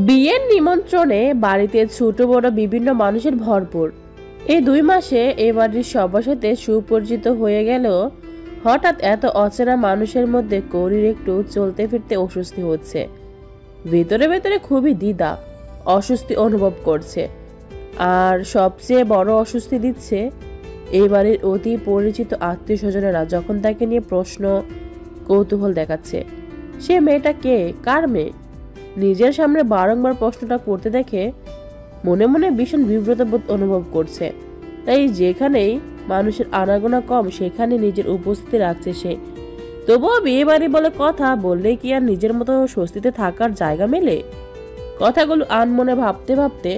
বিয়ের নিমন্ত্রণে বাড়িতে ছোট বড় বিভিন্ন মানুষের ভরপুর। এই 2 মাসে এ বাড়ির সবার সাথে সুপরিচিত হয়ে গেল। হঠাৎ এত অচেনা মানুষের মধ্যে কৌরির একটু চলতে ফিরতে অস্বস্তি হচ্ছে। ভেতরে ভেতরে খুবই দ্বিধা, অস্বস্তি অনুভব করছে। আর সবচেয়ে বড় অস্বস্তি দিচ্ছে এই বাড়ির অতি পরিচিত আত্মীয় স্বজনেরা যখন তাকে নিয়ে প্রশ্ন, কৌতূহল দেখাচ্ছে। সে মেয়েটা কে, কার মেয়ে? নিজের সামনে বারংবার প্রশ্নটা করতে দেখে মনে মনে ভীষণ বিব্রত বোধ অনুভব করছে। তাই যেখানেই মানুষের আনাগোনা কম সেখানে নিজের উপস্থিতি রাখছে সে। তবুও বিয়ে বাড়ি বলে কথা বললে কি আর নিজের মতো স্বস্তিতে থাকার জায়গা মেলে? কথাগুলো আনমনে ভাবতে ভাবতে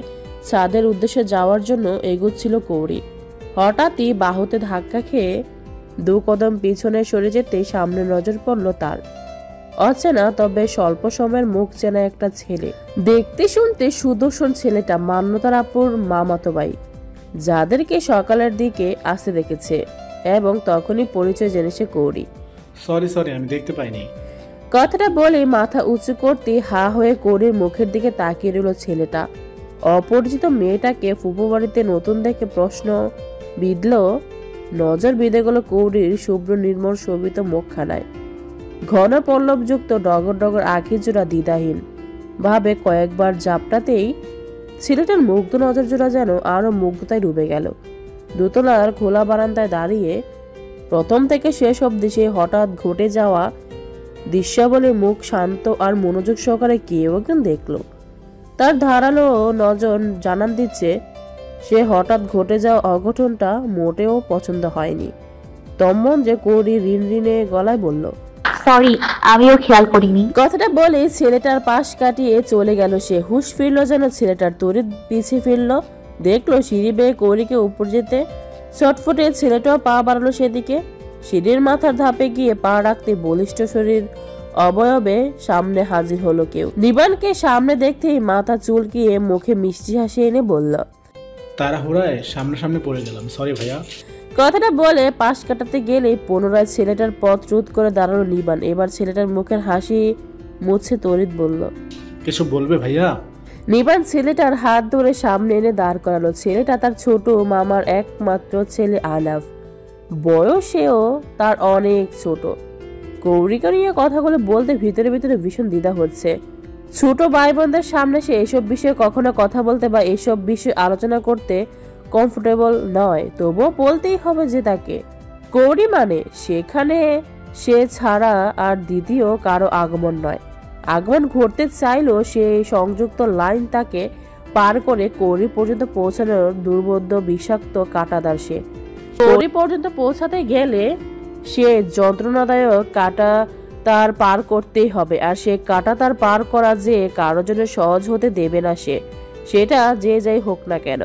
ছাদের উদ্দেশ্যে যাওয়ার জন্য এগোচ্ছিল কৌরি। হঠাৎই বাহুতে ধাক্কা খেয়ে 2 কদম পিছনে সরে যেতেই সামনে নজর পড়ল তার। অচেনা তবে স্বল্প সময়ের মুখ চেনা একটা ছেলে। দেখতে শুনতে সুদর্শন ছেলেটা মান্যতার আপুর মামাতো ভাই, যাদেরকে সকালের দিকে আসতে দেখেছে, এবং তখনই পরিচয় জেনেছে কৌরি। সরি আমি দেখতে পাইনি। কথাটা বলে মাথা উঁচু করতে হা হয়ে কৌরির মুখের দিকে তাকিয়ে রইল ছেলেটা। অপরিচিত মেয়েটাকে ফুপু বাড়িতে নতুন দেখে প্রশ্ন বিঁধল। নজর বিঁধে গেল কৌরির শুভ্র নির্মল শোভিত মুখখানায়। ঘন পল্লবযুক্ত ডগর ডগর আঁখি জোড়া দ্বিধাহীন ভাবে কয়েকবার জাপটাতেই ছেলেটার মুগ্ধ নজর জোড়া যেন আরো মুগ্ধতায় ডুবে গেল। দোতলার খোলা বারান্দায় দাঁড়িয়ে প্রথম থেকে শেষ অবধি সে হঠাৎ ঘটে যাওয়া দৃশ্যাবলী মুখ শান্ত আর মনোযোগ সহকারে কেউ একজন দেখল। তার ধারালো নজর জানান দিচ্ছে সে হঠাৎ ঘটে যাওয়া অঘটনটা মোটেও পছন্দ হয়নি। তম্মন যে কৌরি ঋণ ঋণে গলায় বলল, সরি, আমিও খেয়াল করিনি। কথাটা বলে ছেলেটার পাশ কাটিয়ে চলে গেল সে। হুঁশ ফিরল যেন ছেলেটার, তড়িৎ পিছিয়ে ফিরল। দেখলো সিঁড়ি বেয়ে কৌরিকে উপর যেতে। ছটফটে ছেলেটাও পা বাড়ালো সেদিকে। সিঁড়ির মাথার ধাপে গিয়ে পা রাখতে বলিষ্ঠ শরীর অবয়বে সামনে হাজির হলো কেউ। নিবানকে সামনে দেখতেই মাথা চুলকিয়ে মুখে মিষ্টি হাসি এনে বলল, তাড়াহুড়ায় সামনাসামনি পড়ে গেলাম, সরি ভাইয়া। কথাটা বলে পাশ কাটাতে গেলেই পুনরায় ছেলেটার পথ রোধ করে দাঁড়ালো নিবান। এবার ছেলেটার মুখের হাসি মুছে তড়িৎ বলল, কিছু বলবে ভাইয়া? নিবান ছেলেটার হাত ধরে সামনে এনে দাঁড় করালো। ছেলেটা তার ছোট মামার একমাত্র ছেলে আনাফ। বয়সেও তার অনেক ছোট। কৌরিকা নিয়ে কথাগুলো বলতে ভিতরে ভিতরে ভীষণ দ্বিধা হচ্ছে। ছোট ভাই বোনদের সামনে সে এসব বিষয়ে কখনো কথা বলতে বা এসব বিষয়ে আলোচনা করতে কমফোর্টেবল নয়, তবুও বলতেই হবে যে তাকে। কৌরি মানে সেখানে সে ছাড়া আর দ্বিতীয় কারো আগমন নয়। আগমন ঘটতে চাইলেও সেই সংযুক্ত লাইন তাকে পার করে কৌরি পর্যন্ত পৌঁছানোর দুর্বোধ্য বিষাক্ত কাঁটাদার সে। কৌরি পর্যন্ত পৌঁছাতে গেলে সে যন্ত্রণাদায়ক কাঁটা তার পার করতেই হবে। আর সে কাঁটা তার পার করা যে কারোর জন্য সহজ হতে দেবে না সে, সেটা যে যাই হোক না কেন।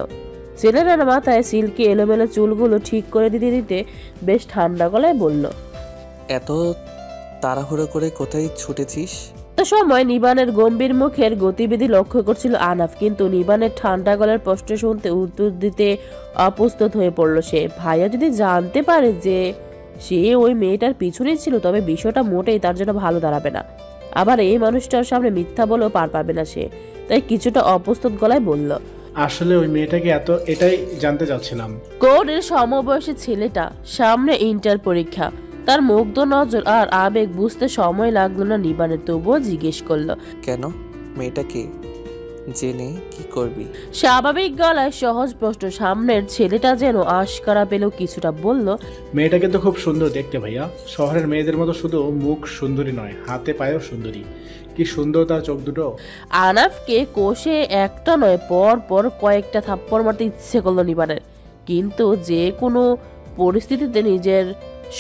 ছেলেটার মাথায় সিল্কি এলোমেলো চুলগুলো ঠিক করে দিতে দিতে বেশ ঠান্ডা গলায় বলল, এত তাড়াহুড়ো করে কোথায় ছুটেছিস? সময় নিবানের গম্ভীর মুখের গতিবিধি লক্ষ্য করছিল আনাফ, কিন্তু নিবানের ঠান্ডা গলার প্রশ্ন শুনতে উত্তর দিতে অপ্রস্তুত হয়ে পড়ল সে। ভাইয়া যদি জানতে পারে যে সে ওই মেয়েটার পিছনেই ছিল, তবে বিষয়টা মোটেই তার জন্য ভালো দাঁড়াবে না। আবার এই মানুষটার সামনে মিথ্যা বলেও পার পাবে না সে। তাই কিছুটা অপ্রস্তুত গলায় বলল, আসলে ওই মেয়েটাকে এটাই জানতে চাচ্ছিলাম। কৌরির সমবয়সী ছেলেটা, সামনে ইন্টার পরীক্ষা। তার মুগ্ধ নজর আর আবেগ বুঝতে সময় লাগলো না নিবানের, তবুও জিজ্ঞেস করলো, কেন? মেয়েটাকে জেনে কি করবি? স্বাভাবিক গলায় সহজ প্রশ্ন। সামনের ছেলেটা যেন আশকারা পেল কিছুটা, বলল, মেয়েটাকে তো খুব সুন্দর দেখতে ভাইয়া। শহরের মেয়েদের মতো শুধু মুখ সুন্দরী নয়, হাতে পায়েও সুন্দরী। কি সুন্দর তার চোখ দুটো। আনাফকে কোষে একটা নয় পর পর কয়েকটা থাপ্পড় মারতে ইচ্ছে করলো নিবানের, কিন্তু যে কোনো পরিস্থিতিতে নিজের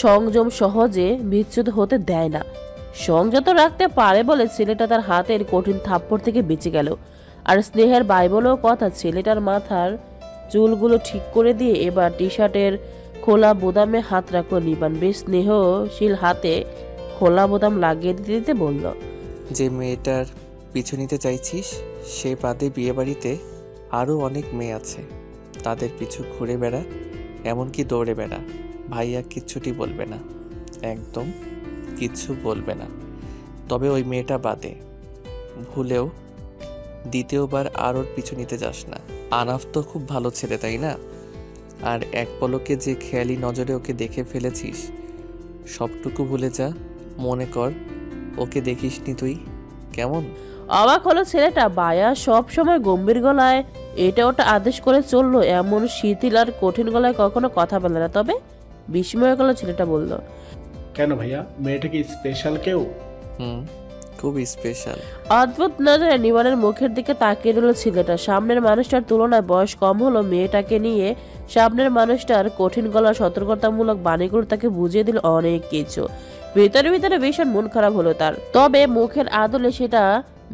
সংযম সহজে বিচ্যুত হতে দেয় না। সংযত রাখতে পারে বলে ছেলেটা তার হাতের কঠিন থাপ্পড় থেকে বেঁচে গেল। আর স্নেহের বাইবলও কথা, ছেলেটার মাথার চুলগুলো ঠিক করে দিয়ে এবার টি শার্টের খোলা বোতামে হাত রাখলো নিবান। বেশ স্নেহশীল হাতে খোলা বোতাম লাগিয়ে দিতে দিতে বলল, যে মেয়েটার পিছু নিতে চাইছিস সে বাদে বিয়েবাড়িতে আরও অনেক মেয়ে আছে, তাদের পিছু ঘুরে বেড়া, এমনকি দৌড়ে বেড়া। ভাইয়া কিচ্ছুটি বলবে না, একদম কিচ্ছু বলবে না। তবে ওই মেয়েটা বাদে ভুলেও দ্বিতীয়বার আর ওর পিছু নিতে যাস না। আনাফ তো খুব ভালো ছেলে, তাই না? আর এক পলকে যে খেয়ালি নজরে ওকে দেখে ফেলেছিস, সবটুকু ভুলে যা। মনে কর ওকে দেখিসনি তুই। কেমন? অবাক হলো ছেলেটা। বায়া সব সময় গম্ভীর গলায় এটা ওটা আদেশ করে চললো, এমন শিথিল আর কঠিন গলায় কখনো কথা বলে না। তবে বিস্ময় গেল ছেলেটা বলল, কেন ভাইয়া, মেয়েটা কি স্পেশাল কেউ? খুব স্পেশাল। অদ্ভুত নজরে নিবানের মুখের দিকে তাকিয়ে রইল ছেলেটা। সামনের মানুষটার তুলনায় বয়স কম হলো মেয়েটাকে নিয়ে। সামনের মানুষটার কঠিন গলা সতর্কতামূলক বাণীগুলো তাকে বুঝিয়ে দিল অনেক কিছু। ভিতরে ভিতরে ভীষণ মন খারাপ হলো তার, তবে মুখের আদলে সেটা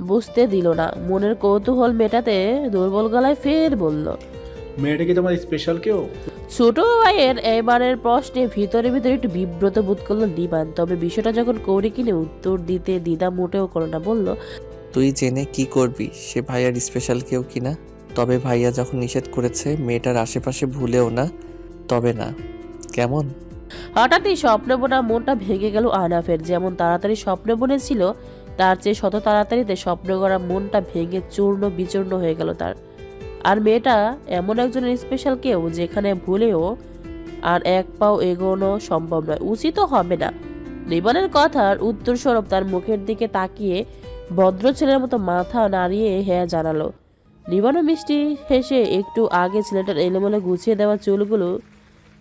বুঝতে দিল না। মনের কৌতূহল মেটাতে দুর্বল গলায় ফের বলল, মেয়েটা কি তোমার স্পেশাল কেউ? ছোট ভাইয়ের এবারের প্রশ্নে ভিতরে ভিতরে একটু বিব্রত বোধ করলো নিবান। তবে বিষয়টা যখন কৌরি কিনে উত্তর দিতে দ্বিধা মোটেও করলো না। বলল, তুই জেনে কি করবি সে ভাইয়ার স্পেশাল কেউ কিনা? তবে ভাইয়া যখন নিষেধ করেছে মেয়েটার আশেপাশে ভুলেও না, তবে না। কেমন? হঠাৎই স্বপ্ন বোনা মনটা ভেঙে গেল আনাফের। যেমন তাড়াতাড়ি স্বপ্ন বনেছিল, তার চেয়ে শত তাড়াতাড়িতে স্বপ্ন করা মনটা ভেঙে চূর্ণ বিচূর্ণ হয়ে গেল তার। আর মেয়েটা এমন একজনের স্পেশাল কেউ যেখানে ভুলেও আর এক পাও এগোনো সম্ভব নয়, উচিত হবে না। নিবানের কথার উত্তর স্বরূপ তার মুখের দিকে তাকিয়ে ভদ্র ছেলের মতো মাথা নাড়িয়ে হ্যাঁ জানালো। নিবানও মিষ্টি হেসে একটু আগে ছেলেটার এলোমেলো গুছিয়ে দেওয়া চুলগুলো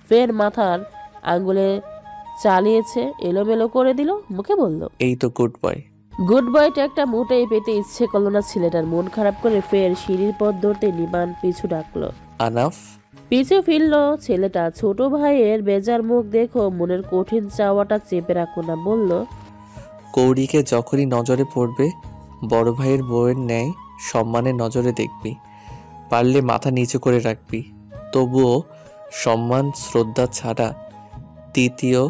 ফের মাথার আঙ্গুলে চালিয়েছে, এলোমেলো করে দিল। মুখে বলল, এই তো গুড বয়। গুড বয়টা একটা মোটেই পেতে ইচ্ছে করলো না ছেলেটার। মন খারাপ করে ফের সিঁড়ির পথ ধরতে নিবান পিছু ডাকলো। আনাফ। পিছু ফিরলো ছেলেটা। ছোট ভাইয়ের বেজার মুখ দেখো মনের কঠিন চাওয়াটা চেপে রাখো না। বলল, কৌরিকে যখনই নজরে পড়বে বড় ভাইয়ের বউয়ের ন্যায় সম্মানের নজরে দেখবি, পারলে মাথা নিচু করে রাখবি। তবুও সম্মান শ্রদ্ধা ছাড়া দ্বিতীয়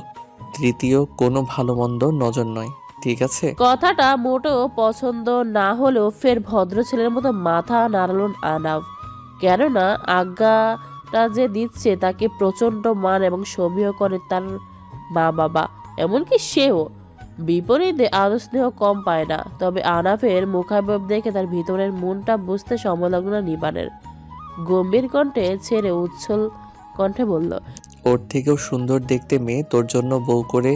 তৃতীয় কোনো ভালো মন্দ নজর নয়, ঠিক আছে? কথাটা মোটেও পছন্দ না হলেও ফের ভদ্র ছেলের মতো মাথা নাড়ালো আনাফ। কেননা আজ্ঞাটা যে দিচ্ছে তাকে প্রচন্ড মান এবং সমীহ করে তার মা বাবা, এমনকি সেও। বিপরীতে আদর স্নেহ কম পায় না। তবে আনাফের মুখাবয়ব দেখে তার ভিতরের মনটা বুঝতে সময় লাগলো না নিবানের। গম্ভীর কণ্ঠে ছেড়ে উচ্ছল কণ্ঠে বলল, ওর থেকেও সুন্দর দেখতে মেয়ে তোর জন্য বউ করে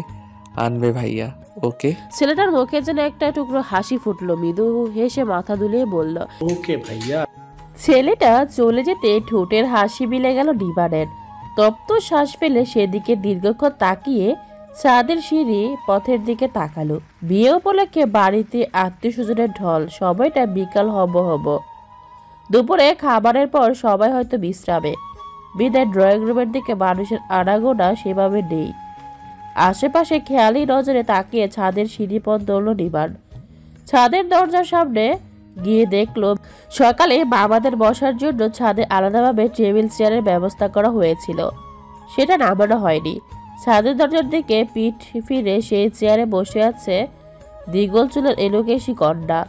আনবে ভাইয়া, ওকে? ছেলেটার মুখে যেন একটা টুকরো হাসি ফুটলো। মৃদু হেসে মাথা দুলিয়ে বলল, ওকে ভাইয়া। ছেলেটা চলে যেতে ঠোঁটের হাসি মিলে গেল নিবানের। তপ্ত শ্বাস ফেলে সেদিকে দীর্ঘক্ষণ তাকিয়ে ছাদের সিঁড়ি পথের দিকে তাকালো। বিয়ে উপলক্ষে বাড়িতে আত্মীয় স্বজনের ঢল। সবাইটা বিকাল হব। দুপুরে খাবারের পর সবাই হয়তো বিশ্রামে। বিদায় ড্রয়িং রুমের দিকে মানুষের আনাগোনা সেভাবে নেই। আশেপাশে খেয়ালি নজরে তাকিয়ে ছাদের সিঁড়ি পথ ধরল নিবান। ছাদের দরজার সামনে গিয়ে দেখলো সকালে বাবাদের বসার জন্য ছাদে আলাদাভাবে টেবিল চেয়ারের ব্যবস্থা করা হয়েছিল, সেটা নামানো হয়নি। ছাদের দরজার দিকে পিঠ ফিরে সেই চেয়ারে বসে আছে দ্বিগল চুলের এলোকেশি কন্যা।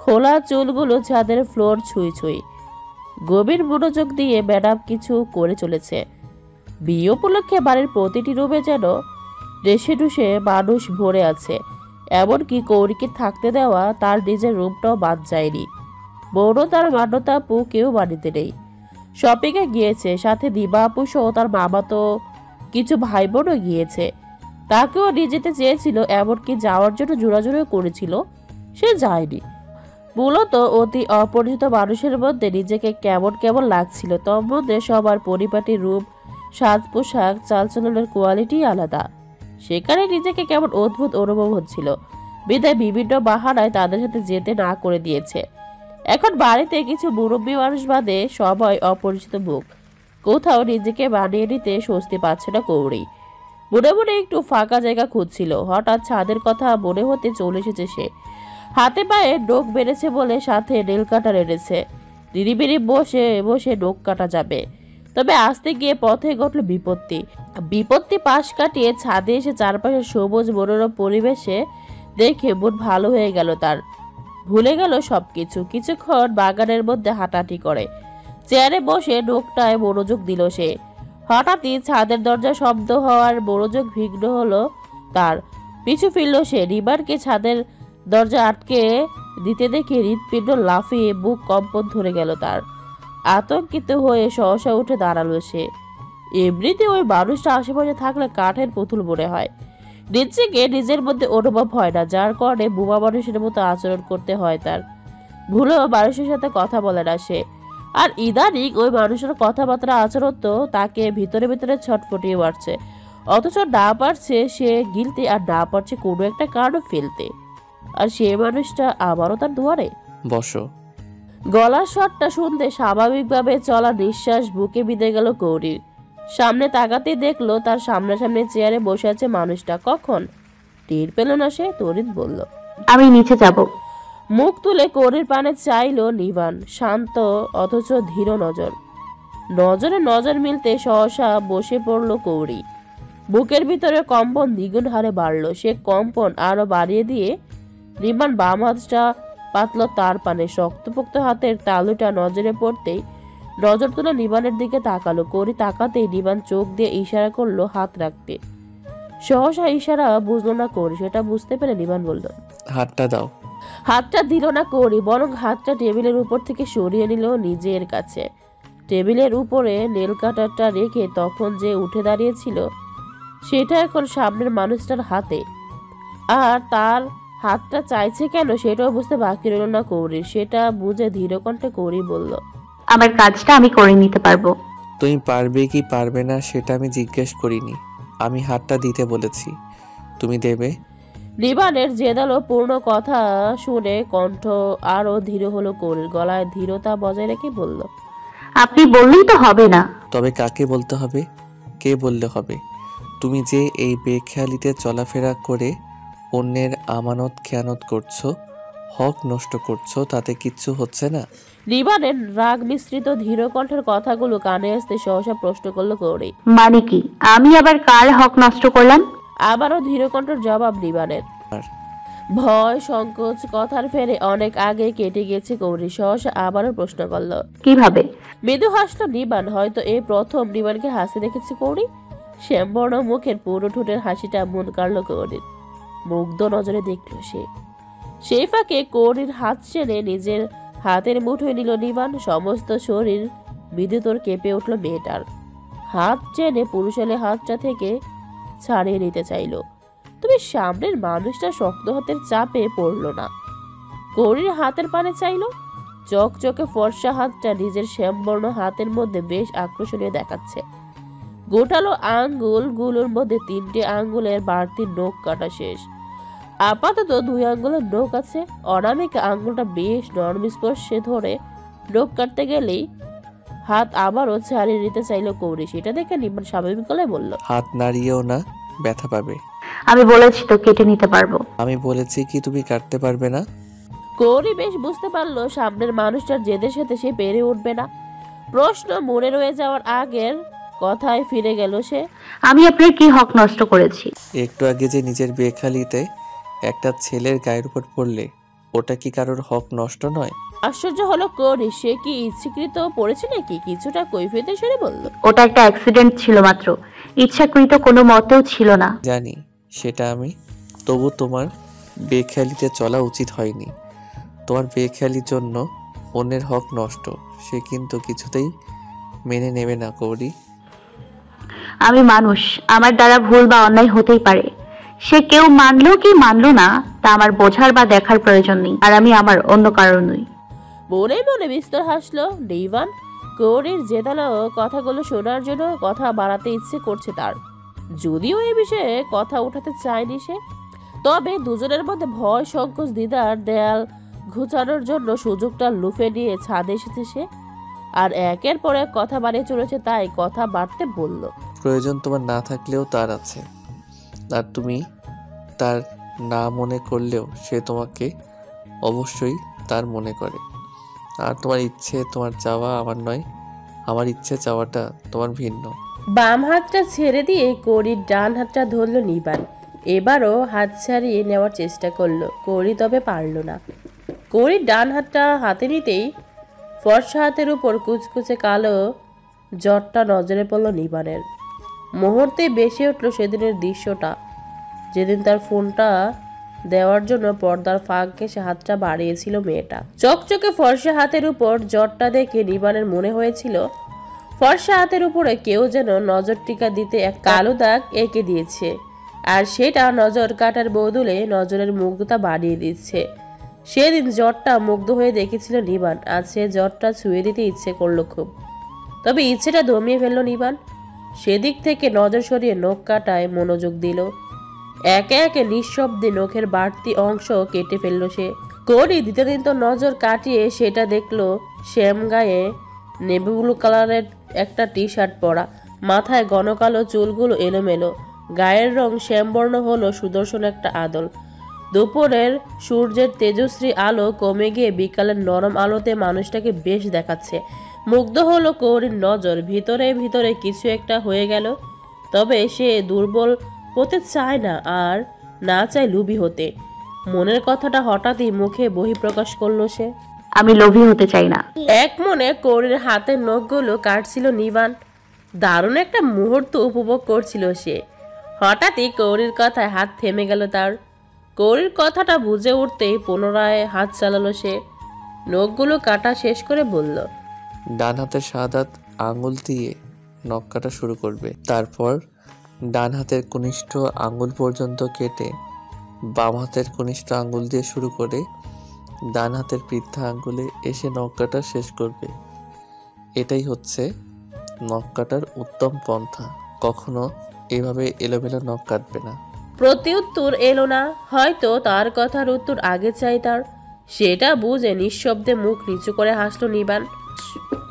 খোলা চুলগুলো ছাদের ফ্লোর ছুঁই। গভীর মনোযোগ দিয়ে ম্যাডাম কিছু করে চলেছে। বিয়ে উপলক্ষে বাড়ির প্রতিটি রুমে যেন ডেসে ডুসে মানুষ ভরে আছে। এমনকি কৌরিকে থাকতে দেওয়া তার নিজের রুমটাও বাদ যায়নি। বৌন তার মান্যতা আপু কেউ বাড়িতে নেই, শপিংয়ে গিয়েছে। সাথে দিবা আপু সহ তার মামাতো কিছু ভাই বোনও গিয়েছে। তাকেও নিয়ে যেতে চেয়েছিল, এমনকি যাওয়ার জন্য জোরাজোরিও করেছিল, সে যায়নি। মূলত অতি অপরিচিত মানুষের মধ্যে নিজেকে কেমন কেমন লাগছিল। তোর মধ্যে সবার পরিপাটি রূপ, সাজ পোশাক, চালচলনের কোয়ালিটি আলাদা। সেখানে নিজেকে কেমন অদ্ভুত অনুভব হচ্ছিল। বিদায় বিভিন্ন বাহানায় তাদের সাথে যেতে না করে দিয়েছে। এখন বাড়িতে কিছু মুরব্বী মানুষ বাদে সবাই অপরিচিত মুখ। কোথাও নিজেকে মানিয়ে নিতে স্বস্তি পাচ্ছে না কৌরি। মনে মনে একটু ফাঁকা জায়গা খুঁজছিল। হঠাৎ ছাদের কথা মনে হতে চলে এসেছে সে। হাতে পায়ে নখ বেড়েছে বলে সাথে নেল কাটার এনেছে। নিরিবিরি বসে বসে নখ কাটা যাবে। তবে আসতে গিয়ে পথে ঘটল বিপত্তি পাশ কাটিয়ে ছাদে এসে চারপাশে সবুজ মনোরম পরিবেশে দেখে মন ভালো হয়ে গেল তার। ভুলে গেল সবকিছু। কিছুক্ষণ বাগানের মধ্যে হাঁটাহাঁটি করে চেয়ারে বসে নোকটায় মনোযোগ দিল সে। হঠাৎই ছাদের দরজা শব্দ হওয়ার মনোযোগ ভিন্ন হলো তার। পিছু ফিরল সে। নিবানকে ছাদের দরজা আটকে দিতে দেখে হৃৎপিণ্ড লাফিয়ে বুক কম্পন ধরে গেল তার। আতঙ্কিত হয়ে সহসা উঠে দাঁড়ালো সে। এমনিতে ওই মানুষটা আশেপাশে থাকলে কাঠের পুতুল মনে হয়, নিজেকে নিজের মধ্যে অনুভব হয় না, যার কারণে বোবা মানুষের মতো আচরণ করতে হয় তার। ভুলেও মানুষের সাথে কথা বলে না সে। আর ইদানিং ওই মানুষের কথাবার্তা আচরণ তো তাকে ভিতরে ভিতরে ছটফটিয়ে মারছে, অথচ না পারছে সে গিলতে আর না পারছে কোনো একটা কারণ ফেলতে। আর সে মানুষটা আবারও তার দুয়ারে। বসো। গলার স্বরটা শুনতে স্বাভাবিকভাবে চলা নিঃশ্বাস বুকে বিঁধে গেল কৌরির। সামনে তাকাতে দেখলো তার সামনাসামনি চেয়ারে বসে আছে মানুষটা। কখন টের পেল না সে। তরিত বলল, আমি নিচে যাব। মুখ তুলে কৌরির পানে চাইল নিবান, শান্ত অথচ ধীর নজর। নজরে নজর মিলতে সহসা বসে পড়ল কৌরি। বুকের ভিতরে কম্পন দ্বিগুণ হারে বাড়ল। সে কম্পন আরো বাড়িয়ে দিয়ে নিবান বাম হাতটা পাতল তার পানে। শক্তপোক্ত হাতের তালুটা নজরে পড়তেই নজর তুলে নিবানের দিকে তাকালো। কৌরি তাকাতেই নিবান চোখ দিয়ে ইশারা করলো হাত রাখতে। সহসা ইশারা বুঝলো না কৌরি, সেটা বুঝতে পেরে নিবান বলল, হাতটা দাও। হাতটা দিল না কৌরি, বরং হাতটা টেবিলের উপর থেকে সরিয়ে নিল নিজের কাছে। টেবিলের উপরে নেল কাটারটা রেখে তখন যে উঠে দাঁড়িয়েছিল সেটা এখন সামনের মানুষটার হাতে। আর তার হাতটা চাইছে কেন সেটাও বুঝতে বাকি রইল না কৌরির। সেটা বুঝে ধীর কণ্ঠে কৌরি বলল, আমার কাজটা আমি করে নিতে পারবো। তুমি পারবে কি পারবে না সেটা আমি জিজ্ঞেস করিনি, আমি হাতটা দিতে বলেছি। তুমি দেবে? নিবানের জেদালো পূর্ণ কথা শুনে কণ্ঠ আরো ধীর হলো কৌরির। গলায় ধীরতা বজায় রেখে বলল, আপনি বললেই তো হবে না। তবে কাকে বলতে হবে? কে বললে হবে? তুমি যে এই বেখেয়ালিতে চলাফেরা করে অন্যের আমানত খেয়ানত করছো, হক নষ্ট করছো, তাতে কিচ্ছু হচ্ছে না? নিবানের রাগ মিশ্রিত ধীর কণ্ঠের কথাগুলো কানে আসতে সহসা প্রশ্ন করলো কৌরি। মানে কি? আমি আবার কার হক নষ্ট করলাম? আবারও ধীর কণ্ঠের জবাব নিবানের। আর ভয় সংকোচ কথার ফেরে অনেক আগে কেটে গেছে কৌরি। সহসা আবারও প্রশ্ন করলো। কিভাবে? মৃদু হাসলো নিবান। হয়তো এই প্রথম নিবানকে হাসি দেখেছে কৌরি। শ্যামবর্ণ মুখের পুরো ঠোঁটের হাসিটা মন কাড়ল কৌরির। মুগ্ধ নজরে দেখলো সে। সেই ফাঁকে কৌরির হাত ছেড়ে নিজের হাতের মুঠোয় নিল নিবান। সমস্ত শরীর বিদ্যুতর কেঁপে উঠল মেয়েটার। হাত টেনে পুরুষালে হাতটা থেকে ছাড়িয়ে নিতে চাইল। তবে সামনের মানুষটা শক্ত হাতের চাপে পড়ল না। কৌরির হাতের পানে চাইল। চকচকে ফর্সা হাতটা নিজের শ্যামবর্ণ হাতের মধ্যে বেশ আকর্ষণীয় দেখাচ্ছে। গোটালো আঙ্গুলগুলোর মধ্যে 3টে আঙ্গুলের বাড়তি নখ কাটা শেষ। আপাতত 2 আঙ্গুলের নখ আছে। অনামিকা আঙ্গুলটা বেশ নরম স্পর্শে ধরে নখ কাটতে গেলেই হাত আবারও ছাড়িয়ে নিতে চাইল কৌরি। সেটা দেখে নিবান স্বাভাবিক গলায় বলল, হাত নাড়িয়েও না, ব্যথা পাবে। আমি বলেছি তো কেটে নিতে পারবো। আমি বলেছি কি তুমি কাটতে পারবে না? কৌরি বেশ বুঝতে পারলো সামনের মানুষটার জেদের সাথে সে পেরে উঠবে না। প্রশ্ন মনে রয়ে যাওয়ার আগের কথায় ফিরে গেল সে। আমি আপনার কি হক নষ্ট করেছি? একটু আগে যে নিজের বেখালিতে একটা ছেলের গায়ের উপর পড়লে, ওটা কি কারোর হক নষ্ট নয়? আশ্চর্য হলো কৌরি। সে কি ইচ্ছাকৃত পড়েছে নাকি? কিছুটা কৈফিয়তের সুরে বলল, ওটা একটা অ্যাক্সিডেন্ট ছিল মাত্র, ইচ্ছাকৃত কোনো মতেও ছিল না। জানি সেটা আমি, তবু তোমার বেখেয়ালিতে চলা উচিত হয়নি। তোমার বেখেয়ালির জন্য অন্যের হক নষ্ট সে কিন্তু কিছুতেই মেনে নেবে না কৌরি। আমি মানুষ, আমার দ্বারা ভুল বা অন্যায় হতেই পারে। সে কেউ মানলো কি মানলো না তা আমার বোঝার বা দেখার প্রয়োজন নেই। আর আমি আমার অন্য কারণ নই। মনে মনে বিস্তর হাসলো নিবান। কৌরির জেদালো কথাগুলো শোনার জন্য কথা বাড়াতে ইচ্ছে করছে তার, যদিও এই বিষয়ে কথা উঠাতে চায়নি সে। তবে দুজনের মধ্যে ভয় সংকোচ দ্বিধার দেয়াল ঘুচানোর জন্য সুযোগটা লুফে নিয়ে ছাদে এসেছে সে। আর একের পর এক কথা বাড়িয়ে চলেছে, তাই কথা বাড়তে বলল, প্রয়োজন তোমার না থাকলেও তার আছে। আর তুমি তার না মনে করলেও সে তোমাকে অবশ্যই তার মনে করে। আর তোমার ইচ্ছে তোমার চাওয়া আমার নয়, আমার ইচ্ছে চাওয়াটা তোমার ভিন্ন। বাম হাতটা ছেড়ে দিয়ে কৌরির ডান হাতটা ধরল নিবান। এবারও হাত ছাড়িয়ে নেওয়ার চেষ্টা করলো কৌরি, তবে পারল না। কৌরির ডান হাতটা হাতে নিতেই ফর্সা হাতের উপর কুচকুচে কালো জটটা নজরে পড়ল নিবানের। মুহূর্তে বেশি উঠল সেদিনের দৃশ্যটা, যেদিন তার ফোনটা দেওয়ার জন্য পর্দার ফাঁক ঘেঁষে হাতটা বাড়িয়েছিল মেয়েটা। চকচকে ফর্সা হাতের উপর জটটা দেখে নিবানের মনে হয়েছিল ফর্সা হাতের উপরে কেউ যেন নজর টিকা দিতে এক কালো দাগ এঁকে দিয়েছে, আর সেটা নজর কাটার বদলে নজরের মুগ্ধতা বাড়িয়ে দিচ্ছে। সেদিন জটটা মুগ্ধ হয়ে দেখেছিল নিবান, আজ সে জটটা ছুঁয়ে দিতে ইচ্ছে করলো খুব। তবে ইচ্ছেটা দমিয়ে ফেললো নিবান। সেদিক থেকে নজর সরিয়ে নখ কাটায় মনোযোগ দিল। একে একে নিঃশব্দে নখের বাড়তি অংশ কেটে ফেললো সে। করি দিতে দিন তো নজর কাটিয়ে সেটা দেখলো শ্যাম গায়ে নেভি ব্লু কালারের একটা টি শার্ট পরা, মাথায় ঘন কালো চুলগুলো এলোমেলো, গায়ের রং শ্যামবর্ণ হলো সুদর্শন একটা আদল। দুপুরের সূর্যের তেজশ্রী আলো কমে গিয়ে বিকালের নরম আলোতে মানুষটাকে বেশ দেখাচ্ছে। মুগ্ধ হলো কৌরির নজর। ভিতরে ভিতরে কিছু একটা হয়ে গেল, তবে সে দুর্বল হতে চায় না, আর না চায় লুবি হতে। মনের কথাটা হঠাৎই মুখে বহিঃপ্রকাশ করলো সে। আমি লোভী হতে চাই না। এক মনে কৌরির হাতের নখগুলো কাটছিল নিবান। দারুণ একটা মুহূর্ত উপভোগ করছিল সে। হঠাৎই কৌরির কথায় হাত থেমে গেল তার। কৌরির কথাটা বুঝে উঠতেই পুনরায় হাত চালালো সে। নখগুলো কাটা শেষ করে বলল, ডান হাতের সাদাত আঙুল দিয়ে নখ কাটা শুরু করবে, তারপর ডান হাতের কনিষ্ঠ আঙুল পর্যন্ত কেটে বাম হাতের কনিষ্ঠ আঙুল দিয়ে শুরু করে ডান হাতের বৃদ্ধা আঙুলে এসে নখ কাটা শেষ করবে। এটাই হচ্ছে নখ কাটার উত্তম পন্থা। কখনো এভাবে এলোমেলো নখ কাটবে না। প্রতি উত্তর এলো না। হয়তো তার কথার উত্তর আগে চাই তার। সেটা বুঝে নিঃশব্দে মুখ নিচু করে হাসলো নিবান।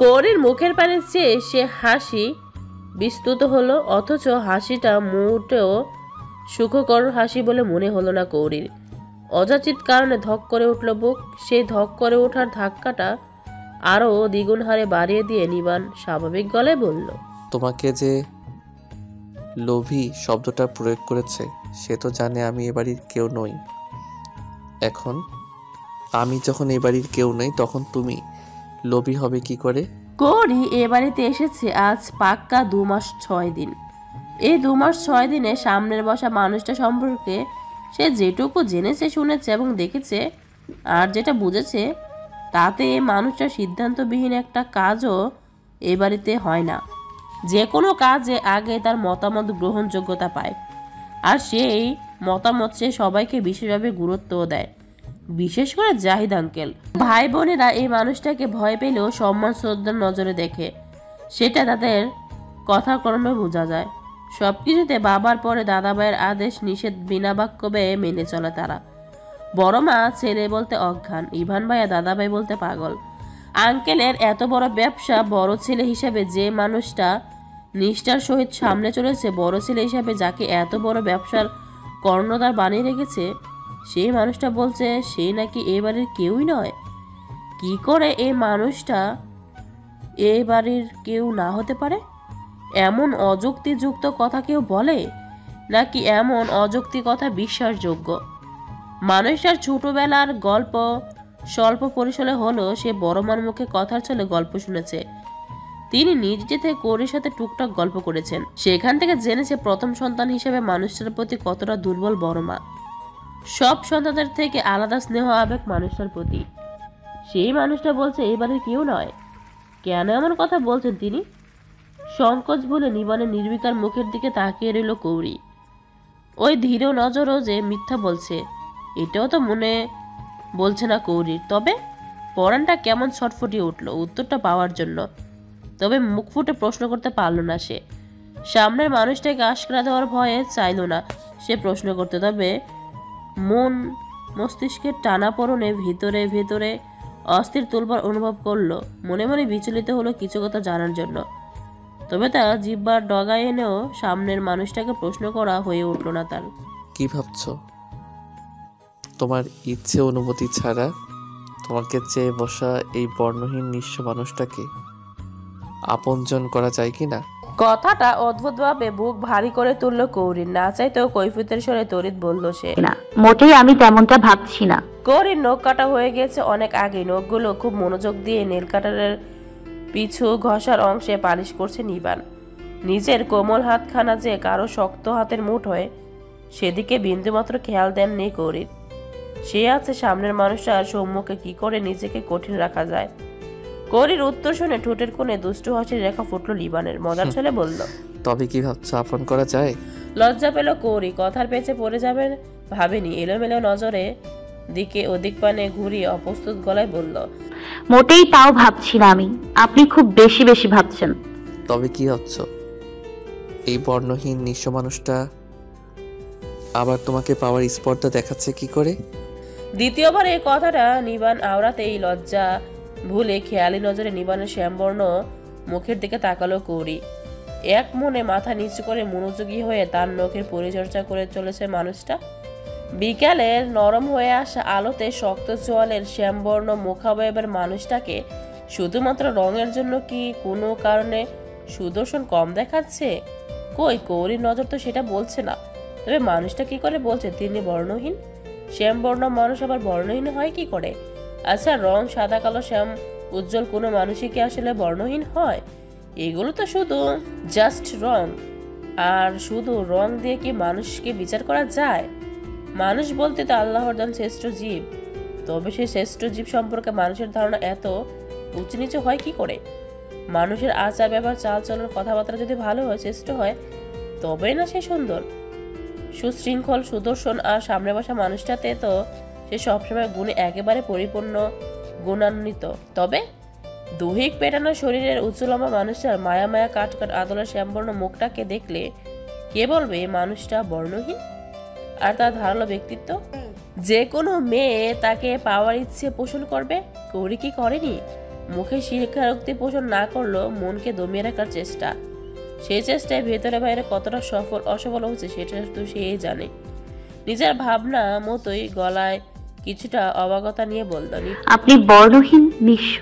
কৌরির মুখের পানে চেয়ে সে হাসি বিস্তৃত হলো, অথচ হাসিটা মোটেও সুখকর হাসি বলে মনে হলো না কৌরির। অযাচিত কারণে ধক করে উঠল বুক। সেই ধক করে ওঠার ধাক্কাটা আরও দ্বিগুণ হারে বাড়িয়ে দিয়ে নিবান স্বাভাবিক গলায় বলল, তোমাকে যে লোভী শব্দটা প্রয়োগ করেছে সে তো জানে আমি এ বাড়ির কেউ নই। এখন আমি যখন এ বাড়ির কেউ নই তখন তুমি লোভী হবে কি করে? কৌরি এ বাড়িতে এসেছে আজ পাক্কা 2 মাস 6 দিন। এই 2 মাস 6 দিনে সামনের বসা মানুষটা সম্পর্কে সে যেটুকু জেনেছে, শুনেছে এবং দেখেছে, আর যেটা বুঝেছে, তাতে এই মানুষটার সিদ্ধান্তবিহীন একটা কাজও এ বাড়িতে হয় না। যে কোনো কাজে আগে তার মতামত গ্রহণযোগ্যতা পায়, আর সেই মতামত সে সবাইকে বিশেষভাবে গুরুত্বও দেয়, বিশেষ করে জাহিদ আঙ্কেল। ভাই বোনেরা এই মানুষটাকে ভয় পেলেও সম্মান শ্রদ্ধার নজরে দেখে, সেটা তাদের কথা কর্মে বোঝা যায়। সবকিছুতে বাবার পরে দাদাভাইয়ের আদেশ নিষেধ বিনা বাক্য ব্যয়ে মেনে চলে তারা। বড় মা ছেলে বলতে অজ্ঞান, ইভান ভাইয়া দাদাভাই বলতে পাগল। আঙ্কেলের এত বড় ব্যবসা বড় ছেলে হিসাবে যে মানুষটা নিষ্ঠার সহিত সামনে চলেছে, বড় ছেলে হিসাবে যাকে এত বড় ব্যবসার কর্ণধার বানিয়ে রেখেছে, সেই মানুষটা বলছে সে নাকি এ বাড়ির কেউই নয়। কি করে এই মানুষটা এ বাড়ির কেউ না হতে পারে? এমন অযুক্তিযুক্ত কথা কেউ বলে নাকি এমন অযুক্তি কথা বিশ্বাসযোগ্য? মানুষটার ছোটবেলার গল্প স্বল্প পরিসরে হলেও সে বড় মার মুখে কথার চলে গল্প শুনেছে। তিনি নিজে থেকে কৌরির সাথে টুকটাক গল্প করেছেন। সেখান থেকে জেনেছে প্রথম সন্তান হিসেবে মানুষটার প্রতি কতটা দুর্বল বড় মা। সব সন্তানদের থেকে আলাদা স্নেহ আবেগ মানুষটার প্রতি। সেই মানুষটা বলছে এই বাড়ির কেউ নয়। কেন এমন কথা বলছেন তিনি? সংকোচ বলে নিবানের নির্বিকার মুখের দিকে তাকিয়ে রইল কৌরি। ওই ধীর নজরও যে মিথ্যা বলছে এটাও তো মনে বলছে না কৌরির। তবে পরাণটা কেমন ছটফটিয়ে উঠল উত্তরটা পাওয়ার জন্য। তবে মুখ ফুটে প্রশ্ন করতে পারল না সে। সামনের মানুষটাকে আশকারা দেওয়ার ভয়ে চাইল না সে প্রশ্ন করতে। তবে মন মস্তিষ্কের টানাপোড়েনে ভিতরে ভিতরে অস্থির তুলবার অনুভব করলো। মনে মনে বিচলিত হলো কিছু কথা জানার জন্য। তবে তা জিহ্বার ডগায় এনেও সামনের মানুষটাকে প্রশ্ন করা হয়ে উঠল না তার। কি ভাবছো? তোমার ইচ্ছে অনুমতি ছাড়া তোমাকে চেয়ে বসা এই বর্ণহীন নিঃস্ব মানুষটাকে আপনজন করা যায় কি না? কথাটা অদ্ভুতভাবে বুক ভারী করে তুলল কৌরির। না চাইতেও কৈফিয়তের স্বরে তড়িৎ বলল সে। না, মোটেই আমি তেমনটা ভাবছি না। কৌরির নখ কাটা হয়ে গেছে অনেক আগে। নখগুলো খুব মনোযোগ দিয়ে নেল কাটারের পিছু ঘষার অংশে পালিশ করছে নিবান। নিজের কোমল হাতখানা যে কারো শক্ত হাতের মুঠোয়, সেদিকে বিন্দুমাত্র খেয়াল দেননি কৌরির। সে আছে সামনের মানুষটার সম্মুখে কি করে নিজেকে কঠিন রাখা যায়। কৌরির উত্তর শুনে ঠোঁটের কোণে দুষ্টু হাসির রেখা ফুটল নিবানের। মজার ছেলে বলল, তবে কি ভাবছো আপন করা যায়? লজ্জা পেল কৌরি, কথার পেঁচে পড়ে যাবেন ভাবেনি। এলোমেলো নজরে দিকে ওদিক পানে ঘুরিয়ে অপ্রস্তুত গলায় বলল, মোটেই তাও ভাবছি না আমি। আপনি খুব বেশি বেশি ভাবছেন। তবে কি ভাবছো? এই বর্ণহীন নিঃস্ব মানুষটা আবার তোমাকে পাওয়ার স্পর্ধা দেখাচ্ছে কি করে? দ্বিতীয়বার এই কথাটা নিবান আওড়াতেই লজ্জা ভুলে খেয়ালি নজরে নিবানের শ্যামবর্ণ মুখের দিকে তাকালো কৌরি। এক মনে মাথা নিচু করে মনোযোগী হয়ে তার নখের পরিচর্যা করে চলেছে মানুষটা। বিকালের নরম হয়ে আসা আলোতে শক্ত চোয়ালের শ্যামবর্ণ মুখাবয়বের মানুষটাকে শুধুমাত্র রঙের জন্য কি কোনো কারণে সুদর্শন কম দেখাচ্ছে? কই, কৌরির নজর তো সেটা বলছে না। তবে মানুষটা কি করে বলছে তিনি বর্ণহীন? শ্যামবর্ণ মানুষ আবার বর্ণহীন হয় কি করে? আচ্ছা, রং সাদা কালো শ্যাম উজ্জ্বল কোনো মানুষই কি আসলে বর্ণহীন হয়? এগুলো তো শুধু জাস্ট রং। আর শুধু রং দিয়ে কি মানুষকে বিচার করা যায়? মানুষ বলতে তো আল্লাহর দান শ্রেষ্ঠ জীব। তবে সেই শ্রেষ্ঠ জীব সম্পর্কে মানুষের ধারণা এত উঁচু নিচু হয় কি করে? মানুষের আচার ব্যবহার চাল চলন কথাবার্তা যদি ভালো হয়, শ্রেষ্ঠ হয়, তবেই না সে সুন্দর সুশৃঙ্খল সুদর্শন। আর সামনে বসা মানুষটাতে তো সে সবসময় গুণে একেবারে পরিপূর্ণ গুণান্বিত। তবে দৈহিক পেটানো শরীরের উচ্চলম্বা মানুষটার মায়া মায়া কাট কাট আদলের শ্যামবর্ণ মুখটাকে দেখলে কে বলবে মানুষটা বর্ণহীন? আর তার ধারালো ব্যক্তিত্ব, যে কোনো মেয়ে তাকে পাওয়ার ইচ্ছে পোষণ করবে। কৌরি কি করেনি? মুখে স্বীকারোক্তি পোষণ না করলেও মনকে দমিয়ে রাখার চেষ্টা। সেই চেষ্টায় ভেতরে বাইরে কতটা সফল অসফল হচ্ছে সেটা তো সেই জানে। নিজের ভাবনা মতোই গলায় কিছুটা অবাগতা নিয়ে বলল, আপনি বর্ণহীন নিঃস্ব।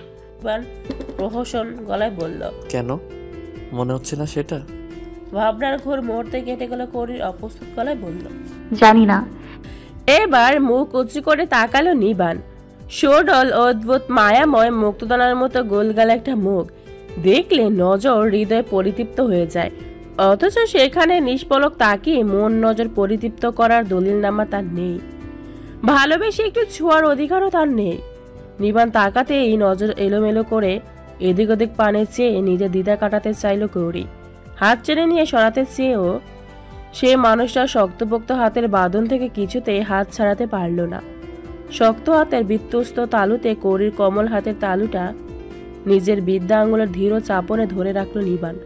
প্রহসন গলায় বলল, কেন মনে হচ্ছে না সেটা? ভাবনার ঘোর মুহূর্তে কেটে গেল কৌরির অপ্রস্তুত গলায় বলল, জানি না। এবার মুখ উঁচু করে তাকালো নিবান। সরল অদ্ভুত মায়াময় মুক্তদানার মতো গোলগাল একটা মুখ দেখলে নজর হৃদয় পরিতৃপ্ত হয়ে যায়। অথচ সেখানে নিষ্পলক তাকিয়ে মন নজর পরিতৃপ্ত করার দলিলনামা তার নেই। ভালোবেসে একটু ছোঁয়ার অধিকারও তার নেই। নিবান তাকাতে এই নজর এলোমেলো করে এদিক ওদিক পানে চেয়ে নিজের দ্বিধা কাটাতে চাইল কৌরি। হাত টেনে নিয়ে সরাতে চেয়েও সে মানুষটা শক্তপোক্ত হাতের বাঁধন থেকে কিছুতেই হাত ছাড়াতে পারল না। শক্ত হাতের বিধ্বস্ত তালুতে কৌরির কমল হাতের তালুটা নিজের বিদ্যা আঙুলের ধীর চাপনে ধরে রাখল নিবান।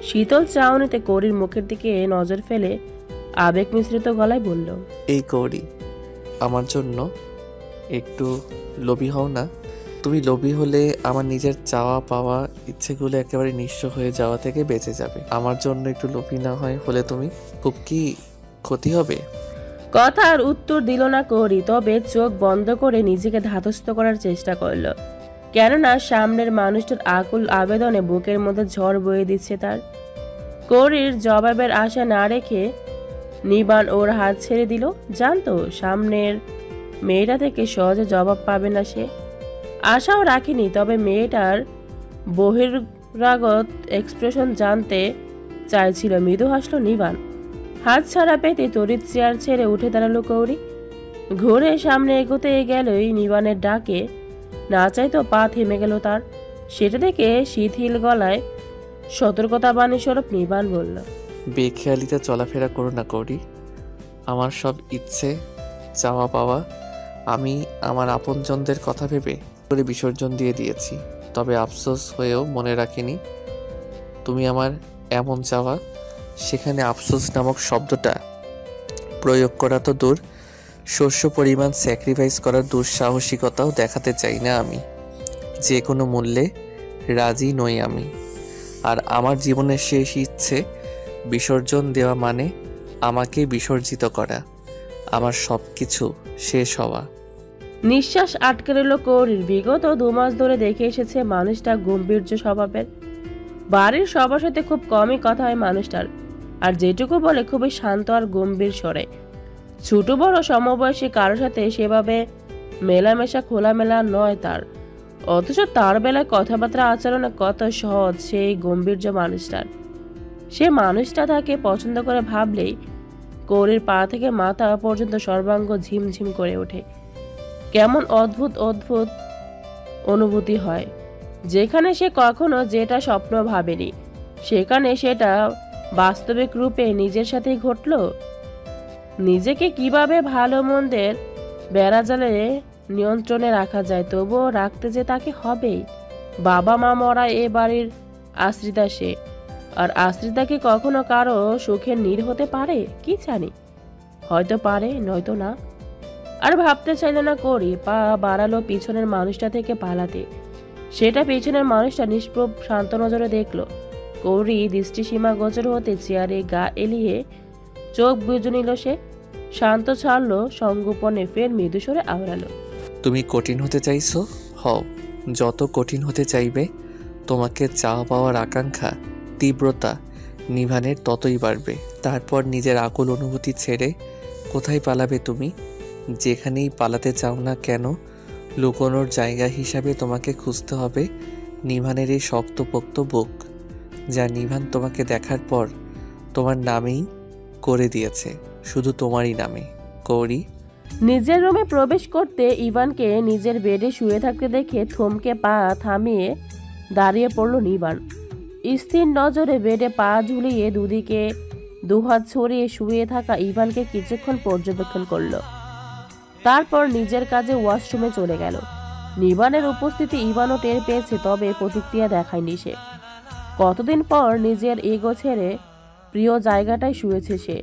শীতল চাউনিতে কৌরির মুখের দিকে নজর ফেলে আবেগ মিশ্রিত গলায় বলল, এই কৌরি, আমার জন্য একটু লোভী হও না। তুমি লোভী হলে আমার নিজের চাওয়া পাওয়া ইচ্ছেগুলো একেবারে নিঃস্ব হয়ে যাওয়া থেকে বেঁচে যাবে। আমার জন্য একটু লোভী না হলে তুমি খুব কি ক্ষতি হবে? কথার উত্তর দিল না কৌরি, তবে চোখ বন্ধ করে নিজেকে ধাতস্থ করার চেষ্টা করল। কেননা সামনের মানুষটার আকুল আবেদনে বুকের মধ্যে ঝড় বয়ে দিচ্ছে তার। কৌরির জবাবের আশা না রেখে নিবান ওর হাত ছেড়ে দিল। জানতো সামনের মেয়েটা থেকে সহজে জবাব পাবে না সে। আশাও রাখিনি, তবে মেয়েটার বহিরাগত এক্সপ্রেশন জানতে চাইছিল। মৃদু হাসলো নিবান। হাত ছাড়া পেতে তড়িৎ চেয়ার ছেড়ে উঠে দাঁড়ালো কৌরি। ঘুরে সামনে এগোতে গেলই নিবানের ডাকে না চাইতো পা থেমে গেল তার। সেটা দেখে শিথিল গলায় সতর্কতা বাণী স্বরূপ নিবান বলল, বেখেয়ালিতে চলাফেরা করো না কৌরি। আমার সব ইচ্ছে চাওয়া পাওয়া আমি আমার আপনজনদের কথা ভেবে করে বিসর্জন দিয়ে দিয়েছি। তবে আফসোস হয়েও মনে রাখিনি তুমি আমার এমন চাওয়া, সেখানে আফসোস নামক শব্দটা প্রয়োগ করা তো দূর, শস্য পরিমাণ স্যাক্রিফাইস করার দুঃসাহসিকতাও দেখাতে চাই না আমি। যে কোনো মূল্যে রাজি নই আমি। আর আমার জীবনের শেষ ইচ্ছে বিসর্জন দেওয়া মানে আমাকে বিসর্জিত করা, আমার সব কিছু শেষ হওয়া। নিঃশ্বাস আটকে রইল কৌরির। বিগত 2 মাস ধরে দেখে এসেছে মানুষটা গম্ভীর্য স্বভাবের। বাড়ির সবার সাথে খুব কমই কথা হয় মানুষটার, আর যেটুকু বলে খুবই শান্ত আর গম্ভীর স্বরে। ছোট বড় সমবয়সী কারোর সাথে সেভাবে মেলামেশা খোলামেলা নয় তার। অথচ তার বেলায় কথাবার্তা আচরণে কত সহজ সেই গম্ভীর্য মানুষটার। সে মানুষটা তাকে পছন্দ করে ভাবলেই কৌরির পা থেকে মাথা পর্যন্ত সর্বাঙ্গ ঝিমঝিম করে ওঠে। কেমন অদ্ভুত অদ্ভুত অনুভূতি হয়। যেখানে সে কখনো যেটা স্বপ্ন ভাবেনি, সেখানে সেটা বাস্তবিক রূপে নিজের সাথেই ঘটল। নিজেকে কিভাবে ভালো মন্দের বেড়াজালে নিয়ন্ত্রণে রাখা যায়, তবুও রাখতে যে তাকে হবেই। বাবা মা মরা এ বাড়ির আশ্রিতা সে, আর আশ্রিতা কি কখনো কারো সুখের নীড় হতে পারে? কি জানি, হয়তো পারে, নয়তো না। আর ভাবতে চাইলে না করি পা বাড়ালো পিছনের মানুষটা থেকে পালাতে। সেটা পিছনের মানুষটা নিষ্প্রভ শান্ত নজরে দেখলো। কৌরি দৃষ্টিসীমা গোচর হতে চেয়ারে গা এলিয়ে চোখ বুজে নিল সে। শান্ত ছাড়লো সংগোপনে, ফের মৃদুস্বরে আওড়ালো, তুমি কঠিন হতে চাইছো? হও, যত কঠিন হতে চাইবে তোমাকে চাওয়া পাওয়ার আকাঙ্ক্ষা তীব্রতা নিভানের ততই বাড়বে। তারপর নিজের আকুল অনুভূতি ছেড়ে কোথায় পালাবে তুমি? যেখানেই পালাতে চাও না কেন, লুকোনোর জায়গা হিসাবে তোমাকে খুঁজতে হবে নিভানের এই শক্তপোক্ত বুক, যা নিভান তোমাকে দেখার পর তোমার নামেই করে দিয়েছে, শুধু তোমারই নামে। কৌরি নিজের রুমে প্রবেশ করতে ইভানকে নিজের বেডে শুয়ে থাকতে দেখে থমকে পা থামিয়ে দাঁড়িয়ে পড়ল নিভান। স্থির নজরে বেডে পা ঝুলিয়ে দুদিকে দুহাত ছড়িয়ে শুয়ে থাকা ইভানকে কিছুক্ষণ পর্যবেক্ষণ করলো। তারপর নিজের কাজে ওয়াশরুমে চলে গেল। নিভানের উপস্থিতি ইভানও টের পেয়েছে, তবে প্রতিক্রিয়া দেখায়নি সে। কতদিন পর নিজের এগো ছেড়ে প্রিয় জায়গাটায় শুয়েছে সে।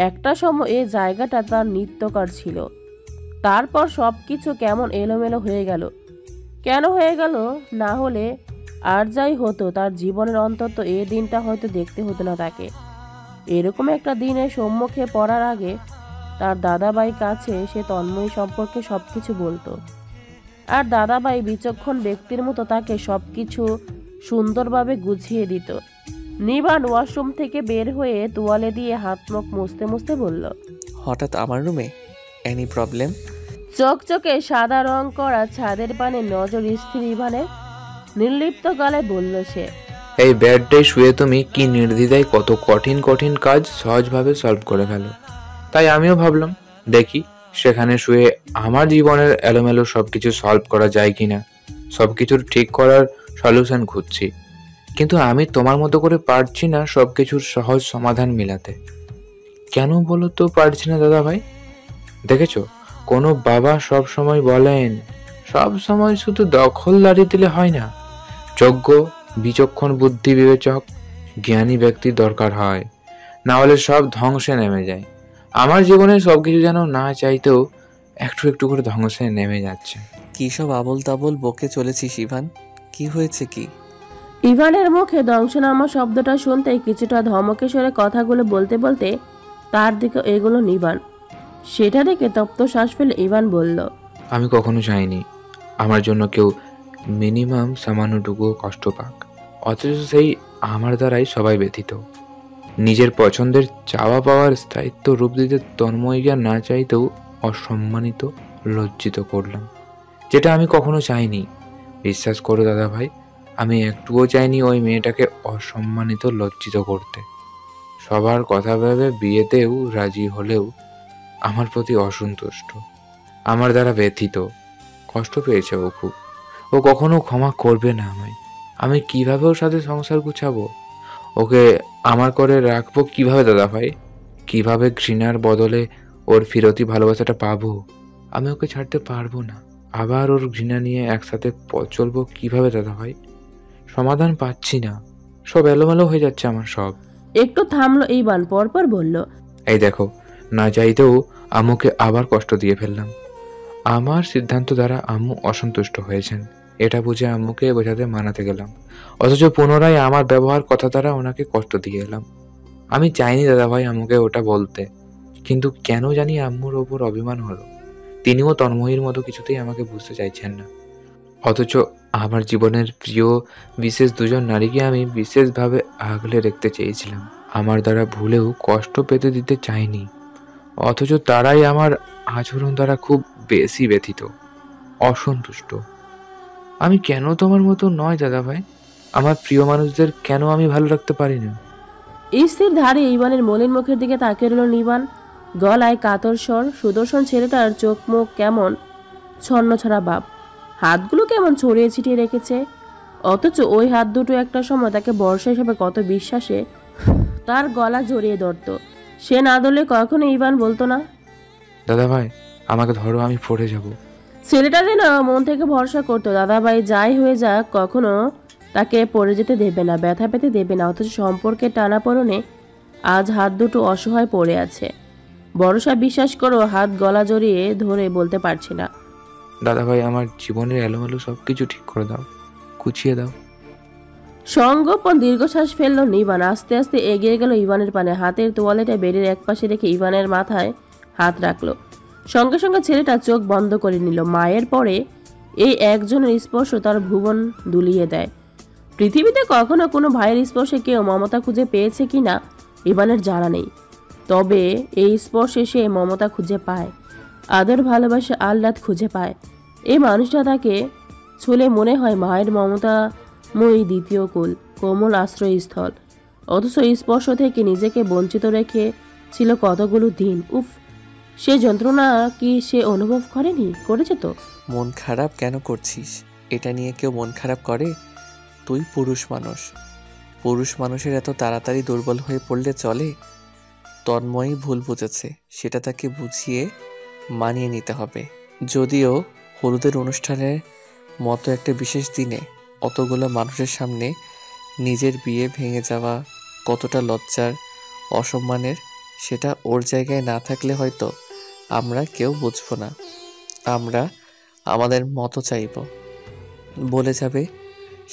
একটা সময় এই জায়গাটা তার নিত্যকার ছিল। তারপর সবকিছু কেমন এলোমেলো হয়ে গেল। কেন হয়ে গেল? না হলে আর যাই হতো, তার জীবনের অন্তত এই দিনটা হয়তো দেখতে হতো না তাকে। এরকম একটা দিনের সম্মুখে পড়ার আগে তার দাদাবাই কাছে সে তন্ময় সম্পর্কে সবকিছু বলতো, আর দাদাবাই বিচক্ষণ ব্যক্তির মতো তাকে সবকিছু সুন্দরভাবে গুছিয়ে দিত। নিভান ওয়াশরুম থেকে বের হয়ে তোয়ালে দিয়ে হাত মুখ মুছতে মুছতে বলল, হঠাৎ আমার রুমে? Any problem? চকচকে সাদা রং করা ছাদের পানে নজর স্থির ইভানের। নির্লিপ্ত গলায় বলল সে, এই বেডটাই শুয়ে তুমি কি নির্দ্বিধায় কত কঠিন কঠিন কাজ সহজভাবে সলভ করে ফেলো। তাই আমিও ভাবলাম দেখি সেখানে শুয়ে আমার জীবনের এলোমেলো সবকিছু সলভ করা যায় কিনা। সবকিছুর ঠিক করার সলিউশন খুঁজছি, কিন্তু আমি তোমার মতো করে পারছি না সবকিছুর সহজ সমাধান মিলাতে। কেন বলো তো পারছি না দাদা ভাই? দেখেছো, কোনো বাবা সব সময় বলেন সব সময় শুধু দখলদারি দিলে হয় না, যোগ্য বিচক্ষণ বুদ্ধি বিবেচক জ্ঞানী ব্যক্তির দরকার হয়, না হলে সব ধ্বংসে নেমে যায়। আমার জীবনে সবকিছু যেন না চাইতেও একটু একটু করে ধ্বংসে নেমে যাচ্ছে। কী সব আবোল তাবোল বকে চলেছিস ইভান? কি হয়েছে কি? ইভানের মুখে ধ্বংসনামা শব্দটা শুনতেই কিছুটা ধমকে সরে কথাগুলো বলতে বলতে তার দিকে এগুলো নিভান। সেটা দেখে তপ্ত শ্বাস ফেলে ইভান বলল, আমি কখনো চাইনি আমার জন্য কেউ মিনিমাম সামান্যটুকু কষ্ট পাক, অথচ সেই আমার দ্বারাই সবাই ব্যথিত। নিজের পছন্দের চাওয়া পাওয়ার স্থায়িত্ব রূপ দিতে তন্ময়ীরা না চাইতেও অসম্মানিত লজ্জিত করলাম, যেটা আমি কখনো চাইনি। বিশ্বাস করো দাদা ভাই, আমি একটুও চাইনি ওই মেয়েটাকে অসম্মানিত লজ্জিত করতে। সবার কথা ভেবে বিয়েতেও রাজি হলেও আমার প্রতি অসন্তুষ্ট, আমার দ্বারা ব্যথিত, কষ্ট পেয়েছে ও খুব। ও কখনো ক্ষমা করবে না আমায়। আমি কিভাবে ওর সাথে সংসার গুছাবো? ওকে আমার করে রাখবো কিভাবে দাদা ভাই? কিভাবে ঘৃণার বদলে ওর ফিরতি ভালোবাসাটা পাবো? আমি ওকে ছাড়তে পারবো না। আবার ওর ঘৃণা নিয়ে একসাথে পথ চলবো কিভাবে দাদা ভাই? সমাধান পাচ্ছি না, সব এলোমেলো হয়ে যাচ্ছে আমার সব। একটু থামলো ইভান, পরপর বলল, এই দেখো, না চাইতেও আম্মুকে আবার কষ্ট দিয়ে ফেললাম। আমার সিদ্ধান্ত দ্বারা আম্মু অসন্তুষ্ট হয়েছেন, এটা বুঝে আম্মুকে বোঝাতে মানাতে গেলাম, অথচ পুনরায় আমার ব্যবহার কথা দ্বারা ওনাকে কষ্ট দিয়ে এলাম। আমি চাইনি দাদাভাই আম্মুকে ওটা বলতে, কিন্তু কেন জানি আম্মুর ওপর অভিমান হলো। তিনিও তন্ময়ীর মতো কিছুতেই আমাকে বুঝতে চাইছেন না, অথচ আমার জীবনের প্রিয় বিশেষ দুজন নারীকে আমি বিশেষভাবে আগলে রাখতে চেয়েছিলাম। আমার দ্বারা ভুলেও কষ্ট পেতে দিতে চাইনি, অথচ তারাই আমার আচরণ দ্বারা খুব বেশি ব্যথিত, অসন্তুষ্ট। আমি কেন তোমার মতো নয় দাদা ভাই? আমার প্রিয় মানুষদের কেন আমি ভালো রাখতে পারি না? স্থির ধারে ইভানের মলিন মুখের দিকে তাকিয়ে রইল নিভান। গলায় কাতর স্বর। সুদর্শন ছেলেটার চোখ মুখ কেমন ছন্নছাড়া ভাব। হাতগুলো কেমন ছড়িয়ে ছিটিয়ে রেখেছে, অথচ ওই হাত দুটো একটা সময় তাকে বর্ষা হিসেবে কত বিশ্বাসে তার গলা জড়িয়ে ধরত। সে না ধরলে কখনো ইভান বলতো না, দাদা ভাই আমাকে ধরো, আমি পড়ে যাব। ছেলেটা যেন মন থেকে ভরসা করতো দাদাভাই যাই হয়ে যাক কখনো তাকে পড়ে যেতে দেবে না, ব্যথা পেতে দেবে না। অথচ সম্পর্কের টানাপোড়েনে আজ হাত দুটো অসহায় পড়ে আছে। ভরসা, বিশ্বাস করো, হাত গলা জড়িয়ে ধরে বলতে পারছি না। দাদা ভাই আমার জীবনের এলোমেলো সব কিছু ঠিক করে দাও, গুছিয়ে দাও। সঙ্গোপন দীর্ঘশ্বাস ফেললো নিবান। আস্তে আস্তে এগিয়ে গেল ইভানের পানে, হাতের তোয়ালেটা বেডের একপাশে রেখে ইভানের মাথায় হাত রাখলো। সঙ্গে সঙ্গে ছেলেটা চোখ বন্ধ করে নিল। মায়ের পরে এই একজনের স্পর্শ তার ভুবন দুলিয়ে দেয়। পৃথিবীতে কখনো কোনো ভাইয়ের স্পর্শে কেউ মমতা খুঁজে পেয়েছে কিনা ইভানের জানা নেই, তবে এই স্পর্শে সে মমতা খুঁজে পায়, আদর, ভালোবাসা, আহ্লাদ খুঁজে পায়। এই মানুষটা তাকে ছুলে মনে হয় মায়ের মমতাময়ী দ্বিতীয় কোল, কোমল আশ্রয়স্থল। অথচ এই স্পর্শ থেকে নিজেকে বঞ্চিত রেখে ছিল কতগুলো দিন। উফ, সে যন্ত্রণা কি সে অনুভব করেনি? করেছে তো। মন খারাপ কেন করছিস? এটা নিয়ে কেউ মন খারাপ করে? তুই পুরুষ মানুষ, পুরুষ মানুষের এত তাড়াতাড়ি দুর্বল হয়ে পড়লে চলে? তন্ময়ই ভুল বুঝেছে, সেটা তাকে বুঝিয়ে মানিয়ে নিতে হবে। যদিও হলুদের অনুষ্ঠানের মতো একটা বিশেষ দিনে অতগুলো মানুষের সামনে নিজের বিয়ে ভেঙে যাওয়া কতটা লজ্জার, অসম্মানের, সেটা ওর জায়গায় না থাকলে হয়তো আমরা কেউ বুঝবো না। আমরা আমাদের মতো চাইব বলে যাবে,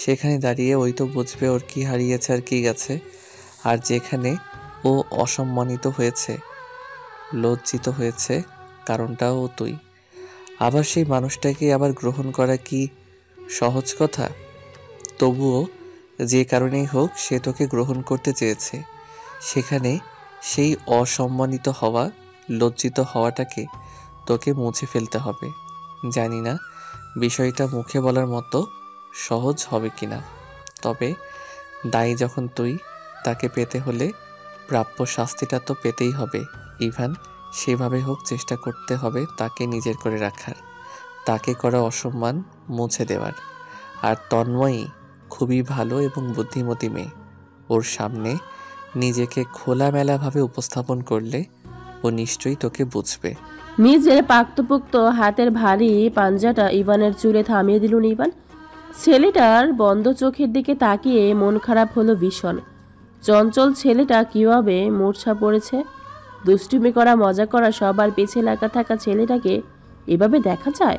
সেখানে দাঁড়িয়ে ওই তো বুঝবে ওর কি হারিয়েছে আর কি গেছে। আর যেখানে ও অসম্মানিত হয়েছে, লজ্জিত হয়েছে, কারণটাও তুই। আবার সেই মানুষটাকে আবার গ্রহণ করা কি সহজ কথা? তবুও যে কারণেই হোক সে তোকে গ্রহণ করতে চেয়েছে, সেখানে সেই অসম্মানিত হওয়া, লজ্জিত হওয়াটাকে তোকে মুছে ফেলতে হবে। জানি না বিষয়টা মুখে বলার মতো সহজ হবে কিনা, তবে দায়ী যখন তুই, তাকে পেতে হলে প্রাপ্য শাস্তিটা তো পেতেই হবে ইভান। সেভাবে হোক চেষ্টা করতে হবে তাকে নিজের করে রাখার, তাকে করা অসম্মান মুছে দেওয়ার। আর তন্ময়ী খুবই ভালো এবং বুদ্ধিমতী মেয়ে, ওর সামনে নিজেকে খোলামেলাভাবে উপস্থাপন করলে ও নিশ্চয়ই তোকে বুঝবে। নিজের পাক্তপোক্ত হাতের ভারী পাঞ্জাটা ইভানের চুলে থামিয়ে দিল ইভান। ছেলেটার বন্ধ চোখের দিকে তাকিয়ে মন খারাপ হলো ভীষণ। চঞ্চল ছেলেটা কিভাবে মূর্ছা পড়েছে। দুষ্টুমি করা, মজা করা, সবার পিছে লাগা থাকা ছেলেটাকে এভাবে দেখা যায়?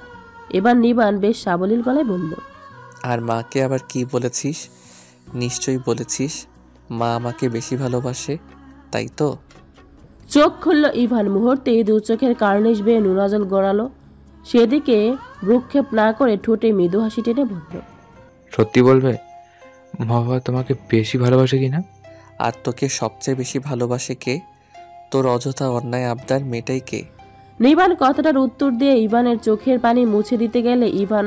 এবার নিবান বেশ সাবলীল গলায় বলল, আর মাকে আবার কি বলেছিস? নিশ্চয়ই বলেছিস মা আমাকে বেশি ভালোবাসে, তাই তো? চোখ খুলল ইভান। মুহূর্তে দু চোখের কার্নিশ বেয়ে নুরাজল গড়ালো। সেদিকে ভ্রুক্ষেপ না করে ঠোঁটে মৃদু হাসি টেনে বলল, সত্যি বলবে বাবা তোমাকে বেশি ভালোবাসে কিনা? আর তোকে সবচেয়ে বেশি ভালোবাসে কে? তোর অযথা অন্যায় আবদার মেটাই কে? নিবান কথাটার উত্তর দিয়ে ইভানের চোখের পানি মুছে দিতে গেলে ইভান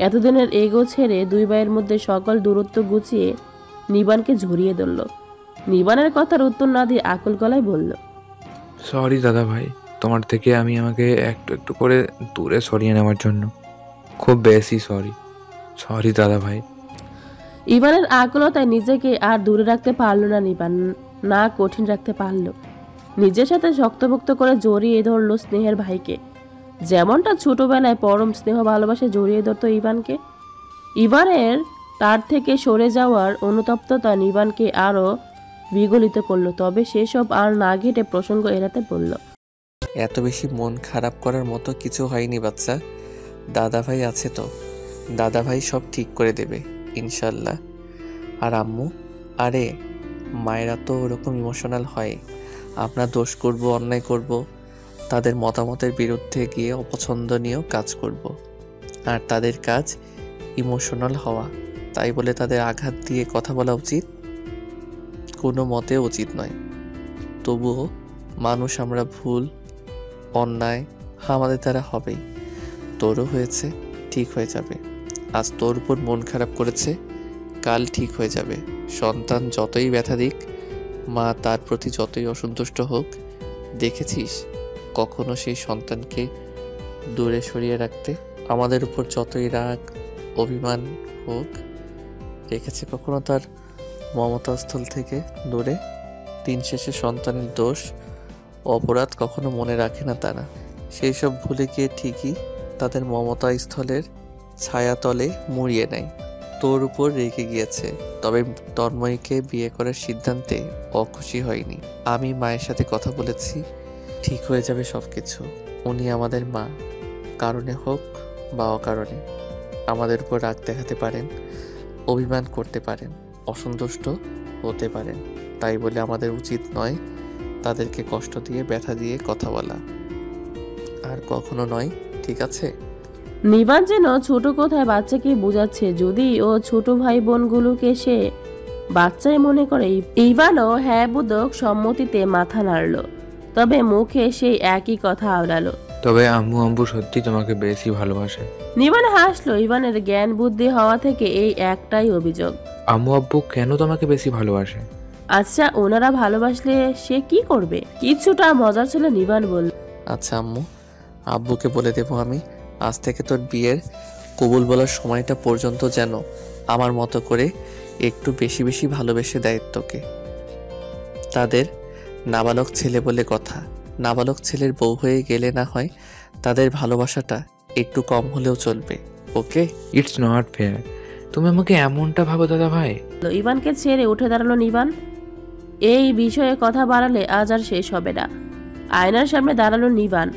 এতদিনের এগো ছেড়ে দুই ভাইয়ের মধ্যে সকল দূরত্ব গুছিয়ে নিবানকে ঝরিয়ে ধরল। নিবানের কথার উত্তর না দিয়ে আকুল গলায় বলল, সরি দাদা ভাই, তোমার থেকে আমি আমাকে একটু একটু করে দূরে সরিয়ে নেওয়ার জন্য খুব বেশি সরি দাদা ভাই। ইভানের আকুলতায় নিজেকে আর দূরে রাখতে পারল না নিবান, না কঠিন রাখতে পারল। নিজের সাথে শক্তপোক্ত করে জড়িয়ে ধরল স্নেহের ভাইকে, যেমনটা ছোটবেলায় পরম স্নেহ ভালোবাসে জড়িয়ে ধরত ইভানকে। ইভানের তার থেকে সরে যাওয়ার অনুতপ্ততা নিবানকে আরো বিগলিত করলো। তবে সেসব আর না ঘেটে প্রসঙ্গ এড়াতে বলল, এত বেশি মন খারাপ করার মতো কিছু হয়নি বাচ্চা, দাদাভাই আছে তো, দাদাভাই সব ঠিক করে দেবে ইনশাল্লাহ। আর আম্মু? আরে মায়েরা তো ওরকম ইমোশনাল হয়। আমরা দোষ করব, অন্যায় করব, তাদের মতামতের বিরুদ্ধে গিয়ে অপছন্দনীয় কাজ করব, আর তাদের কাজ ইমোশনাল হওয়া। তাই বলে তাদের আঘাত দিয়ে কথা বলা উচিত? কোনো মতে উচিত নয়। তবুও মানুষ আমরা, ভুল অন্যায় আমাদের দ্বারা হবেই। তোরও হয়েছে, ঠিক হয়ে যাবে। আজ তোর উপর মন খারাপ করেছে, কাল ঠিক হয়ে যাবে। সন্তান যতই ব্যথা দিক, মা তার প্রতি যতই অসন্তুষ্ট হোক, দেখেছিস কখনো সেই সন্তানকে দূরে সরিয়ে রাখতে? আমাদের উপর যতই রাগ অভিমান হোক, রেখেছে কখনো তার মমতাস্থল থেকে দূরে। দিন শেষে সন্তানের দোষ অপরাধ কখনো মনে রাখে না তারা। সেই সব ভুলে গিয়ে ঠিকই তাদের মমতা স্থলের ছায়াতলে মুড়িয়ে নেয়। তোর উপর রেগে গিয়েছে, তবে তন্ময়ীকে বিয়ে করার সিদ্ধান্তে অখুশি হয়নি। আমি মায়ের সাথে কথা বলেছি, ঠিক হয়ে যাবে সব কিছু। উনি আমাদের মা, কারণে হোক বা অকারণে আমাদের উপর রাগ দেখাতে পারেন, অভিমান করতে পারেন, অসন্তুষ্ট হতে পারেন। তাই বলে আমাদের উচিত নয় তাদেরকে কষ্ট দিয়ে ব্যথা দিয়ে কথা বলা, আর কখনো নয়, ঠিক আছে? নিবান যেন ছোট কথায় বাচ্চাকে বোঝাচ্ছে, যদি ও ছোট ভাই বোনগুলোকে সে বাচ্চাই মনে করে। ইভানও হ্যাঁ বোধক সম্মতিতে মাথা নাড়ল, তবে মুখে সেই একই কথা আওড়ালো। তবে আম্মু আম্মু সত্যি তোমাকে বেশি ভালোবাসে। নিবান হাসলো। ইভানের জ্ঞান বুদ্ধি হওয়া থেকে এই একটাই অভিযোগ। আম্মু আব্বু কেন তোমাকে বেশি ভালোবাসে? আচ্ছা, ওনারা ভালোবাসলে সে কি করবে? কিছুটা মজার ছিল নিবান বলল। আচ্ছা আম্মু, আব্বুকে বলে দেবো আমি, আজ থেকে তোর বিয়ের কবুল বলার সময়টা পর্যন্ত যেন আমার মতো করে একটু বেশি বেশি ভালোবেসে দেয় তোকে। তাদের নাবালক ছেলে বলে কথা, নাবালক ছেলের বউ হয়ে গেলে না হয় তাদের ভালোবাসাটা একটু কম হলেও চলবে, ওকে? It's not fair. তুমি আমাকে এমনটা ভাবো দাদা ভাই? ইভানকে ছেড়ে উঠে দাঁড়ালো নিবান। এই বিষয়ে কথা বাড়ালে আজ আর শেষ হবে না। আয়নার সামনে দাঁড়ালো নিবান।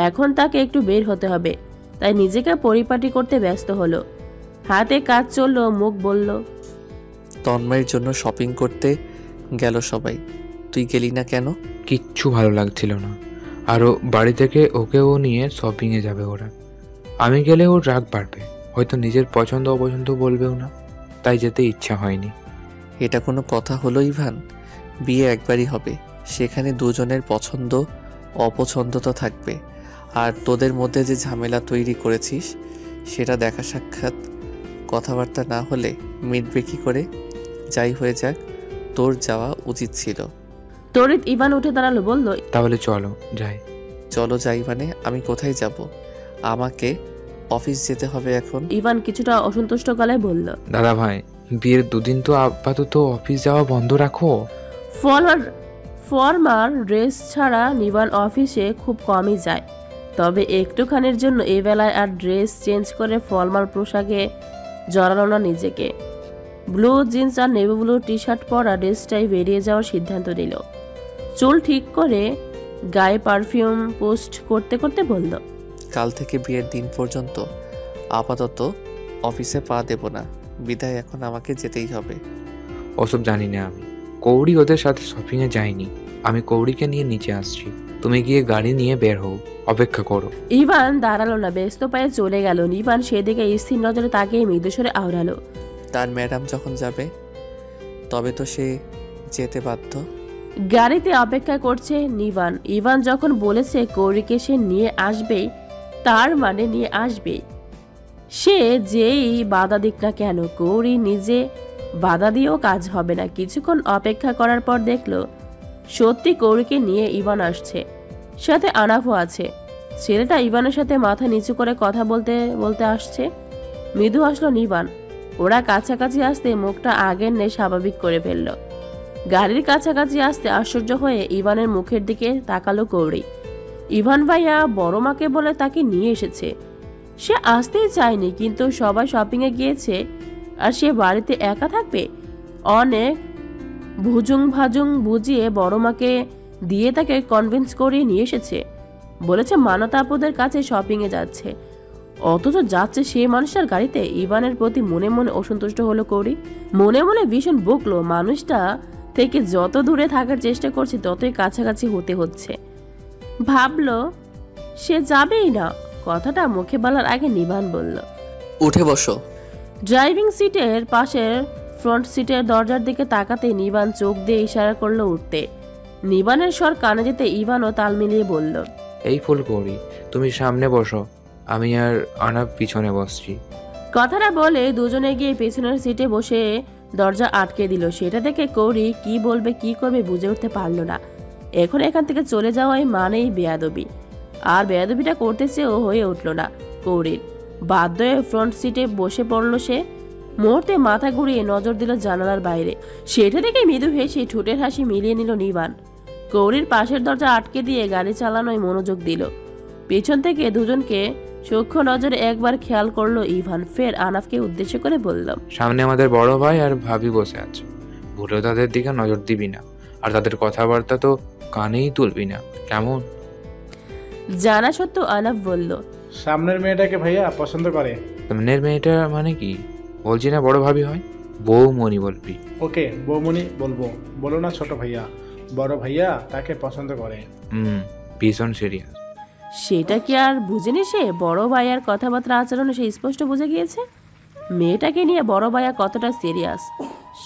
এখন তাকে একটু বের হতে হবে, তাই নিজেকে পরিপাটি করতে ব্যস্ত হলো। হাতে কাজ চললো, মুখ বলল, তন্ময়ের জন্য শপিং করতে গেল সবাই, তুই গেলি না কেন? কিচ্ছু ভালো লাগছিল না। আরও বাড়ি থেকে ওকেও নিয়ে শপিংয়ে যাবে ওরা। আমি গেলে ওর রাগ বাড়বে, হয়তো নিজের পছন্দ অপছন্দ বলবেও না, তাই যেতে ইচ্ছা হয়নি। এটা কোনো কথা হলো ইভান? বিয়ে একবারই হবে, সেখানে দুজনের পছন্দ অপছন্দ তো থাকবে। আর তোদের মধ্যে যে ঝামেলা তৈরি করেছিস সেটা দেখা সাক্ষাৎ কথাবার্তা না হলে মিটবে কি করে? যাই হয়ে যাক, তোর যাওয়া উচিত ছিল। তড়িৎ ইভান উঠে দাঁড়ালো, বলল, তাহলে চলো যাই। চলো যাই মানে? আমি কোথায় যাব? আমাকে অফিস যেতে হবে এখন। ইভান কিছুটা অসন্তুষ্ট গলায় বলল, দাদা ভাই, বিয়ের দুদিন তো আপাতত অফিস যাওয়া বন্ধ রাখো। ফর্মাল ড্রেস ছাড়া নিবান অফিসে খুব কমই যায়। তবে একটুখানির জন্য এই বেলায় আর ড্রেস চেঞ্জ করে ফর্মাল পোশাকে জড়ালো না নিজেকে। ব্লু জিন্স আর নেভি ব্লু টি শার্ট পরা ড্রেসটাই বেরিয়ে যাওয়ার সিদ্ধান্ত নিল। চুল ঠিক করে গায়ে পারফিউম পোস্ট করতে করতে বলল, কাল থেকে বিয়ের দিন পর্যন্ত আপাতত অফিসে পা দেব না, বিদায় এখন আমাকে যেতেই হবে। ওসব জানি না আমি। কৌড়ি ওদের সাথে শপিংয়ে যায়নি, আমি কৌড়িকে নিয়ে নিচে আসছি। তুমি গিয়ে গাড়ি নিয়ে বের হও, অপেক্ষা করো। ইভান দাঁড়ালো না, ব্যস্ত পায়ে চলে গেল। নিবান সেদিকে স্থির নজরে তাকিয়ে মৃদুস্বরে আওড়ালো, তার ম্যাডাম যখন যাবে তবে তো সে যেতে বাধ্য। গাড়িতে অপেক্ষা করছে নিবান। ইভান যখন বলেছে কৌরিকে সে নিয়ে আসবেই, তার মানে নিয়ে আসবেই। সে যেই বাধা দিক না কেন, কৌরি নিজে বাধা দিয়েও কাজ হবে না। কিছুক্ষণ অপেক্ষা করার পর দেখলো সত্যি কৌরিকে নিয়ে ইভান আসছে, সাথে আনাফও আছে। ছেলেটা ইভানের সাথে মাথা নিচু করে কথা বলতে বলতে আসছে। মৃদু আসলো নিবান। ওরা কাছাকাছি আসতে মুখটা আগের নেই স্বাভাবিক করে ফেলল। গাড়ির কাছাকাছি আসতে আশ্চর্য হয়ে ইভানের মুখের দিকে তাকালো কৌরি। ইভান ভাইয়া বড় মাকে বলে তাকে নিয়ে এসেছে। সে আসতেই চায়নি, কিন্তু সবাই শপিংয়ে গিয়েছে আর সে বাড়িতে একা থাকবে। অনেক ভুজুং ভাজুং বুঝিয়ে বড় মাকে দিয়ে তাকে কনভিন্স করিয়ে নিয়ে এসেছে। বলেছে মানতা আপুদের কাছে শপিংয়ে যাচ্ছে, অথচ যাচ্ছে সে মানুষটার গাড়িতে। ইভানের প্রতি মনে মনে অসন্তুষ্ট হলো কৌরি। মনে মনে ভীষণ বকলো, মানুষটা থেকে যত দূরে থাকার চেষ্টা করছে ততই কাছাকাছি হতে হচ্ছে। ভাবলো সে যাবেই না। কথাটা মুখে বলার আগে নিবান বলল, উঠে বসো। ড্রাইভিং সিটের পাশের ফ্রন্ট সিটের দরজার দিকে তাকাতে নিবান চোখ দিয়ে ইশারা করলো উঠতে। নিবানের স্বর কানে যেতে ইভানও তাল মিলিয়ে বলল, এই ফুল কৌড়ি, তুমি সামনে বসো, আমি আর আনাপ পিছনে বসছি। কথাটা বলে দুজনে গিয়ে পেছনের সিটে বসে দরজা আটকে দিল। সেটা দেখে কৌরি কি বলবে কি করবে বুঝে উঠতে পারলো না। এখন এখান থেকে চলে যাওয়াই মানেই বেয়াদবি, আর বেয়াদবিটা করতে চেয়েও হয়ে উঠল না কৌরির। বাধ্য হয়ে ফ্রন্ট সিটে বসে পড়ল সে। মুহূর্তে মাথা ঘুরিয়ে নজর দিল জানালার বাইরে। সেটা দেখে মৃদু হেসে ঠোঁটের হাসি মিলিয়ে নিল নিবান। কৌরির পাশের দরজা আটকে দিয়ে গাড়ি চালানোয় মনোযোগ দিল। পেছন থেকে দুজনকে সূক্ষ্ম নজরে একবার খেয়াল করলো ইভান। ফের আনাফকে উদ্দেশ্য করে বলল, সামনে আমাদের বড় ভাই আর ভাবি বসে আছে, ভুলেও তাদের দিকে নজর দিবি না, আর তাদের কথাবার্তা তো কানেই তুলবি না, কেমন? জানা সত্ত্বেও আনাফ বলল, সামনের মেয়েটাকে ভাইয়া পছন্দ করে। সামনের মেয়েটা মানে কি? বলছি না বড় ভাবি হয়, বৌমণি বলবি। ওকে বৌমনি বলবো, বলো না ছোট ভাইয়া। বড় ভাইয়া তাকে পছন্দ করে। ভীষণ সিরিয়াস। সেটা কি আর বুঝেনি সে? বড় ভাইয়ার কথাবার্তা আচরণে সে স্পষ্ট বুঝে গিয়েছে মেয়েটাকে নিয়ে বড় ভাইয়া কতটা সিরিয়াস।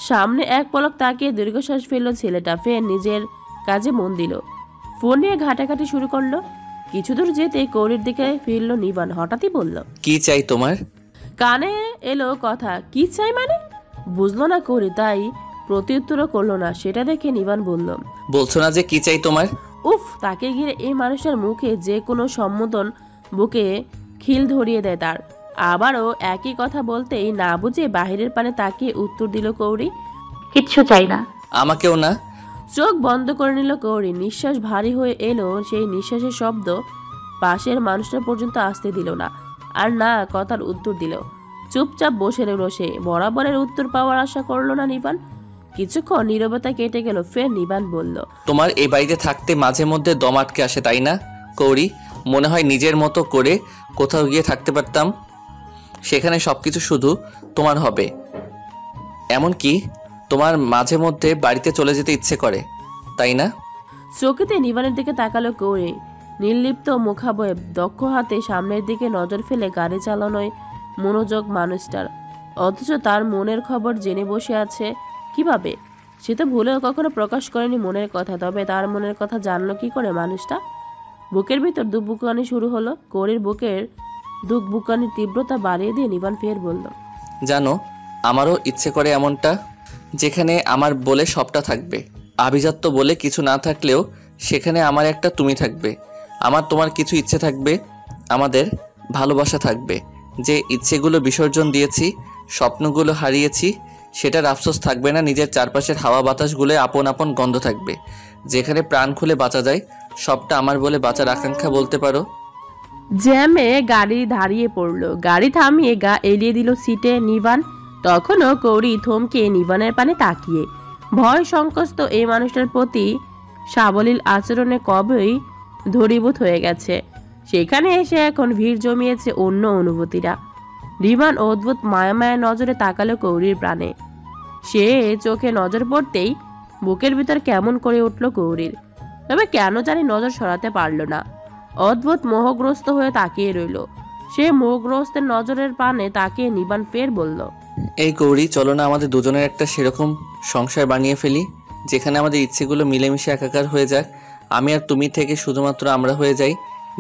সামনে এক পলক তাকিয়ে দীর্ঘশ্বাস ফেললো ছেলেটা। ফের নিজের কাজে মন দিল। ফোন নিয়ে ঘাটাঘাটি শুরু করলো। কিছু দূর যেতে কৌরির দিকে ফিরল নিবান। হঠাৎই বলল, কি চাই তোমার? কানে এলো কথা। কি চাই মানে? বুঝলো না কৌরি, তাই প্রত্যুত্তরও করলো না। সেটা দেখে নিবান বলল, বলছো না যে কি চাই তোমার? উফ, তাকে ঘিরে এই মানুষটার মুখে যে কোনো সম্বোধন বুকে খিল ধরিয়ে দেয় তার। আবারও একই কথা বলতেই না বুঝে বাহিরের পানে তাকিয়ে উত্তর দিল কৌরি, কিচ্ছু চাই না। আমাকেও না। চোখ বন্ধ করে নিল কৌরি। নিঃশ্বাস ভারী হয়ে এলো। সেই নিঃশ্বাসের শব্দ পাশের মানুষটা পর্যন্ত আসতে দিল না, আর না কথার উত্তর দিল। চুপচাপ বসে রইল সে। বরাবরের উত্তর পাওয়ার আশা করলো না নিবান। কিছুক্ষণ নীরবতা কেটে গেল। ফের নিবান বলল, তোমার এই বাড়িতে থাকতে মাঝে মধ্যে দম আটকে আসে, তাই না কৌরি? মনে হয় নিজের মতো করে কোথাও গিয়ে থাকতে পারতাম, সেখানে সবকিছু শুধু তোমার হবে। এমনকি তোমার মাঝে মধ্যে বাড়িতে চলে যেতে ইচ্ছে করে, তাই না? চোখেতে নিবানের দিকে তাকালো কৌরি। নির্লিপ্ত মুখাবয়ব, দক্ষ হাতে সামনের দিকে নজর ফেলে গাড়ি চালানোয় মনোযোগ মানুষটার। অথচ তার মনের খবর জেনে বসে আছে কিভাবে? সে তো ভুলেও কখনো প্রকাশ করেনি মনের কথা। তবে তার মনের কথা জানলো কি করে মানুষটা? বুকের ভিতর দুবুকানি শুরু হলো। কৌরির বুকের দুবুকানির তীব্রতা বাড়িয়ে দিয়ে নিবান ফের বলল, জানো, আমারও ইচ্ছে করে এমনটা, যেখানে আমার বলে সবটা থাকবে। আভিজাত্য বলে কিছু না থাকলেও সেখানে আমার একটা তুমি থাকবে। আমার তোমার কিছু ইচ্ছে থাকবে, আমাদের ভালোবাসা থাকবে। যে ইচ্ছেগুলো বিসর্জন দিয়েছি, স্বপ্নগুলো হারিয়েছি, সেটার আফসোস থাকবে না। নিজের চারপাশের হাওয়া বাতাসগুলো আপন আপন গন্ধ থাকবে। যেখানে প্রাণ খুলে বাঁচা যায়, সবটা আমার বলে বাঁচার আকাঙ্ক্ষা বলতে পারো। জ্যামে গাড়ি দাঁড়িয়ে পড়লো। গাড়ি থামিয়ে গা এলিয়ে দিল সিটে নিবান। তখনও কৌরি থমকে নিবানের পানে তাকিয়ে। ভয় সংকস্ত এই মানুষটার প্রতি সাবলীল আচরণে কবেই ধূরীভূত হয়ে গেছে। সেখানে এসে এখন ভিড় জমিয়েছে অন্য অনুভূতিরা। নিবান অদ্ভুত মায়া মায়া নজরে তাকালো কৌরির প্রাণে। সে চোখে নজর পড়তেই বুকের ভিতর কেমন করে উঠল কৌরির। তবে কেন জানি নজর সরাতে পারল না। অদ্ভুত মোহগ্রস্ত হয়ে তাকিয়ে রইল সে। মোহগ্রস্তের নজরের পানে তাকিয়ে নিবান ফের বলল, এই কৌরি, চলো না আমাদের দুজনের একটা সেরকম সংসার বানিয়ে ফেলি, যেখানে আমাদের ইচ্ছেগুলো মিলেমিশে একাকার হয়ে যাক। আমি আর তুমি থেকে শুধুমাত্র আমরা হয়ে যাই,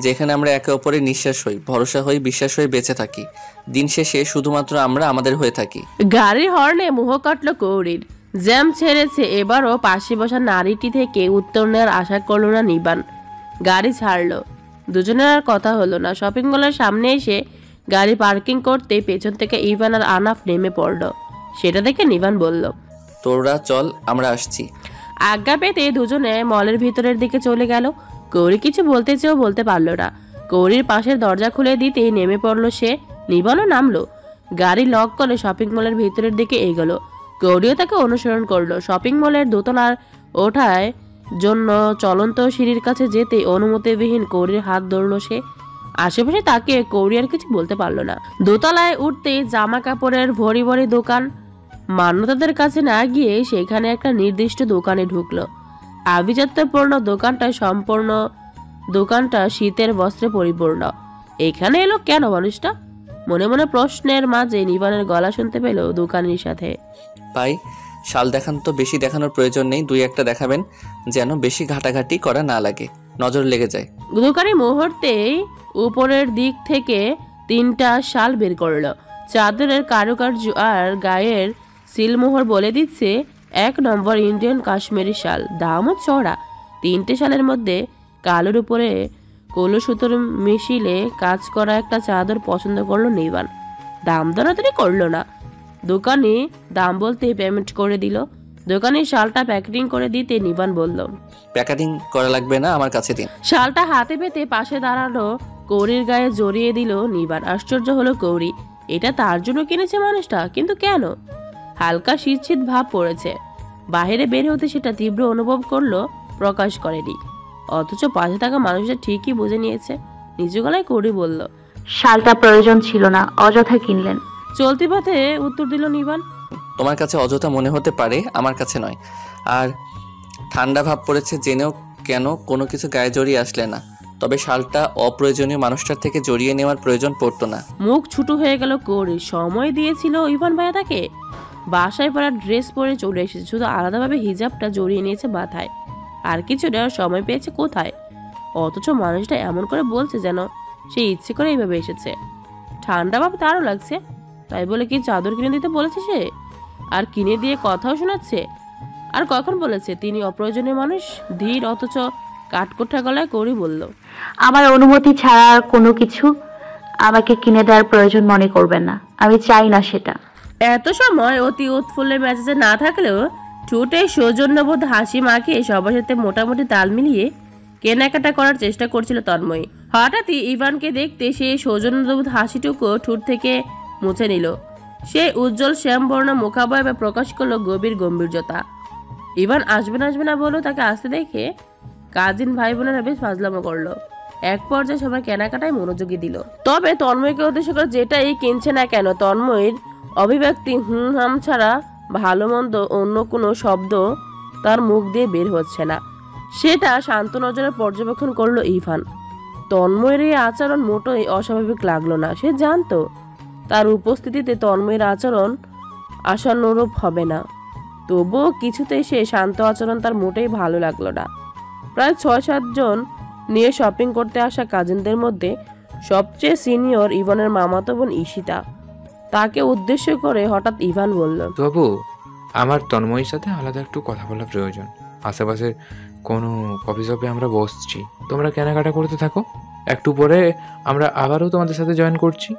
যেখানে আমরা একে অপরের নিঃশ্বাস হই, ভরসা হই, বিশ্বাস হয়ে বেঁচে থাকি। দিন শেষে শুধুমাত্র আমরা আমাদের হয়ে থাকি। গাড়ির হর্নে মোহ কাটল কৌরির। জ্যাম ছেড়েছে। এবারও পাশে বসা নারীটি থেকে উত্তর নেওয়ার আশা করল না নিবান। গাড়ি ছাড়লো। দুজনের আর কথা হলো না। শপিং মলের সামনে এসে গাড়ি পার্কিং করতে পেছন থেকে ইভান আর আনাফ নেমে পড়ল। সেটা দেখে নিবান বলল, তোরা চল, আমরা আসছি। আজ্ঞা পেতে দুজনে মলের ভিতরের দিকে চলে গেল। কৌরি কিছু বলতে চেয়েও বলতে পারল না। কৌরির পাশের দরজা খুলে দিতেই নেমে পড়ল সে। নিবানও নামলো। গাড়ি লক করে শপিং মলের ভিতরের দিকে এগোলো। কৌরিও তাকে অনুসরণ করলো। শপিং মলের দোতলার ওঠায় জন্য চলন্ত সিঁড়ির কাছে যেতে অনুমতিবিহীন কৌরির হাত ধরল সে। আশেপাশে তাকে কৌরি আর কিছু বলতে পারল না। দোতলায় উঠতেই জামা কাপড়ের ভরি ভরি দোকান। মান্যতাদের কাছে না গিয়ে সেখানে একটা নির্দিষ্ট দোকানে ঢুকলো। আভিজাত্যপূর্ণ দোকানটা শীতের বস্ত্রে পরিপূর্ণ। এখানে এলো কেন মানুষটা? মনে মনে প্রশ্নের মাঝে নিবানের গলা শুনতে পেল দোকানির সাথে, ভাই, শাল দেখান তো বেশি দেখানোর প্রয়োজন নেই, দুই একটা দেখাবেন, যেন বেশি ঘাটাঘাটি করা না লাগে, নজর লেগে যায়। দোকানি মুহূর্তেই উপরের দিক থেকে 3টা শাল বের করলো। চাদরের কারুকার্য আর গায়ের সিলমোহর বলে দিচ্ছে 1 নম্বর ইন্ডিয়ান কাশ্মীরি শাল। দামও চড়া। 3টে শালের মধ্যে কালোর উপরে কলু সুতোর মিশিলে কাজ করা একটা চাদর পছন্দ করলো নিবান। দাম দরাদরি করলো না, দোকানি দাম বলতে পেমেন্ট করে দিল। দোকানি শালটা প্যাকেটিং করে দিতে নিবান বলল, প্যাকেটিং করা লাগবে না, আমার কাছে দিন। শালটা হাতে পেতে পাশে দাঁড়ানো কৌরির গায়ে জড়িয়ে দিল নিবান। আশ্চর্য হলো কৌরি, এটা তার জন্য কিনেছে মানুষটা, কিন্তু কেন? হালকা শীত শীত ভাব পড়েছে। বাইরে বের হতে সেটা তীব্র অনুভব করলো, প্রকাশ করেনি। অথচ পাশে থাকা মানুষটা ঠিকই বুঝে নিয়েছে। নিচু গলায় কৌরি বলল, শালটা প্রয়োজন ছিল না, অযথা কিনলেন। চলতি পথে উত্তর দিল নিবান। তোমার কাছে অযথা মনে হতে পারে, আমার কাছে নয়। আর ঠান্ডা ভাব পড়েছে জেনেও কেন কোনো কিছু গায়ে জড়িয়ে আসলে না? তবে শালটা অপ্রয়োজনীয় মানুষটার থেকে জড়িয়ে নেওয়ার প্রয়োজন পড়তো না। মুখ ছুটু হয়ে গেল কৌরি। সময় দিয়েছিল ইভান ভাইয়া তাকে। বাসায় পরা ড্রেস পরে চলে এসেছে, শুধু আলাদাভাবে হিজাবটা জড়িয়ে নিয়েছে মাথায়। আর কিছু নেওয়ার সময় পেয়েছে কোথায়? অথচ মানুষটা এমন করে বলছে যেন সে ইচ্ছে করে এইভাবে এসেছে। ঠান্ডা ভাব তারও লাগছে, তাই বলে কি চাদর কিনে দিতে বলেছে সে? আর কিনে দিয়ে কথাও শোনাচ্ছে? আর কখন বলেছে তিনি অপ্রয়োজনীয় মানুষ? ধীর অথচ কাঠকোঠা গলায় কৌরি বলল, আমার অনুমতি ছাড়া আর কোনো কিছু আমাকে কিনে দেওয়ার প্রয়োজন মনে করবেন না, আমি চাই না সেটা। এত সময় অতি উৎফুল্লের মেজাজে না থাকলেও ঠোঁটে সৌজন্যবোধ হাসি মাখিয়ে সবার সাথে মোটামুটি তাল মিলিয়ে কেনাকাটা করার চেষ্টা করছিল তন্ময়ী। হঠাৎই ইভানকে দেখতে সেই সৌজন্যবোধ হাসিটুকু ঠোঁট থেকে মুছে নিল। সে উজ্জ্বল শ্যামবর্ণ মুখাবয়বে প্রকাশ করলো গভীর গম্ভীর্যতা। ইভান আসবে না বলেও তাকে আসতে দেখে কাজিন ভাই বোনেরা বেশ ফাজলামো করলো। এক পর্যায়ে সবাই কেনাকাটায় মনোযোগী দিল। তবে তন্ময়কে উদ্দেশ্য করে যেটাই কিনছে না কেন, তন্ময়ীর অভিব্যক্তি হাম ছাড়া ভালো মন্দ অন্য কোনো শব্দ তার মুখ দিয়ে বের হচ্ছে না। সেটা শান্ত নজরে পর্যবেক্ষণ করলো ইভান। তন্ময়ের এই আচরণ মোটেই অস্বাভাবিক লাগলো না। সে জানতো তার উপস্থিতিতে তন্ময়ের আচরণ আশানুরূপ হবে না। তবুও কিছুতেই সে শান্ত আচরণ তার মোটেই ভালো লাগলো না। প্রায় ৬-৭ জন নিয়ে শপিং করতে আসা কাজিনদের মধ্যে সবচেয়ে সিনিয়র ইভানের মামাতো বোন ঈশিতা। তাকে উদ্দেশ্য করে হঠাৎ ইভান বলল, বাবু, আমার তন্ময়ের সাথে আলাদা একটু কথা বলা প্রয়োজন। আশেপাশের কোনো কফি শপে আমরা বসছি, তোমরা কেনাকাটা করতে থাকো, একটু পরে আমরা আবারও তোমাদের সাথে জয়েন করছি।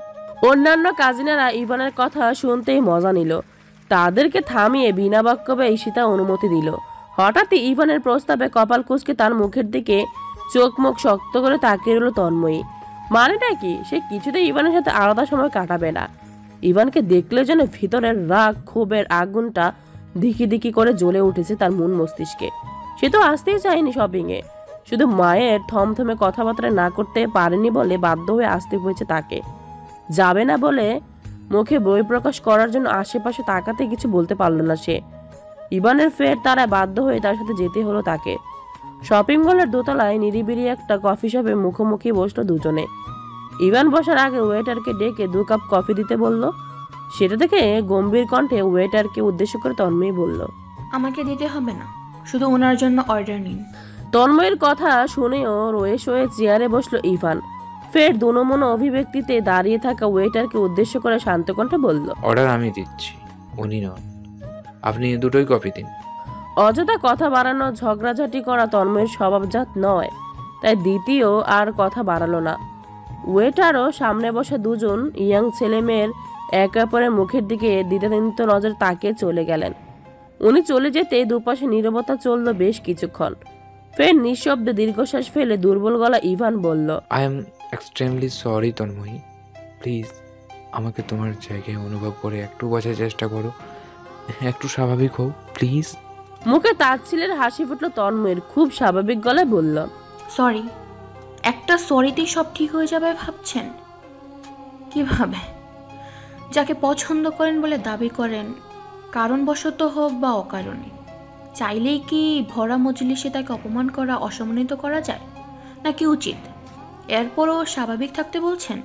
অন্যান্য কাজিনেরা ইভানের কথা শুনতেই মজা নিল। তাদেরকে থামিয়ে বিনা বাক্যবে ঈশিতা অনুমতি দিল। হঠাৎই ইভানের প্রস্তাবে কপাল কুঁচকে তার মুখের দিকে চোখ মুখ শক্ত করে তাকিয়ে রইল তন্ময়ী। মানেটা কি? সে কিছুতেই ইভানের সাথে আলাদা সময় কাটাবে না। ইভানকে দেখলে যেন ভিতরের রাগ ক্ষোভের আগুনটা দিকি দিকি করে জ্বলে উঠেছে তার মন মস্তিষ্কে। সে তো আসতেই চায়নি শপিংয়ে, শুধু মায়ের থমথমে কথাবার্তা না করতে পারেনি বলে বাধ্য হয়ে আসতে হয়েছে তাকে। যাবে না বলে মুখে বই প্রকাশ করার জন্য আশেপাশে তাকাতে কিছু বলতে পারল না সে। ইভানের ফের তারা বাধ্য হয়ে তার সাথে যেতে হলো তাকে। শপিং মলের দোতলায় নিরিবিলি একটা কফি শপে মুখোমুখি বসলো দুজনে। ইভান বসার আগে ওয়েটারকে ডেকে 2 কাপ কফি দিতে বলল। সেটা দেখে গম্ভীর কণ্ঠে ওয়েটারকে উদ্দেশ্য করে তন্ময়ী বলল, আমাকে দিতে হবে না, শুধু ওনার জন্য অর্ডার নিন। তন্ময়ের কথা শুনেও রয়ে শোয়ে চেয়ারে বসলো ইভান। ফের দুনমনো অভিব্যক্তিতে দাঁড়িয়ে থাকা ওয়েটারকে উদ্দেশ্য করে শান্ত কণ্ঠে বলল, অর্ডার আমি দিচ্ছি, উনি নন। আপনি দুটোই কফি দিন। অযথা কথা বাড়ানো ঝগড়াঝাটি করা তন্ময়ের স্বভাবজাত নয়, তাই দ্বিতীয় আর কথা বাড়ালো না। ওয়েটারও সামনে বসে দুজন ইয়াং ছেলে মেয়ের একে অপরের মুখের দিকে দ্বিধান্বিত নজর তাকিয়ে চলে গেলেন। উনি চলে যেতে দুপাশে নীরবতা চলল বেশ কিছুক্ষণ। ফের নিঃশব্দে দীর্ঘশ্বাস ফেলে দুর্বল গলা ইভান বলল, I am extremely sorry Tanmoyee, please আমাকে তোমার জায়গায় অনুভব করে একটু বোঝার চেষ্টা করো, একটু স্বাভাবিক হও প্লিজ। মুখে তাচ্ছিলের হাসি ফুটলো তন্ময়ের। খুব স্বাভাবিক গলায় বলল, সরি। একটা সরিতেই সব ঠিক হয়ে যাবে ভাবছেন? কিভাবে? যাকে পছন্দ করেন বলে দাবি করেন, কারণবশত হোক বা অকারণে, চাইলেই কি ভরা মজলিসে তাকে অপমান করা, অসম্মানিত করা যায় নাকি উচিত? এরপরও স্বাভাবিক থাকতে বলছেন?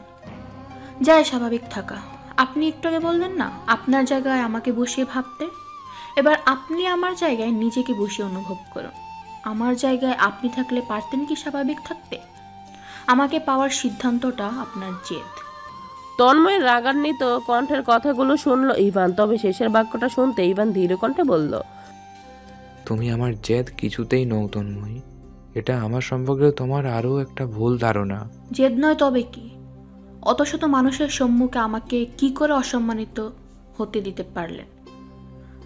যায় স্বাভাবিক থাকা। আপনি একটু আগে বললেন না আপনার জায়গায় আমাকে বসিয়ে ভাবতে। এবার আপনি আমার জায়গায় নিজেকে বসিয়ে অনুভব করুন। আমার জায়গায় আপনি থাকলে পারতেন কি স্বাভাবিক থাকতে? আমাকে পাওয়ার সিদ্ধান্তটা আপনার জেদ। তন্ময়ের রাগান্বিত কণ্ঠের কথাগুলো শুনল ইভান। তবে শেষের বাক্যটা শুনতে ইভান ধীর কণ্ঠে বলল, তুমি আমার জেদ কিছুতেই নও তন্ময়ী, এটা আমার সম্পর্কে তোমার আরও একটা ভুল ধারণা। জেদ নয় তবে কি? অত শত মানুষের সম্মুখে আমাকে কি করে অসম্মানিত হতে দিতে পারলেন?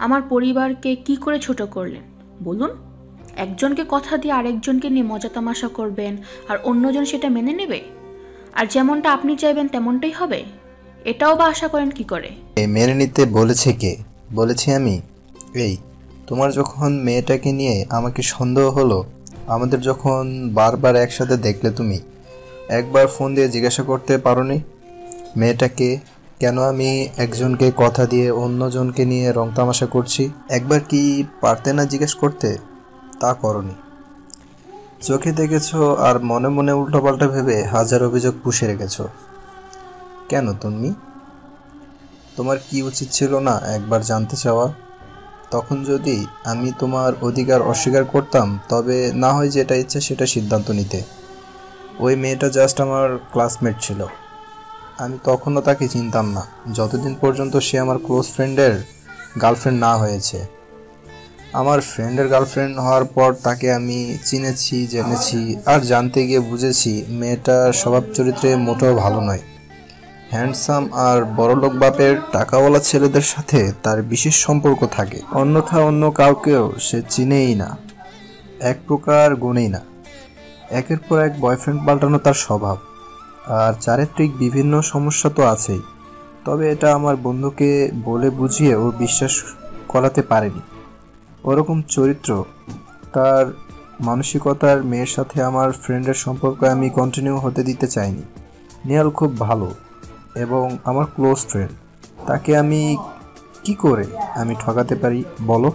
আমার পরিবারকে কি করে ছোট করলেন বলুন? একজনকে কথা দিয়ে আরেকজনকে নিয়ে মজা তামাশা করবেন আর অন্যজন সেটা মেনে নেবে, আর যেমনটা আপনি চাইবেন তেমনটাই হবে? এটাও বা আশা করেন কি করে? মেনে নিতে বলেছে কে? বলেছি আমি? এই তোমার যখন মেয়েটাকে নিয়ে আমাকে সন্দেহ হলো, আমাদের যখন বারবার একসাথে দেখলে, তুমি একবার ফোন দিয়ে জিজ্ঞাসা করতে পারোনি মেয়েটাকে? কেন আমি একজনকে কথা দিয়ে অন্যজনকে নিয়ে রং তামাশা করছি? একবার কি পারতে না জিজ্ঞেস করতে? তা করনি। চোখে দেখেছো আর মনে মনে উল্টোপাল্টা ভেবে হাজার অভিযোগ পুষে রেখেছো। কেন তুমি? তোমার কি উচিত ছিল না একবার জানতে চাওয়া? তখন যদি আমি তোমার অধিকার অস্বীকার করতাম, তবে না হয় যেটা ইচ্ছে সেটা সিদ্ধান্ত নিতে। ওই মেয়েটা জাস্ট আমার ক্লাসমেট ছিল। আমি তখনও তাকে চিনতাম না, যতদিন পর্যন্ত সে আমার ক্লোজ ফ্রেন্ডের গার্লফ্রেন্ড না হয়েছে। আমার ফ্রেন্ডের গার্লফ্রেন্ড হওয়ার পর তাকে আমি চিনেছি, জেনেছি, আর জানতে গিয়ে বুঝেছি মেয়েটার স্বভাব চরিত্রে মোটেও ভালো নয়। হ্যান্ডসাম আর বড়লোক বাপের টাকাওয়ালা ছেলেদের সাথে তার বিশেষ সম্পর্ক থাকে, অন্যথা অন্য কাউকেও সে চিনেই না, এক প্রকার গুণেই না। একের পর এক বয়ফ্রেন্ড পাল্টানো তার স্বভাব, আর চারিত্রিক বিভিন্ন সমস্যা তো আছেই। তবে এটা আমার বন্ধুকে বলে বুঝিয়ে ও বিশ্বাস করাতে পারেনি। ওরকম চরিত্র, তার মানসিকতার মেয়ের সাথে আমার ফ্রেন্ডের সম্পর্ক আমি কন্টিনিউ হতে দিতে চাইনি। নেহাল খুব ভালো এবং আমার ক্লোজ ফ্রেন্ড, তাকে আমি কি করে ঠকাতে পারি বলো?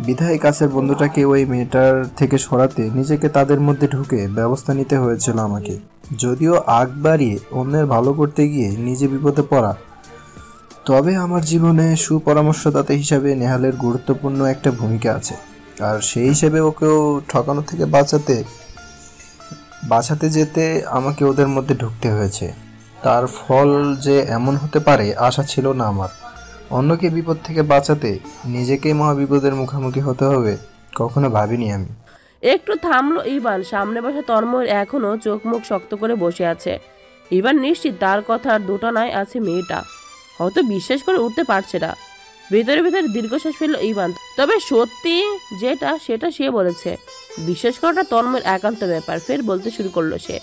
বিধায় কাছের বন্ধুটাকে ওই মেয়েটার থেকে সরাতে নিজেকে তাদের মধ্যে ঢুকে ব্যবস্থা নিতে হয়েছিল আমাকে। যদিও আগ বাড়িয়ে অন্যের ভালো করতে গিয়ে নিজে বিপদে পড়া, তবে আমার জীবনে সুপরামর্শদাতা হিসাবে নেহালের গুরুত্বপূর্ণ একটা ভূমিকা আছে, আর সেই হিসেবে ওকেও ঠকানো থেকে বাঁচাতে যেতে আমাকে ওদের মধ্যে ঢুকতে হয়েছে। তার ফল যে এমন হতে পারে আশা ছিল না আমার। অন্যকে বিপদ থেকে বাঁচাতে নিজেকেই মহাবিপদের মুখোমুখি হতে হবে কখনো ভাবিনি আমি। একটু থামলো ইভান। সামনে বসে তন্ময়ের এখনো চোখ মুখ শক্ত করে বসে আছে। ইভান নিশ্চিত তার কথার দুটানায় আছে মেয়েটা, হয়তো বিশ্বাস করে উঠতে পারছে না। ভিতরে ভিতরে দীর্ঘশ্বাস ফেললো ইভান। তবে সত্যি যেটা সেটা সে বলেছে, বিশ্বাস করাটা তন্ময়ের একান্ত ব্যাপার। ফের বলতে শুরু করলো সে,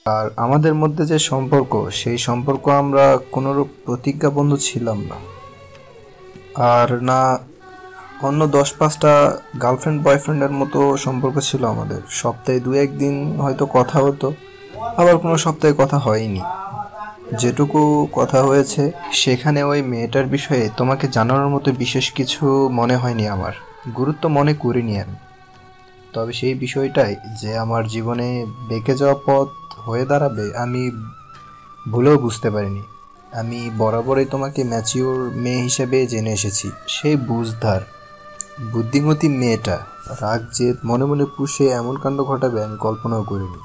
আর আমাদের মধ্যে যে সম্পর্ক, সেই সম্পর্ক আমরা কোনোরূপ প্রতিজ্ঞাবদ্ধ ছিলাম না, আর না অন্য 10-5টা গার্লফ্রেন্ড বয়ফ্রেন্ডের মতো সম্পর্ক ছিল আমাদের। সপ্তাহে 2-1 দিন হয়তো কথা হতো, আবার কোনো সপ্তাহে কথা হয়নি। যেটুকু কথা হয়েছে সেখানে ওই মেয়েটার বিষয়ে তোমাকে জানানোর মতো বিশেষ কিছু মনে হয়নি, আমার গুরুত্ব মনে করিনি আমি। তবে সেই বিষয়টাই যে আমার জীবনে বেঁকে যাওয়া পথ হয়ে দাঁড়াবে আমি ভুলেও বুঝতে পারিনি। আমি বরাবরই তোমাকে ম্যাচিওর মেয়ে হিসেবে জেনে এসেছি। সেই বুঝদার বুদ্ধিমতী মেয়েটা রাগ জেদ মনে মনে পুষে এমন কাণ্ড ঘটাবে আমি কল্পনাও করিনি,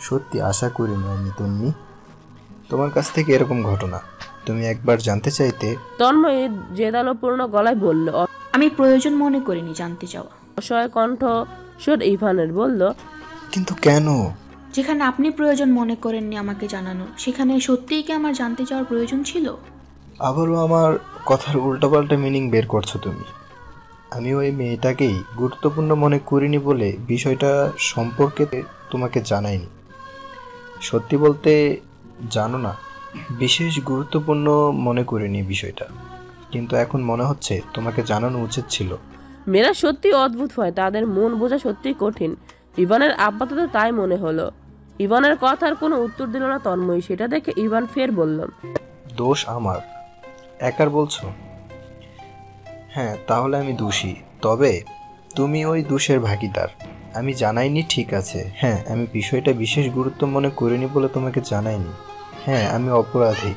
সত্যি আশা করিনি আমি। তুমি তোমার কাছ থেকে এরকম ঘটনা তুমি একবার জানতে চাইতে। তন্ময় জেদালোপূর্ণ গলায় বলল। আমি প্রয়োজন মনে করিনি জানতে চাওয়া। অসহায় কণ্ঠ সুর ইভানের বলল, কিন্তু কেন? যেখানে আপনি প্রয়োজন মনে করেননি আমাকে জানানো, সেখানে সত্যিই কি আমার জানতে চাওয়ার প্রয়োজন ছিল? আবারও আমার কথার উল্টাপাল্টা মিনিং বের করছো তুমি। আমি ওই মেয়েটাকেই গুরুত্বপূর্ণ মনে করিনি বলে বিষয়টা সম্পর্কে তোমাকে জানাইনি। সত্যি বলতে জানো না, বিশেষ গুরুত্বপূর্ণ মনে করিনি বিষয়টা, কিন্তু এখন মনে হচ্ছে তোমাকে জানানো উচিত ছিল। মেয়েরা সত্যি অদ্ভুত হয়, তাদের মন বোঝা সত্যি কঠিন। ইভানের আপাতত তাই মনে হলো। ইভানের কথার কোনো উত্তর দিল না তন্ময়। সেটা দেখে ইভান ফের বলল, দোষ আমার একার বলছো? হ্যাঁ, তাহলে আমি দোষী, তবে তুমি ওই দোষের ভাগীদার। আমি জানাইনি ঠিক আছে, হ্যাঁ আমি বিষয়টা বিশেষ গুরুত্ব মনে করিনি বলে তোমাকে জানাইনি, হ্যাঁ আমি অপরাধী,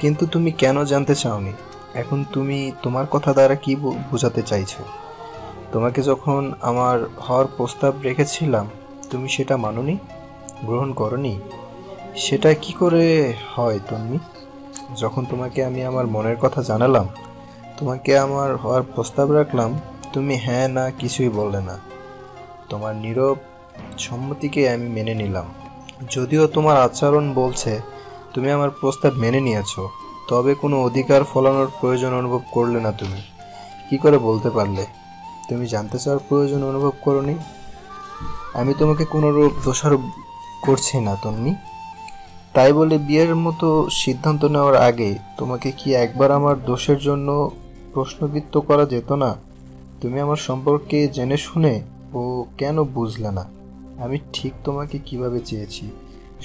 কিন্তু তুমি কেন জানতে চাওনি? এখন তুমি তোমার কথা দ্বারা কি বোঝাতে চাইছো? তোমাকে যখন আমার হওয়ার প্রস্তাব রেখেছিলাম তুমি সেটা মানোনি, গ্রহণ করনি। সেটা কি করে হয় তুমি? যখন তোমাকে আমি আমার মনের কথা জানালাম, তোমাকে আমার হওয়ার প্রস্তাব রাখলাম, তুমি হ্যাঁ না কিছুই বললে না। তোমার নীরব সম্মতিকে আমি মেনে নিলাম। যদিও তোমার আচরণ বলছে তুমি আমার প্রস্তাব মেনে নিয়েছো, তবে কোনো অধিকার ফলানোর প্রয়োজন অনুভব করলে না। তুমি কি করে বলতে পারলে তুমি জানতে চাওয়ার প্রয়োজন অনুভব করোনি? আমি তোমাকে কোনোরূপ দোষারোপ করছি না তন্নি। তাই বলে বিয়ের মতো সিদ্ধান্ত নেওয়ার আগে তোমাকে কি একবার আমার দোষের জন্য প্রশ্নবিদ্ধ করা যেত না? তুমি আমার সম্পর্কে জেনে শুনে ও কেন বুঝলে না আমি ঠিক তোমাকে কিভাবে চেয়েছি?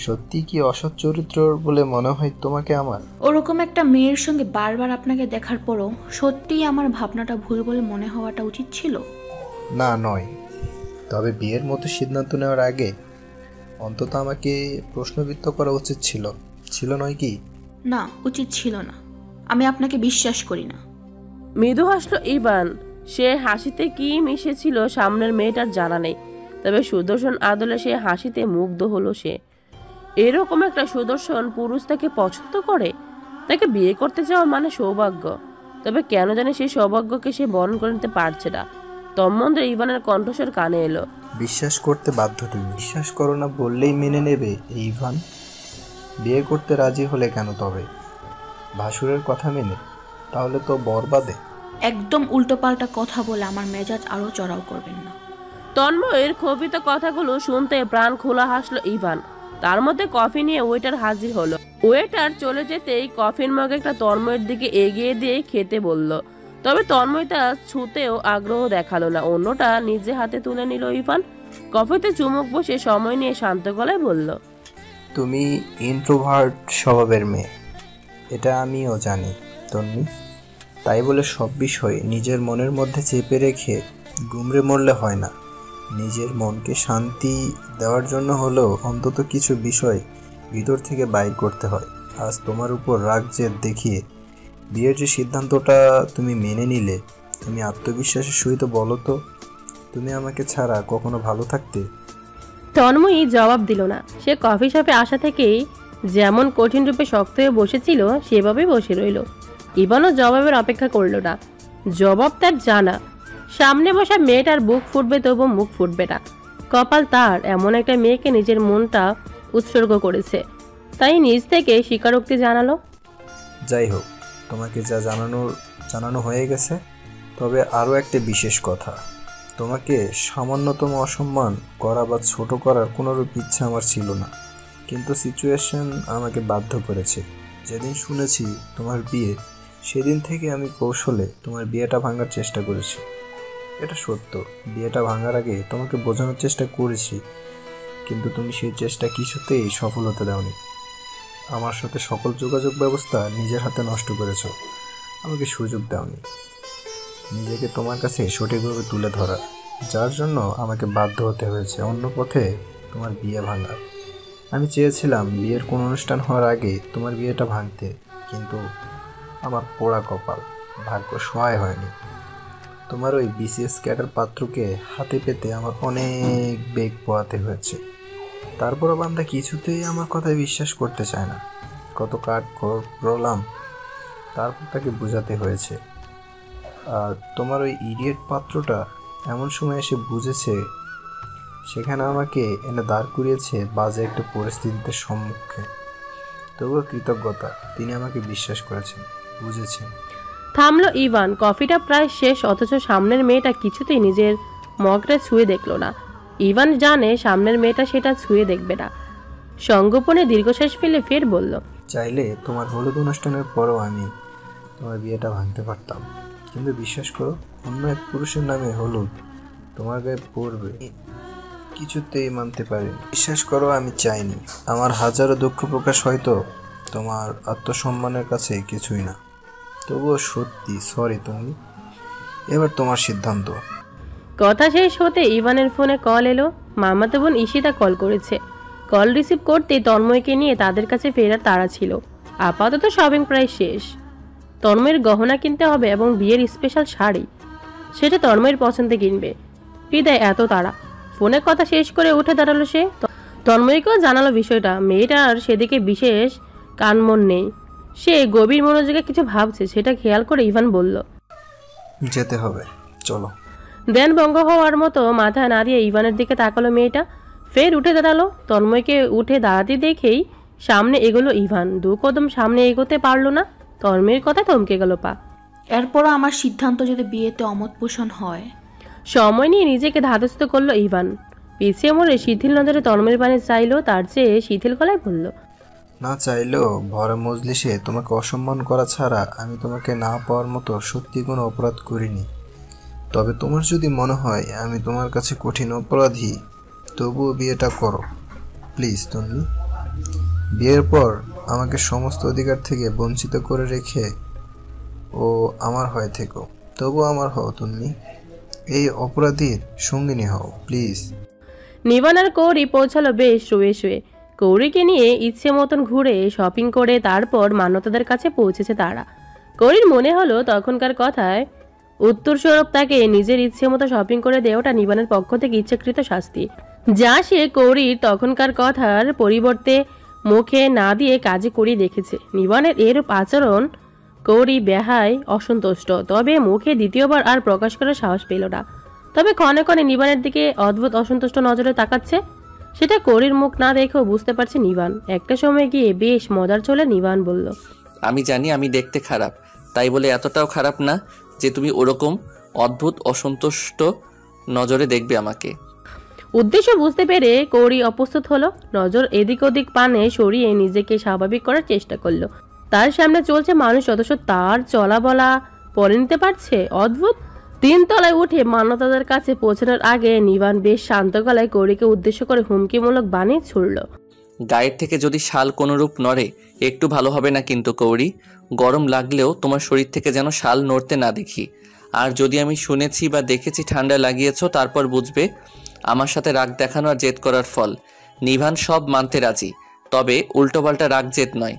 সত্যি কি অসৎ চরিত্র বলে মনে হয় তোমাকে আমার? ওরকম একটা মেয়ের সঙ্গে বারবার আপনাকে দেখার পরও সত্যিই আমার ভাবনাটা ভুল বলে মনে হওয়াটা উচিত ছিল? না, নয়। তবে বিয়ের মতো সিদ্ধান্ত নেওয়ার আগে অন্তত আমাকে প্রশ্নবিদ্ধ করা উচিত ছিল, ছিল নয় কি? না, উচিত ছিল না। আমি আপনাকে বিশ্বাস করি না। মৃদু হাসল ইভান। সে হাসিতে কি মিশেছিল সামনের মেয়েটার জানা নেই, তবে সুদর্শন আদলে সে হাসিতে মুগ্ধ হলো সে। এরকম একটা সুদর্শন পুরুষ তাকে পছন্দ করে, তাকে বিয়ে করতে চাওয়া মানে সৌভাগ্য। তবে কেন জানি সেই সৌভাগ্যকে সে বরণ করে নিতে পারছে না। তন্মধ্যে ইভানের কণ্ঠস্বর কানে এলো। বিশ্বাস করতে বাধ্য তুমি। বিশ্বাস করো না বললেই মেনে নেবে এই ইভান? বিয়ে করতে রাজি হলে কেন তবে? ভাসুরের কথা মেনে? তাহলে তো বরবাদে। একদম উল্টোপাল্টা কথা বলে আমার মেজাজ আরো চড়াও করবেন না। তন্ময়ের ক্ষোভিত কথাগুলো শুনতে প্রাণ খোলা হাসলো ইভান। তার মধ্যে কফি নিয়ে ওয়েটার হাজির হলো। ওয়েটার চলে যেতেই কফির মগ একটা তন্ময়ের দিকে এগিয়ে দিয়ে খেতে বলল। তবে তন্ময় তা ছুতেও আগ্রহ দেখালো না, অন্যটা নিজে হাতে তুলে নিল ইভান। কফিতে চুমুক বসে সময় নিয়ে শান্ত গলায় বলল, তুমি ইন্ট্রোভার্ট স্বভাবের মেয়ে, এটা আমিও জানি তন্নি। তাই বলে সব বিষয় নিজের মনের মধ্যে চেপে রেখে গুমড়ে মরলে হয় না। নিজের মনকে শান্তি দেওয়ার জন্য হলেও অন্তত কিছু বিষয় ভিতর থেকে বাইর করতে হয়। আজ তোমার উপর রাগ জেদ দেখিয়ে বিয়ের যে সিদ্ধান্তটা তুমি মেনে নিলে, তুমি আত্মবিশ্বাসের সহিত বলো তো, তুমি আমাকে ছাড়া কখনো ভালো থাকতে? তন্ময়ী জবাব দিল না। সে কফি শপে আসা থেকেই যেমন কঠিন রূপে শক্ত হয়ে বসেছিল সেভাবেই বসে রইল। ইভানও জবাবের অপেক্ষা করল না। জবাব তার জানা। সামনে বসা মেয়েটার বুক ফুটবে তবু মুখ ফুটবে না। কপাল তার এমন একটা মেয়েকে নিজের মনটা উৎসর্গ করেছে, তাই নিজ থেকে স্বীকারোক্তি জানালো। যাই হোক, তোমাকে যা জানানো হয়ে গেছে। তবে আরও একটা বিশেষ কথা, তোমাকে সামান্যতম অসম্মান করা বা ছোট করার কোনোরূপ ইচ্ছা আমার ছিল না, কিন্তু সিচুয়েশন আমাকে বাধ্য করেছে। যেদিন শুনেছি তোমার বিয়ে, সেদিন থেকে আমি কৌশলে তোমার বিয়েটা ভাঙার চেষ্টা করেছি। এটা সত্য, বিয়েটা ভাঙার আগে তোমাকে বোঝানোর চেষ্টা করেছি, কিন্তু তুমি সেই চেষ্টা কিছুতেই সফল হতে দাওনি। আমার সাথে সকল যোগাযোগ ব্যবস্থা নিজের হাতে নষ্ট করেছো, আমাকে সুযোগ দাওনি নিজেকে তোমার কাছে সঠিকভাবে তুলে ধরার, যার জন্য আমাকে বাধ্য হতে হয়েছে অন্য পথে তোমার বিয়ে ভাঙার। আমি চেয়েছিলাম বিয়ের কোনো অনুষ্ঠান হওয়ার আগে তোমার বিয়েটা ভাঙতে, কিন্তু আমার পোড়া কপাল, ভাগ্য সহায় হয়নি। তোমার ওই বিসিএস ক্যাডার পাত্রকে হাতে পেতে আমার অনেক বেগ পোয়াতে হয়েছে। তারপরও বান্দা কিছুতেই আমার কথায় বিশ্বাস করতে চায় না। কত কাট করলাম, তারপর তাকে বোঝাতে হয়েছে। আর তোমার ওই ইডিয়েট পাত্রটা এমন সময় এসে বুঝেছে, সেখানে আমাকে এনে দাঁড় করিয়েছে বাজে একটা পরিস্থিতিতে সম্মুখে। তবুও কৃতজ্ঞতা, তিনি আমাকে বিশ্বাস করেছেন, বুঝেছেন। থামলো ইভান। কফিটা প্রায় শেষ, অথচ সামনের মেয়েটা কিছুতেই নিজের মগটা ছুঁয়ে দেখলো না। ইভান জানে সামনের মেয়েটা সেটা ছুঁয়ে দেখবে না। সঙ্গোপনে দীর্ঘশ্বাস ফেলে ফের বলল, চাইলে তোমার হলুদ অনুষ্ঠানের পরও আমি তোমার বিয়েটা ভাঙতে পারতাম, কিন্তু বিশ্বাস করো, অন্য এক পুরুষের নামে হলুদ তোমার গায়ে পড়বে কিছুতেই মানতে পারিনি। বিশ্বাস করো, আমি চাইনি। আমার হাজারো দুঃখ প্রকাশ হয়তো তোমার আত্মসম্মানের কাছে কিছুই না। তবুও সত্যি সরি তুমি, এবার তোমার সিদ্ধান্ত। কথা শেষ হতে ইভানের ফোনে কল এলো। মামাতো বোন ঈশিতা কল করেছে। কল রিসিভ করতে তন্ময়কে নিয়ে তাদের কাছে ফেরার তাড়া ছিল। আপাতত শপিং প্রায় শেষ। তন্ময়ের গহনা কিনতে হবে এবং বিয়ের স্পেশাল শাড়ি, সেটা তন্ময়ের পছন্দে কিনবে। হৃদয় এত তাড়া। ফোনে কথা শেষ করে উঠে দাঁড়ালো সে। তন্ময়কেও জানালো বিষয়টা। মেয়েটার সেদিকে বিশেষ কানমন নেই। সে গভীর মনোযোগে কিছু ভাবছে, সেটা খেয়াল করে ইভান বলল, যেতে হবে, চলো। দেন ভঙ্গ হওয়ার মতো মাথা নাড়িয়ে ইভানের দিকে তাকালো মেয়েটা। ফের উঠে দাঁড়ালো। তন্ময়কে উঠে দাঁড়াতে দেখেই সামনে এগোলো ইভান। 2 কদম সামনে এগোতে পারলো না, তন্ময়ের কথা থমকে গেল পা। এরপরও আমার সিদ্ধান্ত যদি বিয়েতে অমত পোষণ হয়। সময় নিয়ে নিজেকে ধাতস্থ করলো ইভান। পিছিয়ে মরে শিথিল নজরে তন্ময়ের পানে চাইলো, তার চেয়ে শিথিল গলায় বলল, না চাইলেও ভরা মজলিসে তোমাকে অসম্মান করা ছাড়া আমি তোমাকে না পাওয়ার মতো সত্যি কোনো অপরাধ করিনি। তবে তোমার যদি মনে হয় আমি তোমার কাছে কঠিন অপরাধী, তবুও বিয়েটা করো প্লিজ তন্নি। বিয়ের পর আমাকে সমস্ত অধিকার থেকে বঞ্চিত করে রেখে ও আমার হয়ে থেকো, তবুও আমার হও তন্নি। এই অপরাধীর সঙ্গিনী হও প্লিজ। নিবান আর কৌরি পৌঁছালো বেশ শুয়ে শুয়ে। কৌরিকে নিয়ে ইচ্ছে মতন ঘুরে শপিং করে তারপর মান্যতাদের কাছে পৌঁছেছে তারা। কৌরির মনে হলো তখনকার কথায় উত্তরস্বরূপ তাকে নিজের ইচ্ছে মতো শপিং করে দেওয়াটা নিবানের পক্ষ থেকে ইচ্ছাকৃত শাস্তি, যা সে কৌরির তখনকার কথার পরিবর্তে মুখে না দিয়ে কাজে করিয়ে দেখেছে। নিবানের এরূপ আচরণ কৌরি বেহায় অসন্তুষ্ট, তবে মুখে দ্বিতীয়বার আর প্রকাশ করার সাহস পেল না। তবে ক্ষণে ক্ষণে নিবানের দিকে অদ্ভুত অসন্তুষ্ট নজরে তাকাচ্ছে, সেটা কৌরির মুখ না দেখেও বুঝতে পারছে নিবান। একটা সময় গিয়ে বেশ মজার চলে নিবান বলল, আমি জানি আমি দেখতে খারাপ, তাই বলে এতটাও খারাপ না যে তুমি ওরকম অদ্ভুত অসন্তুষ্ট নজরে দেখবে আমাকে। উদ্দেশ্য বুঝতে পেরে কৌরি অপ্রস্তুত হলো। নজর এদিক ওদিক পানে সরিয়ে নিজেকে স্বাভাবিক করার চেষ্টা করলো। তার সামনে চলছে মানুষ, অথচ তার চলা বলা পরে নিতে পারছে। অদ্ভুত। 3 তলায় উঠে মান্যতাদের কাছে পৌঁছানোর আগে নিবান বেশ শান্ত গলায় কৌরিকে উদ্দেশ্য করে হুমকিমূলক বাণী ছুড়ল, গায়ের থেকে যদি শাল কোনোরূপ নড়ে একটু ভালো হবে না কিন্তু কৌরি। গরম লাগলেও তোমার শরীর থেকে যেন শাল নড়তে না দেখি। আর যদি আমি শুনেছি বা দেখেছি ঠান্ডা লাগিয়েছ, তারপর বুঝবে আমার সাথে রাগ দেখানো আর জেদ করার ফল। নিভান সব মানতে রাজি, তবে উল্টোপাল্টা রাগ জেদ নয়।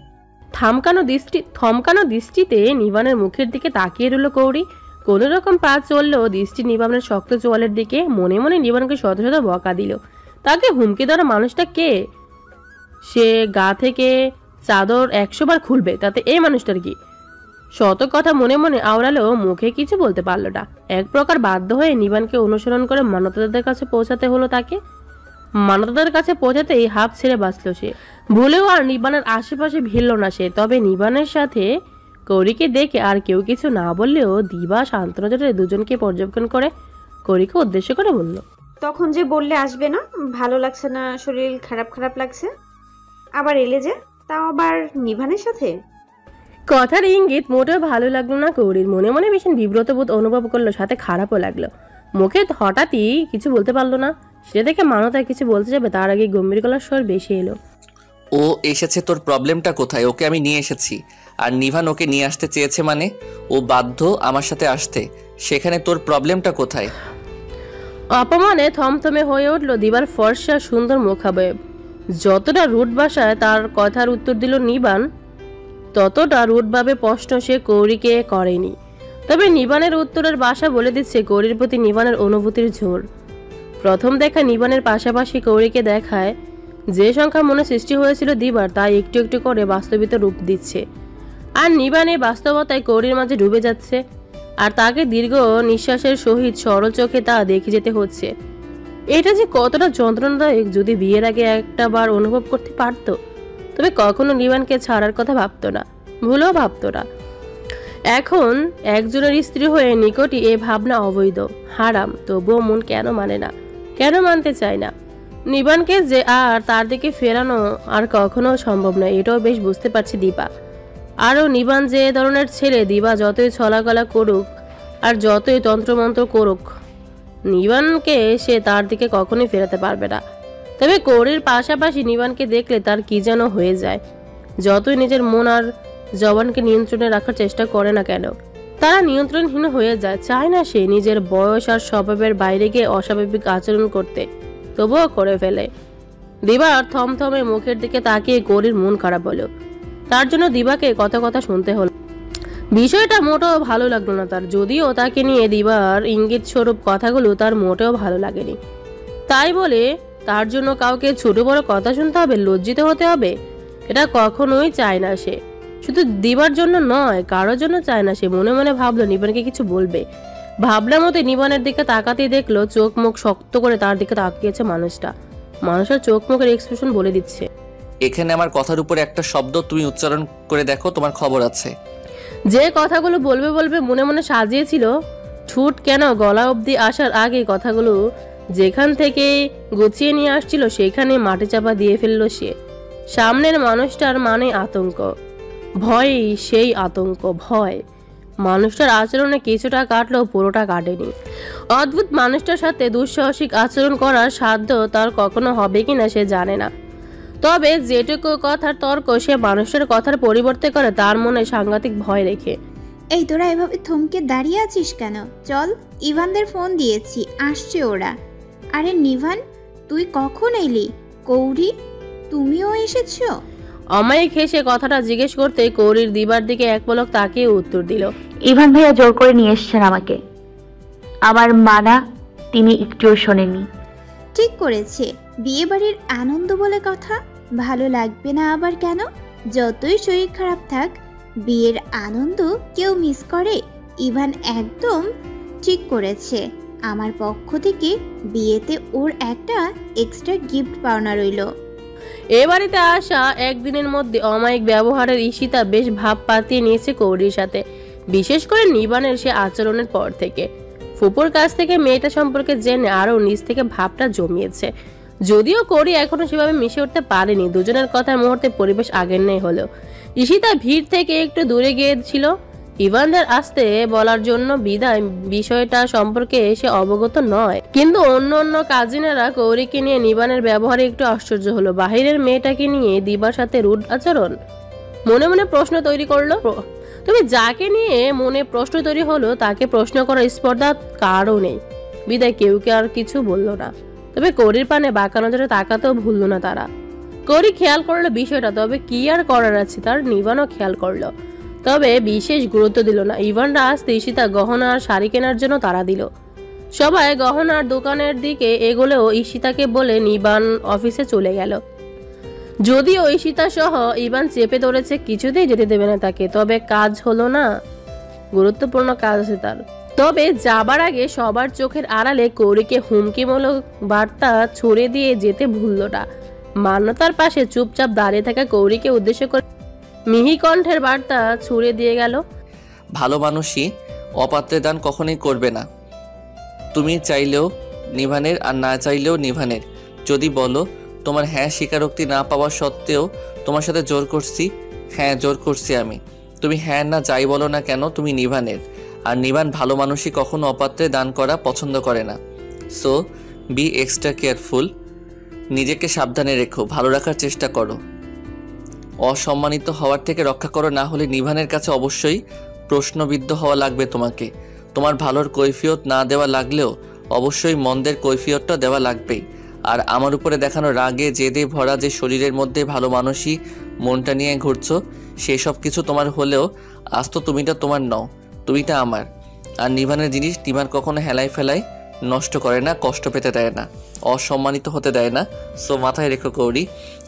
থমকানো দৃষ্টিতে নিবানের মুখের দিকে তাকিয়ে রইল কৌরি। কোনো রকম পা চললেও দৃষ্টি নিবানের শক্ত চোয়ালের দিকে। মনে মনে নিবানকে শত শত বকা দিল। তাকে হুমকি দেওয়ার মানুষটা কে? সে গা থেকে চাদর 100 বার খুলবে, তাতে এই মানুষটার কি? শত কথা মনে মনে আওড়ালেও মুখে কিছু বলতে পারল না। এক প্রকার বাধ্য হয়ে নিবানকে অনুসরণ করে মান্যতাদের কাছে পৌঁছাতে হলো তাকে। মান্যতাদের কাছে পৌঁছাতেই হাফ ছেড়ে বাঁচল সে। ভুলেও আর নিবানের আশেপাশে ভিড়ল না সে। তবে নিবানের সাথে কৌরিকে দেখে আর কেউ কিছু না বললেও দিবা শান্ত নজরে দুজনকে পর্যবেক্ষণ করে কৌরিকে উদ্দেশ্য করে বলল, তখন যে বললে আসবে না, ভালো লাগছে না, শরীর খারাপ খারাপ লাগছে, আবার এলে যে, তাও আবার নিভানের সাথে। কথার ইঙ্গিত মোটেও ভালো লাগলো না কৌরির। মনে মনে ভীষণ বিব্রত বোধ অনুভব করলো, সাথে খারাপও লাগলো। মুখে হঠাৎই কিছু বলতে পারলো না। সেটা দেখে মানতায় কিছু বলতে যাবে তার আগে গম্ভীর গলার স্বর বেশি এলো, ও এসেছে, তোর প্রবলেমটা কোথায়? ওকে আমি নিয়ে এসেছি, আর নিভান ওকে নিয়ে আসতে চেয়েছে, মানে ও বাধ্য আমার সাথে আসতে। সেখানে তোর প্রবলেমটা কোথায়? অপমানে থমথমে হয়ে উঠল দিবার ফর্সা সুন্দর মুখাবয়ব। যতটা রুট ভাষায় তার কথার উত্তর দিল নিবান, ততটা রুটভাবে প্রশ্ন সে কৌরিকে করেনি। তবে নিবানের উত্তরের ভাষা বলে দিচ্ছে কৌরির প্রতি নিবানের অনুভূতির ঝোর। প্রথম দেখা নিবানের পাশাপাশি কৌরিকে দেখায় যে সংখ্যা মনে সৃষ্টি হয়েছিল দিবার, তা একটু একটু করে বাস্তবিত রূপ দিচ্ছে। আর নিবান এই বাস্তবতায় কৌরির মাঝে ডুবে যাচ্ছে, আর তাকে দীর্ঘ নিঃশ্বাসের সহিত সরল চোখে তা দেখে যেতে হচ্ছে। এটা যে কতটা যন্ত্রণাদায়ক যদি বিয়ের আগে একটা বার অনুভব করতে পারত, তবে কখনো নিবানকে ছাড়ার কথা ভাবতো না, ভুলেও ভাবতো না। এখন একজনের স্ত্রী হয়ে নিকটই এ ভাবনা অবৈধ, হারাম। তবুও মন কেন মানে না, কেন মানতে চায় না? নিবানকে যে আর তার দিকে ফেরানো আর কখনো সম্ভব নয়, এটাও বেশ বুঝতে পারছে দীপা। আরও নিবান যে ধরনের ছেলে, দিবা যতই ছলাকলা করুক আর যতই তন্ত্রমন্ত্র করুক, নিবানকে সে তার দিকে কখনোই ফেরাতে পারবে না। তবে কৌরির পাশাপাশি নিবানকে দেখলে তার কি যেন হয়ে যায়। যতই নিজের মন আর জবানকে নিয়ন্ত্রণে রাখার চেষ্টা করে না কেন, তারা নিয়ন্ত্রণহীন হয়ে যায়। চায় না সে নিজের বয়স আর স্বভাবের বাইরে গিয়ে অস্বাভাবিক আচরণ করতে, তবুও করে ফেলে। দিবার থমথমে মুখের দিকে তাকিয়ে কৌরির মন খারাপ হলো। তার জন্য দিবাকে কথা কথা শুনতে হলো। বিষয়টা মোটেও ভালো লাগলো না তার, যদিও তাকে নিয়ে দিবার ইঙ্গিত স্বরূপ কথাগুলো তার মোটেও ভালো লাগেনি। তাই বলে তার জন্য কাউকে ছোট বড় কথা শুনতে হবে, লজ্জিত হতে হবে, এটা কখনোই চায় না সে। শুধু দিবার জন্য নয়, কারোর জন্য চায় না সে। মনে মনে ভাবলো নিবানকে কিছু বলবে। ভাবনা মতে নিবানের দিকে তাকাতেই দেখলো চোখ মুখ শক্ত করে তার দিকে তাকিয়েছে মানুষটা। মানুষের চোখ মুখের এক্সপ্রেশন বলে দিচ্ছে। এখানে আমার কথার উপরে একটা শব্দ তুমি উচ্চারণ করে দেখো, তোমার খবর আছে। যে কথাগুলো বলবে বলবে মনে মনে সাজিয়েছিল, ঠুট কেন গলা অবধি আসার আগে কথাগুলো যেখান থেকে গুছিয়ে নিয়ে আসছিল সেখানে মাটি চাপা দিয়ে ফেললো সে। সামনের মানুষটার মানে আতঙ্ক, ভয়, সেই আতঙ্ক ভয় মানুষটার আচরণে কিছুটা কাটলেও পুরোটা কাটেনি। অদ্ভুত মানুষটার সাথে দুঃসাহসিক আচরণ করার সাধ্য তার কখনো হবে কিনা সে জানে না, তবে যেটুকু কথার তর্ক সে মানুষটার কথার পরিবর্তে করে তার মনে সাংঘাতিক ভয় রেখে। এই তোরা এভাবে থমকে দাঁড়িয়ে আছিস কেন? চল, ইভানদের ফোন দিয়েছি, আসছে ওরা। আরে নিভান, তুই কখন এলি? কৌরি, তুমিও এসেছো? অমায়িক হেসে কথাটা জিজ্ঞেস করতে কৌরির দিবার দিকে এক পলক তাকিয়ে উত্তর দিল, ইভান ভাইয়া জোর করে নিয়ে এসছেন আমাকে। আমার মানা তিনি একটুও শোনেননি। ঠিক করেছে, বিয়ে বাড়ির আনন্দ বলে কথা, ভালো লাগবে না আবার কেন? যতই শরীর খারাপ থাক, বিয়ের আনন্দ কেউ মিস করে? ইভান একদম ঠিক করেছে। আমার পক্ষ থেকে বিয়েতে ওর একটা এক্সট্রা গিফট পাওনা রইল। এ বাড়িতে আসা একদিনের মধ্যে অমায়িক ব্যবহারের ঈশিতা বেশ ভাব পাতিয়ে নিয়েছে কৌরির সাথে, বিশেষ করে নিবানের সে আচরণের পর থেকে। ফুপুর কাছ থেকে মেয়েটা সম্পর্কে জেনে আরও নিজ থেকে ভাবটা জমিয়েছে। যদিও কৌরি এখনো সেভাবে মিশে উঠতে পারেনি, দুজনের কথার মুহূর্তে পরিবেশ আগের নেই হলেও ঈশিতা ভিড় থেকে একটু দূরে গিয়েছিল ইভানদের আসতে বলার জন্য, বিদায় বিষয়টা সম্পর্কে সে অবগত নয়। কিন্তু অন্য অন্য কাজিনেরা কৌরিকে নিয়ে নিবানের ব্যবহারে একটু আশ্চর্য হলো। বাহিরের মেয়েটাকে নিয়ে দিবার সাথে রুড আচরণ, মনে মনে প্রশ্ন তৈরি করলো। তবে যাকে নিয়ে মনে প্রশ্ন তৈরি হলো তাকে প্রশ্ন করার স্পর্ধা কারও নেই, বিদায় কেউ কে আর কিছু বলল না। তবে কৌরির পানে বাঁকা নজরে তাকাতেও ভুলল না তারা। কৌরি খেয়াল করলো বিষয়টা, তবে কি আর করার আছে তার, নিবানও খেয়াল করলো, তবে বিশেষ গুরুত্ব দিল না। ইভানরা আসতে ঈশিতা গহনা আর শাড়ি কেনার জন্য তারা দিল। সবাই গহনার দোকানের দিকে এগোলেও ঈশিতাকে বলে নিবান অফিসে চলে গেল। যদিও ঈশিতা সহ ইভান চেপে ধরেছে কিছুতেই যেতে দেবে না তাকে, তবে কাজ হলো না, গুরুত্বপূর্ণ কাজ আছে তার। তবে যাবার আগে সবার চোখের আড়ালে কৌরিকে হুমকিমূলক বার্তা ছড়ে দিয়ে যেতে ভুলল না। মান্যতার পাশে চুপচাপ দাঁড়িয়ে থাকা কৌরিকে উদ্দেশ্য করে মিহি কণ্ঠের বার্তা ছুড়ে দিয়ে গেল, ভালো মানুষই অপাত্রে দান কখনোই করবে না। তুমি চাইলেও নিভানের আর না চাইলেও নিভানের। যদি বলো তোমার হ্যাঁ স্বীকারোক্তি না পাওয়া সত্ত্বেও তোমার সাথে জোর করছি, হ্যাঁ জোর করছি আমি। তুমি হ্যাঁ না যাই বলো না কেন, তুমি নিভানের। আর নিভান ভালো মানুষই কখনো অপাত্রে দান করা পছন্দ করে না। সো বি এক্সট্রা কেয়ারফুল, নিজেকে সাবধানে রেখো, ভালো রাখার চেষ্টা করো, অসম্মানিত হওয়ার থেকে রক্ষা করো। না হলে নিভানের কাছে অবশ্যই প্রশ্নবিদ্ধ হওয়া লাগবে তোমাকে। তোমার ভালোর কৈফিয়ত না দেওয়া লাগলেও অবশ্যই মন্দের কৈফিয়তটা দেওয়া লাগবেই। আর আমার উপরে দেখানো রাগে জেদে ভরা যে শরীরের মধ্যে ভালো মানুষই মনটা নিয়ে ঘুরছো, সেসব কিছু তোমার হলেও আজ তো তুমিটা তোমার নও, তুমিটা আমার। আর নিভানের জিনিস নিভান কখনো হেলায় ফেলায় নষ্ট করে না, কষ্ট পেতে দেয় না, অসম্মানিত হতে দেয় না। সো মাথায় রেখো কৌরি,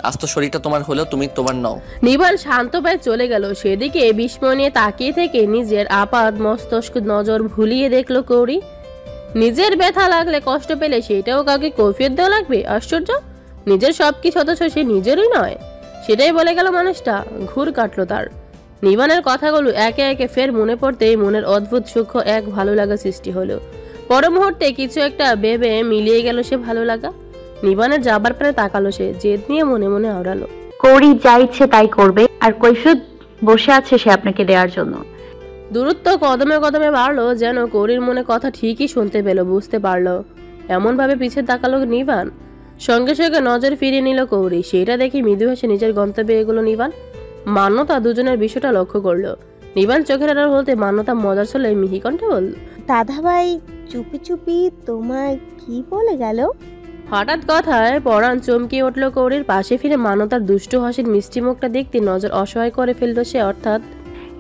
আজ তো শরীরটা তোমার হলেও তুমি তোমার নও। নিভান শান্ত পায়ে চলে গেল। সেদিকে বিস্ময় নিয়ে তাকিয়ে থেকে নিজের আপাত মস্তক নজর ভুলিয়ে দেখলো কৌরি। নিজের ব্যথা লাগলে কষ্ট পেলে সেটাও কাউকে কৈফিয়ত দেওয়া লাগবে? আশ্চর্য, নিজের সবকিছু অথচ সে নিজেরই নয়, সেটাই বলে গেল মানুষটা। ঘুর কাটলো তার। নিবানের কথাগুলো একে একে ফের মনে পড়তেই মনের অদ্ভুত সূক্ষ্ম এক ভালো লাগা সৃষ্টি হলো। পর মুহূর্তে কিছু একটা ভেবে মিলিয়ে গেল সে ভালো লাগা। নিবানের যাবার পরে তাকালো সে, জেদ নিয়ে মনে মনে আওড়ালো, কৌরি যা ইচ্ছে তাই করবে, আর কৈফিয়ত বসে আছে সে আপনাকে দেওয়ার জন্য। দূরত্ব কদমে কদমে বাড়লো, যেন কৌরির মনে কথা ঠিকই শুনতে পেল, বুঝতে পারলো। এমন ভাবে পিছে তাকালো নিবান। সঙ্গে সঙ্গে নজর ফিরিয়ে নিল কৌরি। সেটা দেখে মৃদু হেসে নিজের গন্তব্যে এগুলো নিবান। মান্যতা দুজনের বিষয়টা লক্ষ্য করলো। নিবান চোখের আড়াল হতে মান্যতা মজার ছলে মিহি কণ্ঠে বলল, দাদাভাই চুপি চুপি তোমায় কি বলে গেল? হঠাৎ কথায় পরাণ চমকে উঠল কৌরির। পাশে ফিরে মান্যতার দুষ্টু হাসির মিষ্টি মুখটা দেখতে নজর অসহায় করে ফেললো সে। অর্থাৎ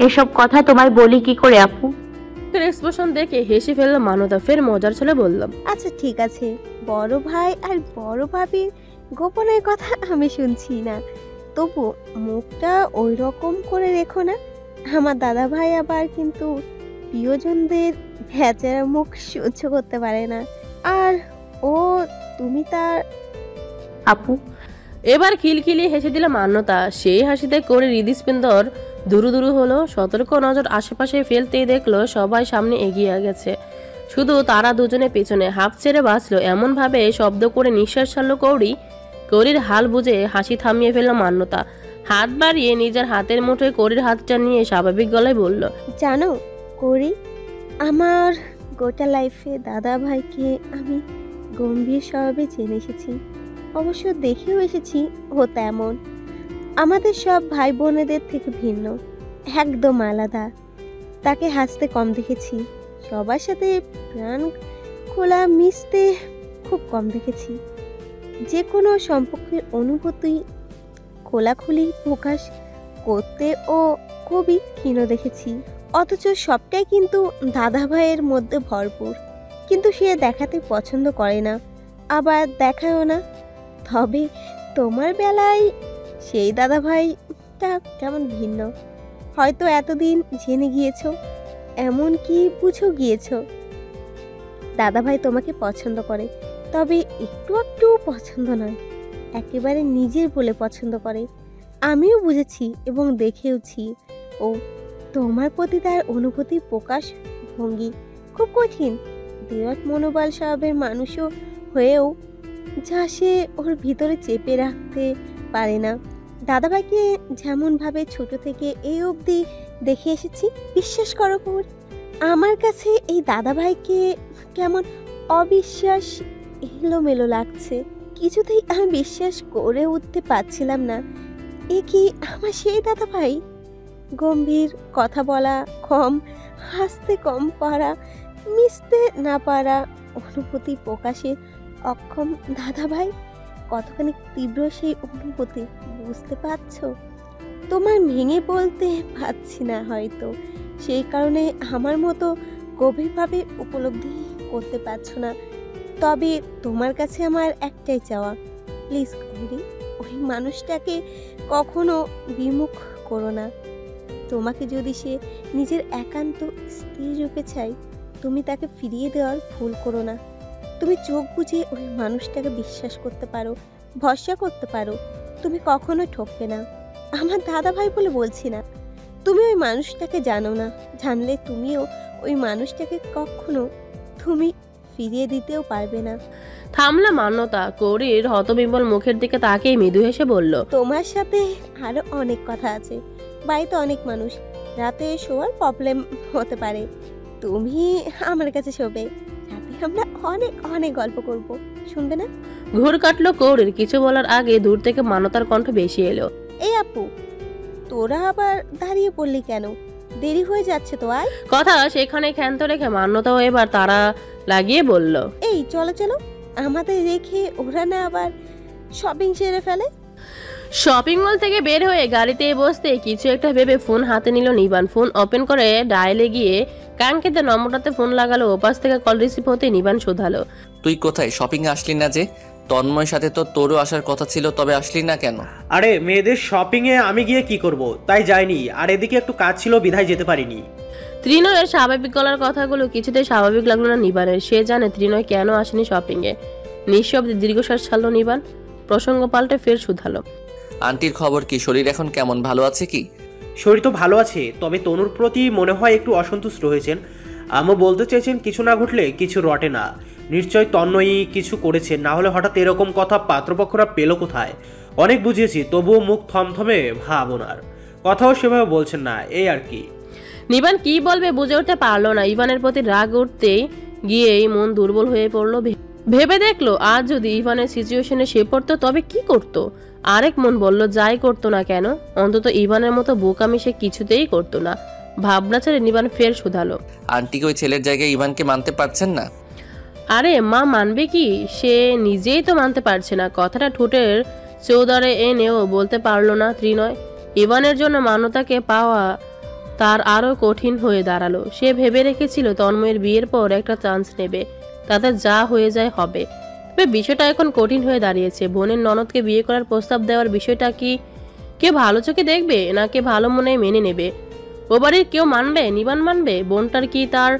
এসব কথা তোমায় বলি কি করে আপু? এক্সপ্রেশন দেখে হেসে ফেললো মান্যতা। ফের মজার ছলে বললাম, আচ্ছা ঠিক আছে, বড় ভাই আর বড় ভাবির গোপনের কথা আমি শুনছি না, তবু মুখটা ওই রকম করে রেখো না। আমার দাদা ভাই আবার কিন্তু প্রিয়জনদের ভেচারা মুখ সহ্য করতে পারে না। আর ও তুমি তার আপু। এবার খিলখিলিয়ে হেসে দিল মান্যতা। সেই হাসিতে করে হৃদস্পন্দন দুরু দুরু হলো। সতর্ক নজর আশেপাশে ফেলতেই দেখলো সবাই সামনে এগিয়ে গেছে, শুধু তারা দুজনে পেছনে। হাফ ছেড়ে বাঁচলো এমন ভাবে শব্দ করে নিঃশ্বাস ছাড়লো কৌরি। কৌরির হাল বুঝে হাসি থামিয়ে ফেলল মান্যতা। হাত বাড়িয়ে নিজের হাতের মুঠোয় কৌরির হাতটা নিয়ে স্বাভাবিক গলায় বলল, জানো করি, আমার গোটা লাইফে দাদা ভাইকে আমি গম্ভীর স্বভাবে জেনে এসেছি, অবশ্য দেখেও এসেছি ও তেমন। আমাদের সব ভাই বোনেদের থেকে ভিন্ন, একদম আলাদা। তাকে হাসতে কম দেখেছি, সবার সাথে প্রাণ খোলা মিশতে খুব কম দেখেছি। যে কোনো সম্পর্কের অনুভূতি খোলাখুলি প্রকাশ করতে ও খুবই ক্ষীণ দেখেছি। অথচ সবটাই কিন্তু দাদা ভাইয়ের মধ্যে ভরপুর, কিন্তু সে দেখাতে পছন্দ করে না, আবার দেখায়ও না। তবে তোমার বেলায় সেই দাদা ভাইটা কেমন ভিন্ন, হয়তো এতদিন জেনে গিয়েছো, এমন কি বুঝেও গিয়েছো দাদা ভাই তোমাকে পছন্দ করে, তবে একটু একটু পছন্দ নয়, একেবারে নিজের বলে পছন্দ করে। আমিও বুঝেছি এবং দেখেওছি। ও তোমার প্রতি তার অনুভূতি প্রকাশ ভঙ্গি খুব কঠিন, বিরাট মনোবল স্বভাবের মানুষও হয়েও যা সে ওর ভিতরে চেপে রাখতে পারে না। দাদাভাইকে যেমনভাবে ছোট থেকে এই অবধি দেখে এসেছি, বিশ্বাস করো কৌরি, আমার কাছে এই দাদাভাইকে কেমন অবিশ্বাস এলোমেলো লাগছে। কিছুতেই আমি বিশ্বাস করে উঠতে পারছিলাম না, এ কি আমার সেই দাদাভাই? গম্ভীর কথা বলা কম, হাসতে কম পারা, মিশতে না পারা, অনুভূতি প্রকাশে অক্ষম দাদাভাই। কতখানি তীব্র সেই অনুভূতি বুঝতে পারছো? তোমার ভেঙে বলতে পারছি না হয়তো, সেই কারণে আমার মতো গভীরভাবে উপলব্ধি করতে পারছো না। তবে তোমার কাছে আমার একটাই চাওয়া, প্লিজ কৌরি, ওই মানুষটাকে কখনো বিমুখ করো না। তোমাকে যদি সে নিজের একান্ত স্ত্রী রূপে চাই, তুমি তাকে ফিরিয়ে দেওয়ার ভুল করো না। তুমি চোখ বুঝে ওই মানুষটাকে বিশ্বাস করতে পারো, ভরসা করতে পারো, তুমি কখনো ঠকবে না। আমার দাদা ভাই বলে বলছি না, তুমি ওই মানুষটাকে জানো না, জানলে তুমিও ওই মানুষটাকে কখনো তুমি ফিরিয়ে দিতেও পারবে না। থামলা মান্যতা। কৌরির হতবিম্বল মুখের দিকে তাকিয়ে মৃদু হেসে বলল, তোমার সাথে আরো অনেক কথা আছে, বাড়িতে অনেক মানুষ, রাতে শোয়ার প্রবলেম হতে পারে, তুমি আমার কাছে শোবে, রাতে আমরা অনেক অনেক গল্প করব, শুনবে না? ঘুর কাটলো কৌরির। কিছু বলার আগে দূর থেকে মান্যতার কণ্ঠ বেশি এলো, এই আপু, তোরা আবার দাঁড়িয়ে পড়লি কেন? দেরি হয়ে যাচ্ছে তো, আয়। কথা সেখানে ক্ষান্ত রেখে মান্যতাও এবার তারা লাগিয়ে বলল, এই চলো চলো, আমাদের রেখে ওরা না আবার শপিং সেরে ফেলে। শপিং মল থেকে বের হয়ে গাড়িতে বসতে কিছু একটা ভেবে ফোন হাতে নিল নিবান। ফোন ওপেন করে ডায়ালে গিয়ে কাঙ্ক্ষিত নম্বরটাতে ফোন লাগালো। ওপাশ থেকে কল রিসিভ হতে নিবান শোধালো, তুই কোথায়? শপিং এ আসলি না যে? তন্ময়ের সাথে তো তোরও আসার কথা ছিল, তবে আসলি না কেন? আরে মেয়েদের শপিং এ আমি গিয়ে কি করব, তাই যাইনি, আর এদিকে একটু কাজ ছিল বিধায় যেতে পারিনি। ত্রিনয়ের স্বাভাবিক গলার কথাগুলো কিছুতেই স্বাভাবিক লাগলো না নিবানের। সে জানে ত্রিনয় কেন আসেনি শপিং এ। নিঃশব্দে দীর্ঘশ্বাস ছাড়লো নিবান। প্রসঙ্গ পাল্টে ফের শুধালো, আন্টির খবর কি? শরীর এখন কেমন, ভালো আছে কি? শরীর তো ভালো আছে, তবে তনুর প্রতি মনে হয় একটু অসন্তুষ্ট হয়েছেন। আমও বলতে চাইছেন কিছু না ঘটলে কিছু রটে না, নিশ্চয় তন্ময়ী কিছু করেছে, না হলে হঠাৎ এরকম কথা পাত্রপক্ষরা পেল কোথায়? অনেক বুঝিয়েছি, তবুও মুখ থমথমে ভাব ওনার, কথাও সেভাবে বলছেন না, এই আর কি। নিবান কি বলবে বুঝে উঠতে পারলো না। ইভানের প্রতি রাগ উঠতে গিয়েই মন দুর্বল হয়ে পড়লো। ভেবে দেখলো আজ যদি ইভানের সিচুয়েশনে সে পড়তো তবে কি করতো। আরেক মন বলল যাই করতো না কেন, অন্তত ইভানের মতো বোকামি সে কিছুতেই করতো না। ভাবনা ছেড়ে নিবান ফের শুধালো, আন্টি ওই ছেলের জায়গায় ইভানকে মানতে পারছেন না? আরে মা মানবে কি, সে নিজেই তো মানতে পারছে না। কথাটা ঠোঁটের চৌদারে এনেও বলতে পারলো না ত্রিনয়। ইভানের জন্য মান্যতাকে পাওয়া তার আরো কঠিন হয়ে দাঁড়ালো। সে ভেবে রেখেছিল তন্ময়ের বিয়ের পর একটা চান্স নেবে, তাতে যা হয়ে যায় হবে। তবে বিষয়টা এখন কঠিন হয়ে দাঁড়িয়েছে। বোনের ননদকে বিয়ে করার প্রস্তাব দেওয়ার বিষয়টা কি কে ভালো চোখে দেখবে, না কে ভালো মনে মেনে নেবে? ও বাড়ির কেউ মানবে? নিবান মানবে? বোনটার কি তার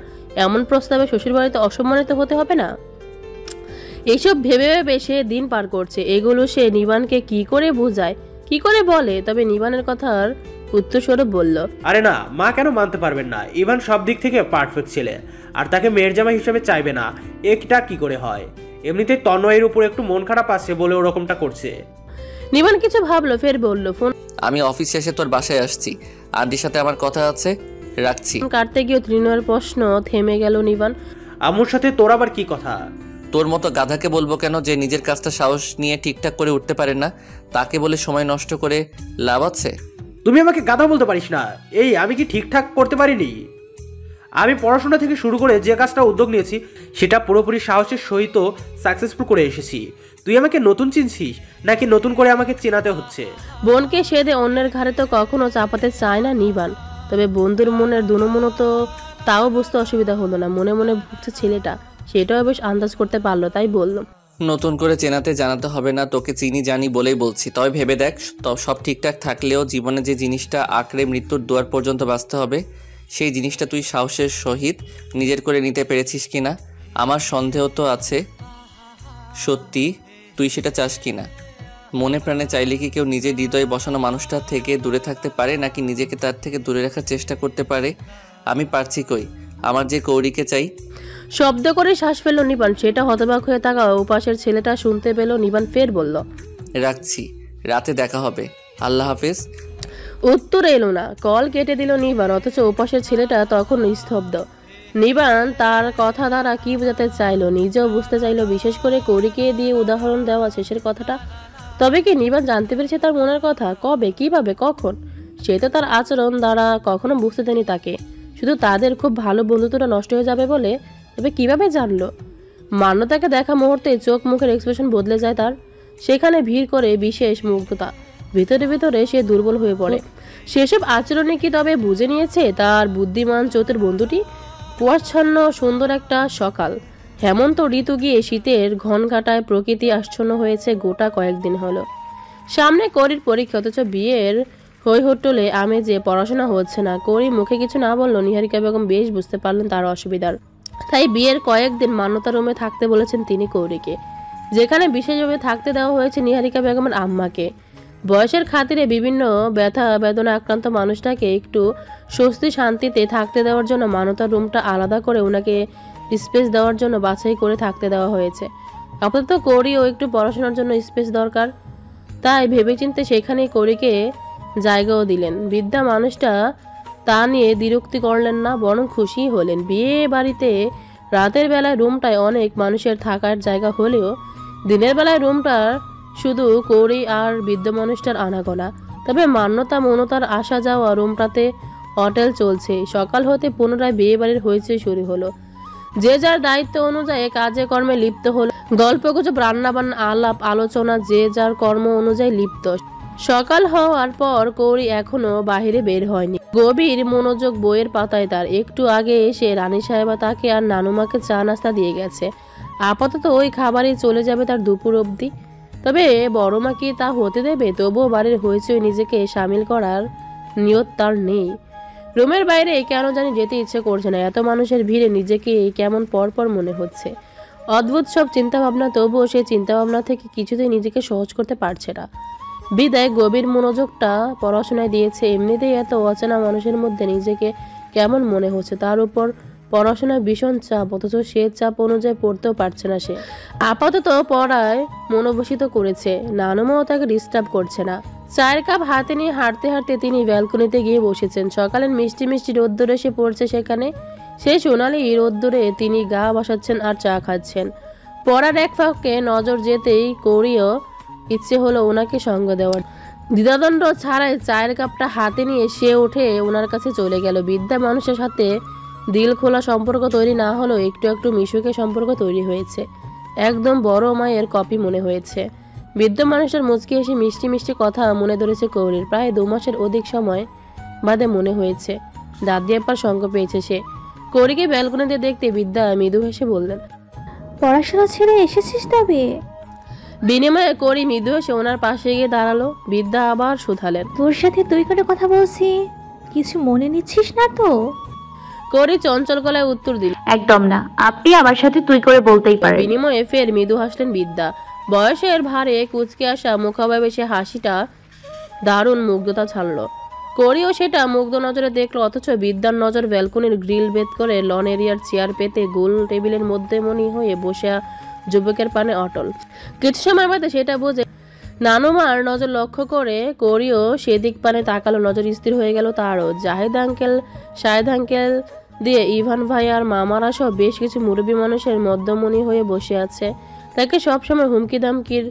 এমন প্রস্তাবে শ্বশুরবাড়িতে অসম্মানিত হতে হবে না? এইসব ভেবে ভেবে সে দিন পার করছে। এগুলো সে নিবানকে কি করে বোঝায়, কি করে বলে? তবে নিবানের কথার উত্তরস্বরূপ বলল, আরে না, মা কেন মানতে পারবেন না? ইভান সব দিক থেকে পারফেক্ট ছেলে, আর তাকে মেয়ের জামাই হিসেবে চাইবে না, এটা কি করে হয়? এমনিতেই তন্ময়ের উপর একটু মন খারাপ আছে বলে ওরকমটা করছে। নিবান কিছু ভাবলো, ফের বলল, ফোন আমি অফিস শেষে তোর বাসায় আসছি, আন্টির সাথে আমার কথা আছে, রাখছি। কাটতে গিয়ে তৃণয়ের প্রশ্ন থেমে গেল নিবান। আম্মুর সাথে তোর আবার কি কথা? তোর মতো গাধাকে বলবো কেন যে নিজের কাজটা সাহস নিয়ে ঠিকঠাক করে উঠতে পারে না? তাকে বলে সময় নষ্ট করে লাভ আছে? তুমি আমাকে গাধা বলতে পারিস না। এই আমি কি ঠিকঠাক করতে পারিনি? আমি পড়াশোনা থেকে শুরু করে যে কাজটা উদ্যোগ নিয়েছি সেটা পুরোপুরি সাহসের সহিত সাকসেসফুল করে এসেছি। তুই আমাকে নতুন চিনছিস নাকি নতুন করে আমাকে চেনাতে হচ্ছে? বোনকে সেদে অন্যের ঘাড়ে তো কখনো চাপাতে চায় না নিবান। তবে বন্ধুর মনের দুনমনো তো তাও বুঝতে অসুবিধা হলো না। মনে মনে ভুগছে ছেলেটা, সেটাও বেশ আন্দাজ করতে পারলো, তাই বলল, নতুন করে চেনাতে জানাতে হবে না, তোকে চিনি জানি বলেই বলছি। তবে ভেবে দেখ, সব ঠিকঠাক থাকলেও জীবনে যে জিনিসটা আঁকড়ে মৃত্যুর দুয়ার পর্যন্ত বাঁচতে হবে, সেই জিনিসটা তুই সাহসের সহিত নিজের করে নিতে পেরেছিস কিনা আমার সন্দেহ তো আছে। সত্যি তুই সেটা চাস কিনা? মনে প্রাণে চাইলে কি কেউ নিজের হৃদয়ে বসানো মানুষটার থেকে দূরে থাকতে পারে, নাকি নিজেকে তার থেকে দূরে রাখার চেষ্টা করতে পারে? আমি পারছি কই, আমার যে কৌরিকে চাই। শব্দ করে শ্বাস ফেলল নিবান। সেটা হতবাক হয়ে থাকা উপাসের ছেলেটা শুনতে পেল। নিবান ফের বলল, রাখছি, রাতে দেখা হবে, আল্লাহ হাফেজ। উত্তর এলো না। কল কেটে দিল নিবান। অথচ উপাসের ছেলেটা তখন নিস্তব্ধ। নিবান তার কথা দ্বারা কি বোঝাতে চাইলো নিজেও বুঝতে চাইলো, বিশেষ করে কৌরিকে দিয়ে উদাহরণ দেওয়া শেষের কথাটা। তবে কি নিবান জানতে পেরেছে তার মনের কথা? কবে, কিভাবে, কখন? সে তো তার আচরণ দ্বারা কখনো বুঝতে দেয়নি তাকে, শুধু তাদের খুব ভালো বন্ধুত্বটা নষ্ট হয়ে যাবে বলে। তবে কিভাবে জানলো? মান্যতাকে দেখা মুহূর্তে চোখ মুখের এক্সপ্রেশন বদলে যায় তার। সেখানে ভিড় করে বিশেষ মুগ্ধতা। ভিতরে ভিতরে সে দুর্বল হয়ে পড়ে। সেসব আচরণে কি তবে বুঝে নিয়েছে তার বুদ্ধিমান চতুর বন্ধুটি? কুয়াশাচ্ছন্ন সুন্দর একটা সকাল, হেমন্ত ঋতু গিয়ে শীতের ঘন কাটায় প্রকৃতি আচ্ছন্ন হয়েছে গোটা কয়েকদিন হলো। সামনে করির পরীক্ষা, অথচ বিয়ের হইহট্টলে আমেজে পড়াশোনা হচ্ছে না। করি মুখে কিছু না বললো, নিহারিকা বেগম বেশ বুঝতে পারলেন তার অসুবিধার। তাই বিয়ের কয়েকদিন মান্যতা রুমে থাকতে বলেছেন তিনি কৌরিকে, যেখানে বিশেষভাবে থাকতে দেওয়া হয়েছে নিহারিকা বেগমের আম্মাকে। বয়সের খাতিরে বিভিন্ন ব্যথা বেদনা আক্রান্ত মানুষটাকে একটু স্বস্তি শান্তিতে থাকতে দেওয়ার জন্য মান্যতার রুমটা আলাদা করে ওনাকে স্পেস দেওয়ার জন্য বাছাই করে থাকতে দেওয়া হয়েছে। আপাতত কৌরিও একটু পড়াশোনার জন্য স্পেস দরকার, তাই ভেবেচিন্তে সেখানে কৌরিকে জায়গাও দিলেন। বৃদ্ধা মানুষটা তা নিয়ে দ্বিরুক্তি করলেন না, বরং খুশি হলেন। বিয়ে বাড়িতে রাতের বেলায় রুমটায় অনেক মানুষের থাকার জায়গা হলেও দিনের বেলায় রুমটা শুধু কৌরি আর বৃদ্ধ মানুষটার আনাগোনা। তবে মান্যতা মনতার আসা যাওয়া রুমটাতে হোটেল চলছে। সকাল হতে পুনরায় বিয়ে বাড়ির হয়েছে শুরু হলো। যে যার দায়িত্ব অনুযায়ী কাজে কর্মে লিপ্ত হলো। গল্পগুজব, রান্নাবান্না, আলাপ আলোচনা, যে যার কর্ম অনুযায়ী লিপ্ত। সকাল হওয়ার পর কৌরি এখনো বাহিরে বের হয়নি। গভীর মনোযোগ বইয়ের পাতায় তার। একটু আগে এসে রানী সাহেবা তাকে আর নানুমাকে চা নাস্তা দিয়ে গেছে। আপাতত ওই খাবারই চলে যাবে তার দুপুর অবধি। তবে বড় মা কি তা হতে দেবে? তবুও বাড়ির হইচই নিজেকে সামিল করার নিয়ত তার নেই। রুমের বাইরে কেন জানি যেতে ইচ্ছে করছে না। এত মানুষের ভিড়ে নিজেকে কেমন পরপর মনে হচ্ছে। অদ্ভুত সব চিন্তাভাবনা, তবুও সেই চিন্তাভাবনা থেকে কিছুতেই নিজেকে সহজ করতে পারছে না। বিদায় গভীর মনোযোগটা পড়াশোনায় দিয়েছে। এমনিতেই এত অচেনা মানুষের মধ্যে নিজেকে কেমন মনে হচ্ছে, তার উপর পড়াশোনায় ভীষণ চাপ, অথচ সে চাপ অনুযায়ী পড়তেও পারছে না। সে আপাতত পড়ায় মনোবসিত করেছে। নানুমাও তাকে ডিস্টার্ব করছে না। চায়ের কাপ হাতে নিয়ে হাঁটতে হাঁটতে তিনি ব্যালকনিতে গিয়ে বসেছেন। সকালের মিষ্টি মিষ্টি রোদ্দুর এসে পড়ছে সেখানে। সেই সোনালি রোদ্দুরে তিনি গা বসাচ্ছেন আর চা খাচ্ছেন। পড়ার এক ফাঁকে নজর যেতেই কৌরিও ইচ্ছে হলো ওনাকে সঙ্গ দেওয়ার। দ্বিধাদ্বন্দ্ব ছাড়াই চায়ের কাপটা হাতে নিয়ে সে উঠে ওনার কাছে চলে গেল। বৃদ্ধা মানুষের সাথে দিল খোলা সম্পর্ক তৈরি না হলেও একটু একটু মিশুকে সম্পর্ক তৈরি হয়েছে। একদম বড় মায়ের কপি মনে হয়েছে। বৃদ্ধ মানুষের মুচকি এসে মিষ্টি মিষ্টি কথা মনে ধরেছে কৌরির। প্রায় 2 মাসের অধিক সময় বাদে মনে হয়েছে। দাদি আপার সঙ্গ পেয়েছে সে। কৌরিকে ব্যালকনিতে দেখতে বৃদ্ধা মৃদু হেসে বললেন, পড়াশোনা ছেড়ে এসেছিস তবে? বিনিময়ে কৌরি মৃদু হেসে ওনার পাশে গিয়ে দাঁড়ালো। বৃদ্ধা আবার শুধালেন, তোর সাথে তুই করে কথা বলছি, কিছু মনে নিচ্ছিস না তো? করি চঞ্চল গলায় উত্তর দিল, একদম না, আপনি আমার সাথে তুই করে বলতেই পারেন। বিনিময়ে ফের মৃদু হাসলেন বিদ্যা। বয়সের ভারে কুচকে আসা মুখাভাবে সে হাসিটা দারুণ মুগ্ধতা ছাড়লো। করিও সেটা মুগ্ধ নজরে দেখলো, অথচ বিদ্যার নজর ব্যালকনির গ্রিল ভেদ করে লন এরিয়ার চেয়ার পেতে গোল টেবিলের মধ্যে মনি হয়ে বসে যুবকের পানে অটল। কিছু সময় বাদে সেটা বুঝে নানুমার নজর লক্ষ্য করে করিও সেদিক পানে তাকালো। নজর স্থির হয়ে গেল তারও। জাহিদ আঙ্কেল, শাহেদ আঙ্কেল দিয়ে ইভান ভাই আর মামারা সহ বেশ কিছু মুরব্বী মানুষের মধ্যমণি হয়ে বসে আছে। তাকে সবসময় হুমকি দামকির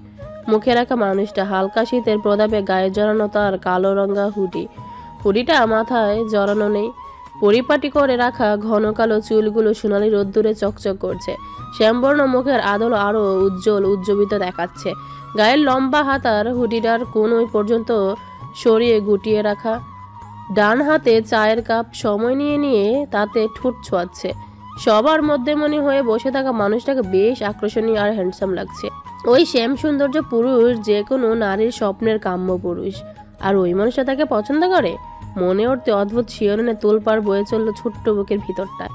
মুখে রাখা মানুষটা। হালকা শীতের প্রদাপে গায়ে জড়ানো তার কালো রঙা হুডিটা মাথায় জড়ানো নেই। পরিপাটি করে রাখা ঘন কালো চুলগুলো সোনালি রোদ্দুরে চকচক করছে। শ্যামবর্ণ মুখের আদল আরো উজ্জ্বলিত দেখাচ্ছে। গায়ের লম্বা হাতার হুডিটার কোনই পর্যন্ত সরিয়ে গুটিয়ে রাখা। ডান হাতে চায়ের কাপ সময় নিয়ে নিয়ে তাতে ঠোঁট ছোঁয়াচ্ছে। সবার মধ্যে মনে হয়ে বসে থাকা মানুষটাকে বেশ আকর্ষণীয় আর হ্যান্ডসাম লাগছে। ওই শ্যাম সৌন্দর্য পুরুষ যে কোনো নারীর স্বপ্নের কাম্য পুরুষ। আর ওই মানুষটা তাকে পছন্দ করে। মনে উঠতে অদ্ভুত শিহরণে তোলপাড় বয়ে চলল ছোট্ট বুকের ভিতরটা।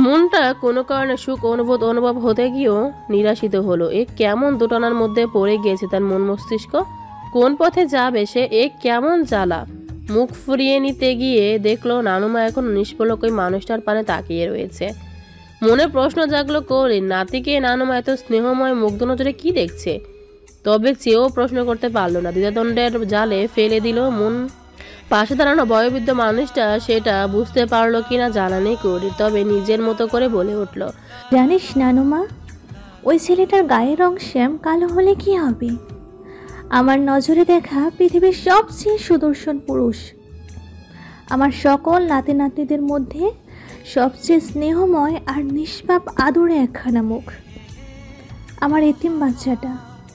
মনটা কোনো কারণে সুখ অনুভব হতে গিয়েও নিরাশিত হলো। এ কেমন দুটানার মধ্যে পড়ে গিয়েছে তার মন মস্তিষ্ক। কোন পথে যাবে সে? এ কেমন জ্বালা। মুখ ফুরিয়ে নিতে গিয়ে দেখলো নানুমা এখন নিষ্পলক ওই মানুষটার পানে তাকিয়ে রয়েছে। মনে প্রশ্ন জাগলো, করি নাতিকে নানুমা এত স্নেহময় মুগ্ধ নজরে কি দেখছে? তবে চেয়েও প্রশ্ন করতে পারলো না। দ্বিধাদ্বন্দ্বের জালে ফেলে দিল মন। পাশে দাঁড়ানো বয়োবৃদ্ধ মানুষটা সেটা বুঝতে পারলো কিনা জানা নেই করির, তবে নিজের মতো করে বলে উঠল, জানিস নানুমা, ওই ছেলেটার গায়ের রং শ্যাম কালো হলে কি হবে? আমার নজরে দেখা পৃথিবীর সবচেয়ে সুদর্শন পুরুষ। আমার সকল নাতি নাতনিদের মধ্যে সবচেয়ে স্নেহময় আর নিষ্পাপ আদরে একখানা মুখ। আমার এতিম বাচ্চাটা,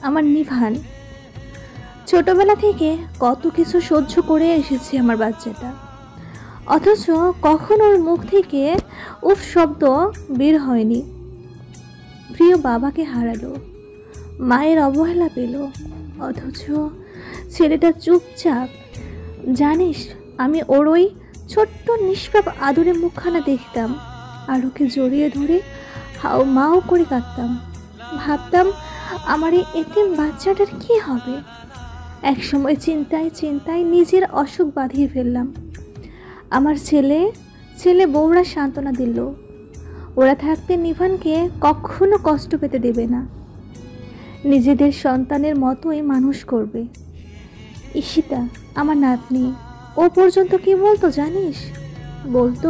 আমার নিভান। ছোটবেলা থেকে কত কিছু সহ্য করে এসেছে আমার বাচ্চাটা, অথচ কখনো ওর মুখ থেকে উফ শব্দ বের হয়নি। প্রিয় বাবাকে হারালো, মায়ের অবহেলা পেল, অথচ ছেলেটা চুপচাপ। জানিস, আমি ওর ওই ছোট্ট নিষ্পাপ আদরে মুখখানা দেখতাম আর ওকে জড়িয়ে ধরে হাও মাও করে কাঁদতাম। ভাবতাম আমার এই এতিম বাচ্চাটার কি হবে। একসময় চিন্তায় নিজের অসুখ বাঁধিয়ে ফেললাম। আমার ছেলে বউরা সান্ত্বনা দিল, ওরা থাকতে নিভানকে কখনো কষ্ট পেতে দেবে না, নিজেদের সন্তানের মতোই মানুষ করবে। ঈশিতা আমার নাতনি, ও পর্যন্ত কি বলতো জানিস? বলতো,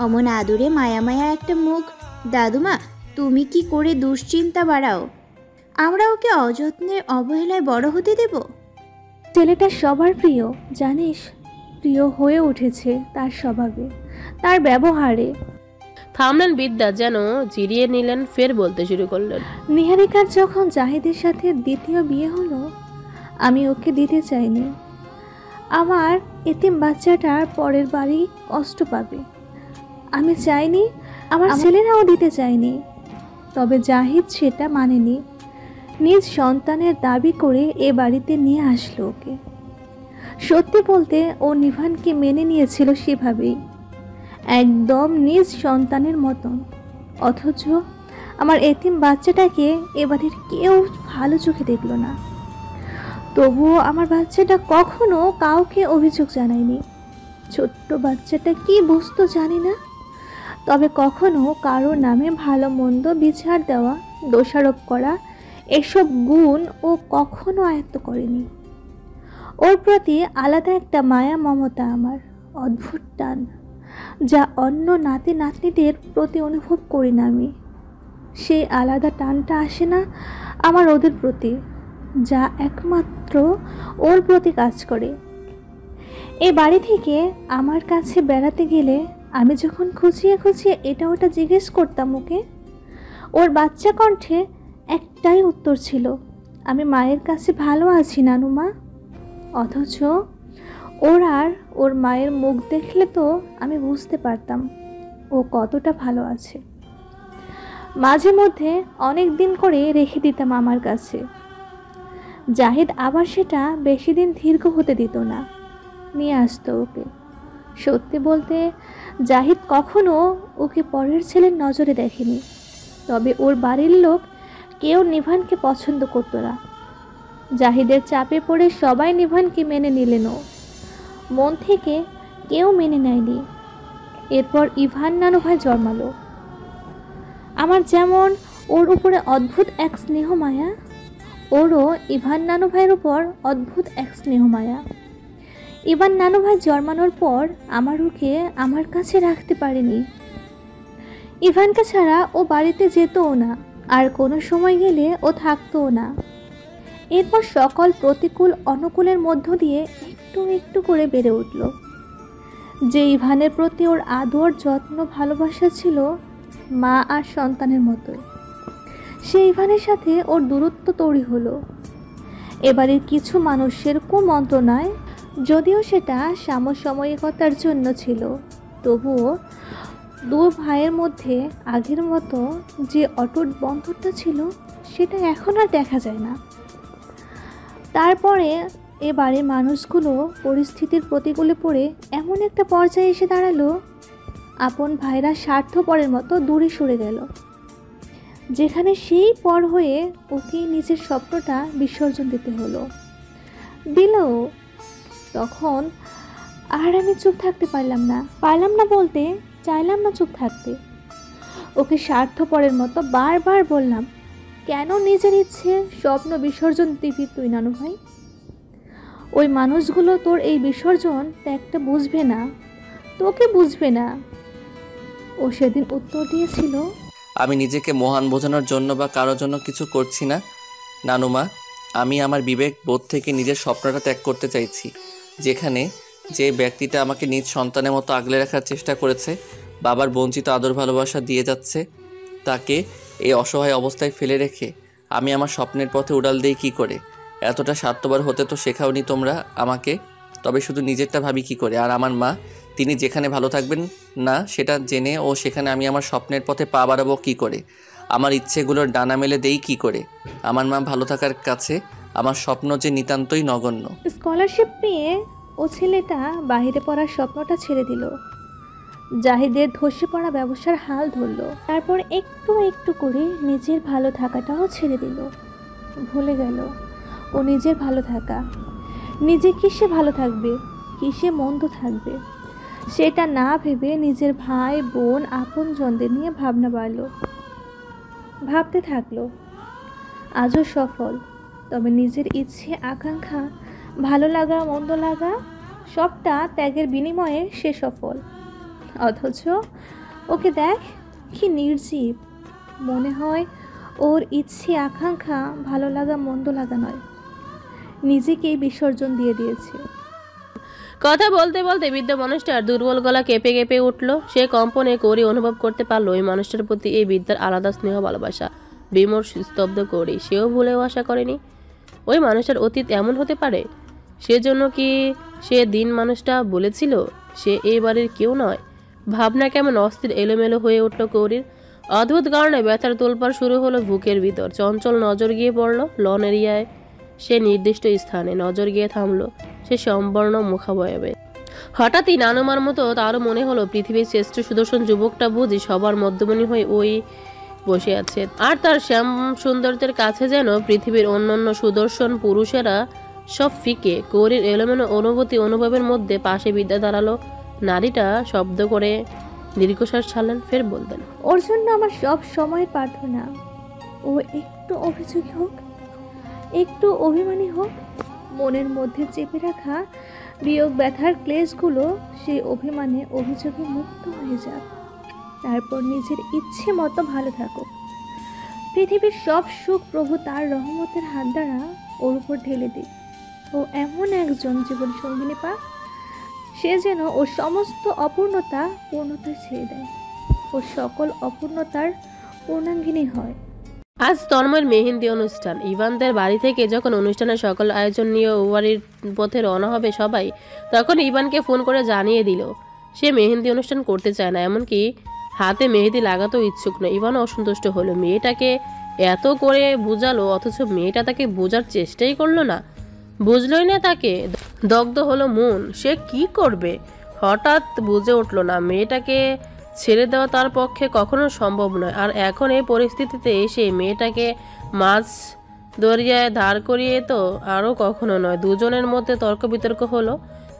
অমন আদুরে মায়া মায়া একটা মুখ, দাদুমা তুমি কি করে দুশ্চিন্তা বাড়াও? আমরা ওকে অযত্নের অবহেলায় বড় হতে দেব? ছেলেটা সবার প্রিয় জানিস, প্রিয় হয়ে উঠেছে তার স্বভাবে, তার ব্যবহারে। থামলেন বিদ্যা, যেন জিরিয়ে নিলেন, ফের বলতে শুরু করলেন, নিহারিকার যখন জাহিদের সাথে দ্বিতীয় বিয়ে হলো, আমি ওকে দিতে চাইনি। আমার এতিম বাচ্চাটার পরের বাড়ি কষ্ট পাবে, আমি চাইনি। আমার ছেলেরাও দিতে চাইনি। তবে জাহিদ সেটা মানেনি, নিজ সন্তানের দাবি করে এ বাড়িতে নিয়ে আসলো ওকে। সত্যি বলতে ও নিভানকে মেনে নিয়েছিল সেভাবেই, একদম নিজ সন্তানের মতন। অথচ আমার এতিম বাচ্চাটাকে এ বাড়ির কেউ ভালো চোখে দেখলো না। তবুও আমার বাচ্চাটা কখনো কাউকে অভিযোগ জানায়নি। ছোট্ট বাচ্চাটা কি বুঝতো জানি না, তবে কখনো কারো নামে ভালো মন্দ বিচার দেওয়া, দোষারোপ করা, এসব গুণ ও কখনো আয়ত্ত করেনি। ওর প্রতি আলাদা একটা মায়া মমতা, আমার অদ্ভুত টান, যা অন্য নাতি নাতনিদের প্রতি অনুভব করি না আমি। সেই আলাদা টানটা আসে না আমার ওদের প্রতি, যা একমাত্র ওর প্রতি কাজ করে। এই বাড়ি থেকে আমার কাছে বেড়াতে গেলে আমি যখন খুঁচিয়ে এটা ওটা জিজ্ঞেস করতাম ওকে, ওর বাচ্চা কণ্ঠে একটাই উত্তর ছিল, আমি মায়ের কাছে ভালো আছি নানুমা। অথচ ওর মায়ের মুখ দেখলে তো আমি বুঝতে পারতাম ও কতটা ভালো আছে। মাঝে মধ্যে অনেক দিন করে রেখে দিতাম আমার কাছে। জাহিদ আবার সেটা বেশি দিন দীর্ঘ হতে দিত না, নিয়ে আসতো ওকে। সত্যি বলতে জাহিদ কখনো ওকে পরের ছেলের নজরে দেখেনি, তবে ওর বাড়ির লোক কেউ নিভানকে পছন্দ করতো না। জাহিদের চাপে পড়ে সবাই নিভানকে মেনে নিলেনও, মন থেকে কেউ মেনে নেয়নি। এরপর ইভান নানু ভাই জন্মালো। আমার যেমন ওর উপরে অদ্ভুত এক স্নেহ মায়া, ওরও ইভান নানু ভাইয়ের উপর অদ্ভুত এক স্নেহ মায়া। ইভান নানু ভাই জন্মানোর পর আমার ওকে আমার কাছে রাখতে পারেনি। ইভানকে ছাড়া ও বাড়িতে যেতও না, আর কোনো সময় গেলে ও থাকতোও না। এরপর সকল প্রতিকূল অনুকূলের মধ্য দিয়ে একটু একটু করে বেড়ে উঠল। যে ইভানের প্রতি ওর আদর যত্ন ভালোবাসা ছিল মা আর সন্তানের মতোই, সেই ইভানের সাথে ওর দূরত্ব তৈরি হলো। এবারের কিছু মানুষের কুমন্ত্রণায়, যদিও সেটা সমসাময়িকতার জন্য ছিল, তবুও দু ভাইয়ের মধ্যে আগের মতো যে অটুট বন্ধনটা ছিল সেটা এখন আর দেখা যায় না। তারপরে এবারে মানুষগুলো পরিস্থিতির প্রতিকূলে পড়ে এমন একটা পর্যায়ে এসে দাঁড়ালো, আপন ভাইরা স্বার্থপরের মতো দূরে সরে গেল, যেখানে সেই পর হয়ে ওকে নিজের স্বপ্নটা বিসর্জন দিতে হলো। দিলেও তখন আর আমি চুপ থাকতে পারলাম না বলতে চাইলাম না চুপ থাকতে। ওকে স্বার্থপরের মতো বারবার বললাম, কেন নিজের ইচ্ছে স্বপ্ন বিসর্জন দিবি তুই নানু ভাই? ওই মানুষগুলো তোর এই বিসর্জন ত্যাগটা বুঝবে না, তোকে বুঝবে না। ও সেদিন উত্তর দিয়েছিল, আমি নিজেকে মহান বোঝানোর জন্য বা কারোর জন্য কিছু করছি না নানুমা, আমি আমার বিবেক বোধ থেকে নিজের স্বপ্নটা ত্যাগ করতে চাইছি। যেখানে যে ব্যক্তিটা আমাকে নিজ সন্তানের মতো আগলে রাখার চেষ্টা করেছে, বাবার বঞ্চিত আদর ভালোবাসা দিয়ে যাচ্ছে, তাকে এই অসহায় অবস্থায় ফেলে রেখে আমি আমার স্বপ্নের পথে উড়াল দিই কী করে? এতটা স্বার্থপর হতে তো শেখাওনি তোমরা আমাকে। তবে শুধু নিজেরটা ভাবি কী করে? আর আমার মা, তিনি যেখানে ভালো থাকবেন না সেটা জেনে ও সেখানে আমি আমার স্বপ্নের পথে পা বাড়াবো কী করে? আমার ইচ্ছেগুলোর ডানা মেলে দেই কী করে? আমার মা ভালো থাকার কাছে আমার স্বপ্ন যে নিতান্তই নগণ্য। স্কলারশিপ পেয়ে ও ছেলেটা বাইরে পড়ার স্বপ্নটা ছেড়ে দিল, জাহিদের ধসে পড়া ব্যবসার হাল ধরল। তারপর একটু একটু করে নিজের ভালো থাকাটাও ছেড়ে দিল। ভুলে গেল ও নিজের ভালো থাকা, নিজে কিসে ভালো থাকবে, কিসে মন্দ থাকবে, সেটা না ভেবে নিজের ভাই বোন আপনজনদের নিয়ে ভাবনা বাড়ল, ভাবতে থাকলো। আজও সফল, তবে নিজের ইচ্ছে আকাঙ্ক্ষা ভালো লাগা মন্দ লাগা সবটা ত্যাগের বিনিময়ে সে সফল। অথচ ওকে দেখ কি নির্জীব, মনে হয় ওর ইচ্ছে আকাঙ্ক্ষা ভালো লাগা মন্দ লাগা নয়, নিজেকেই বিসর্জন দিয়ে দিয়েছে। কথা বলতে বলতে বৃদ্ধ মানুষটার দুর্বল গলা কেঁপে কেঁপে উঠল। সে কম্পনে করি অনুভব করতে পারলো ওই মানুষটার প্রতি এই বৃদ্ধার আলাদা স্নেহ ভালোবাসা। বিমর্ষ স্তব্ধ করি সেও ভুলেও আশা করেনি ওই মানুষটার অতীত এমন হতে পারে। সেজন্য কি সে দিন মানুষটা বলেছিল সে এই বাড়ির কেউ নয়? ভাবনা কেমন অস্থির এলোমেলো হয়ে উঠল কৌরির। অদ্ভুত কারণে ব্যথার তোলপাড় শুরু হলো বুকের ভিতর। চঞ্চল নজর গিয়ে পড়ল লন এরিয়ায়। সে নির্দিষ্ট স্থানে নজর গিয়ে থামলো সে সম্বর্ণ মুখাবয়বে। হঠাৎই নানুমার মতো তারও মনে হলো পৃথিবীর শ্রেষ্ঠ সুদর্শন যুবকটা বুঝি সবার মধ্যমণি হয়ে ওই বসে আছে, আর তার শ্যাম সৌন্দর্যের কাছে যেন পৃথিবীর অন্যান্য সুদর্শন পুরুষেরা সব ফিকে। কৌরির এলোমেলো অনুভূতি অনুভবের মধ্যে পাশে বিদ্যা দাঁড়ালো। নারীটা শব্দ করে দীর্ঘশ্বাস ছাড়লেন, ফের বললেন, ওর জন্য আমার সব সময়ের প্রার্থনা ও একটু অভিযোগী হোক, একটু অভিমানী হোক, মনের মধ্যে চেপে রাখা বিয়োগ ব্যথার ক্লেশগুলো সেই অভিমানে অভিযোগে মুক্ত হয়ে যাক, তারপর নিজের ইচ্ছে মতো ভালো থাকুক। পৃথিবীর সব সুখ প্রভু তার রহমতের হাত দ্বারা ওর উপর ঢেলে দিক। ও এমন একজন জীবন সঙ্গিনী পাক সে যেন ওর সমস্ত অপূর্ণতা পূর্ণতায় ছেড়ে দেয়, ও সকল অপূর্ণতার পূর্ণাঙ্গিনী হয়। আজ তন্ময়ের মেহেন্দি অনুষ্ঠান। ইভানদের বাড়ি থেকে যখন অনুষ্ঠানের সকল আয়োজন নিয়ে ও বাড়ির পথে রওনা হবে সবাই, তখন ইভানকে ফোন করে জানিয়ে দিল সে মেহেন্দি অনুষ্ঠান করতে চায় না, এমনকি হাতে মেহেদি লাগাতেও ইচ্ছুক নয়। ইভানও অসন্তুষ্ট হলো। মেয়েটাকে এত করে বোঝালো অথচ মেয়েটা তাকে বোঝার চেষ্টাই করলো না, বুঝলই না তাকে। দগ্ধ হলো মন। সে কি করবে? হঠাৎ বুঝে উঠল না মেয়েটাকে ছেড়ে দেওয়া তার পক্ষে কখনো সম্ভব নয়। আর এখন এই পরিস্থিতিতে এসে মেয়েটাকে মাছ দরিয়ায় দাঁড় করিয়ে তো আরও কখনো নয়। দুজনের মধ্যে তর্ক বিতর্ক হলো।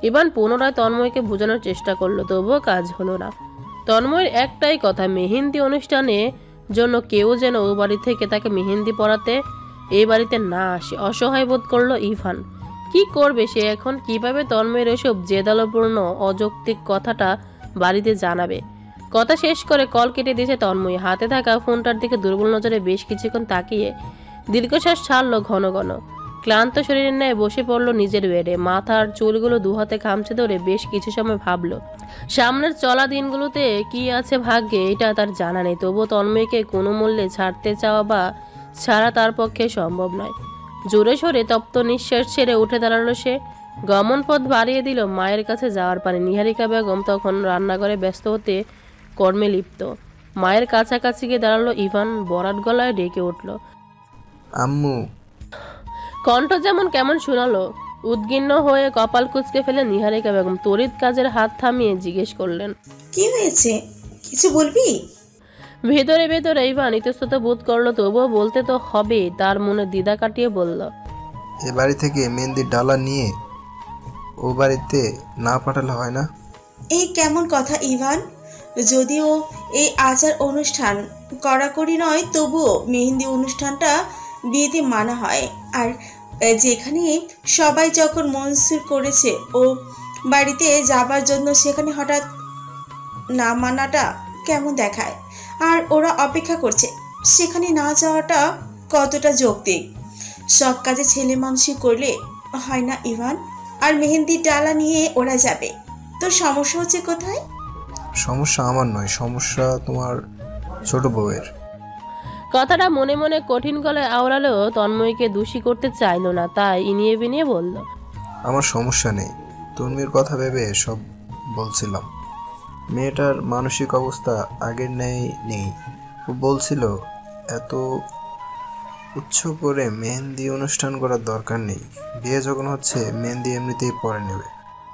ইভান পুনরায় তন্ময়কে বোঝানোর চেষ্টা করলো, তবুও কাজ হলো না। তন্ময়ের একটাই কথা, মেহেন্দি অনুষ্ঠানে জন্য কেউ যেন ও বাড়ি থেকে তাকে মেহেন্দি পরাতে এই বাড়িতে না আসে। অসহায় বোধ করলো ইভান। কি করবে সে এখন? কিভাবে তন্ময়ের এসব জেদালোপূর্ণ অযৌক্তিক কথাটা বাড়িতে জানাবে? কথা শেষ করে কল কেটে দিয়েছে তন্ময়। হাতে থাকা ফোনটার দিকে দুর্বল নজরে বেশ কিছুক্ষণ তাকিয়ে দীর্ঘশ্বাস ছাড়লো ঘন ঘন। ক্লান্ত শরীরের ন্যায় বসে পড়লো নিজের বেডে। মাথার চুলগুলো দুহাতে খামচে ধরে বেশ কিছু সময় ভাবলো সামনের চলা দিনগুলোতে কি আছে ভাগ্যে এটা তার জানা নেই। তবুও তন্ময়কে কোনো মূল্যে ছাড়তে চাওয়া বা ছাড়া তার পক্ষে সম্ভব নয়। জোরে সোরে তপ্ত নিঃশ্বাস ছেড়ে উঠে দাঁড়ালো সে। গমন পথ বাড়িয়ে দিল মায়ের কাছে যাওয়ার পানে। নিহারিকা বেগম তখন রান্নাঘরে ব্যস্ত হতে কর্মে লিপ্ত। মায়ের কাছাকাছি গিয়ে দাঁড়ালো ইভান। বরাত গলায় ডেকে উঠল, আম্মু। কণ্ঠ যেমন কেমন শোনালো। উদ্গিন্ন হয়ে কপাল কুঁচকে ফেলে নিহারিকা বেগম তড়িৎ কাজের হাত থামিয়ে জিজ্ঞেস করলেন, কি হয়েছে, কিছু বলবি? ভেতরে ভেতরে ইভান ইতস্তত বোধ করলো, তবুও বলতে তো হবে। তার মনে দ্বিধা কাটিয়ে বলল, এ বাড়ি থেকে মেহেন্দির ডালা নিয়ে ও বাড়িতে না পাঠালে হয় না? এই কেমন কথা ইভান? যদিও এই আচার অনুষ্ঠান কড়াকড়ি নয়, তবুও মেহেন্দি অনুষ্ঠানটা বিয়েতে মানা হয়। আর যেখানে সবাই যখন মনসুর করেছে ও বাড়িতে যাবার জন্য, সেখানে হঠাৎ না মানাটা কেমন দেখায়। আর ওরা অপেক্ষা করছে, সেখানে না যাওয়াটা কতটা যৌক্তিক? সব কাজে ছেলে মানুষই করলে হয় না ইভান? আর মেহেন্দির ডালা নিয়ে ওরা যাবে, তোর সমস্যা হচ্ছে কোথায়? সমস্যা আমার নয়, সমস্যা তোমার ছোট বউয়ের। কথাটা মনে মনে কঠিন গলায় আওড়ালেও তন্ময়কে দোষী করতে চাইল না, তাই ইনিয়ে বিনিয়ে বলল, আমার সমস্যা নেই, তন্মীর কথা ভেবে সব বলছিলাম। মেয়েটার মানসিক অবস্থা আগের ন্যায় নেই। ও বলছিল এত উচ্চ করে মেহেন্দি অনুষ্ঠান করার দরকার নেই, বিয়ে যখন হচ্ছে মেহেন্দি এমনিতেই পরে নেবে।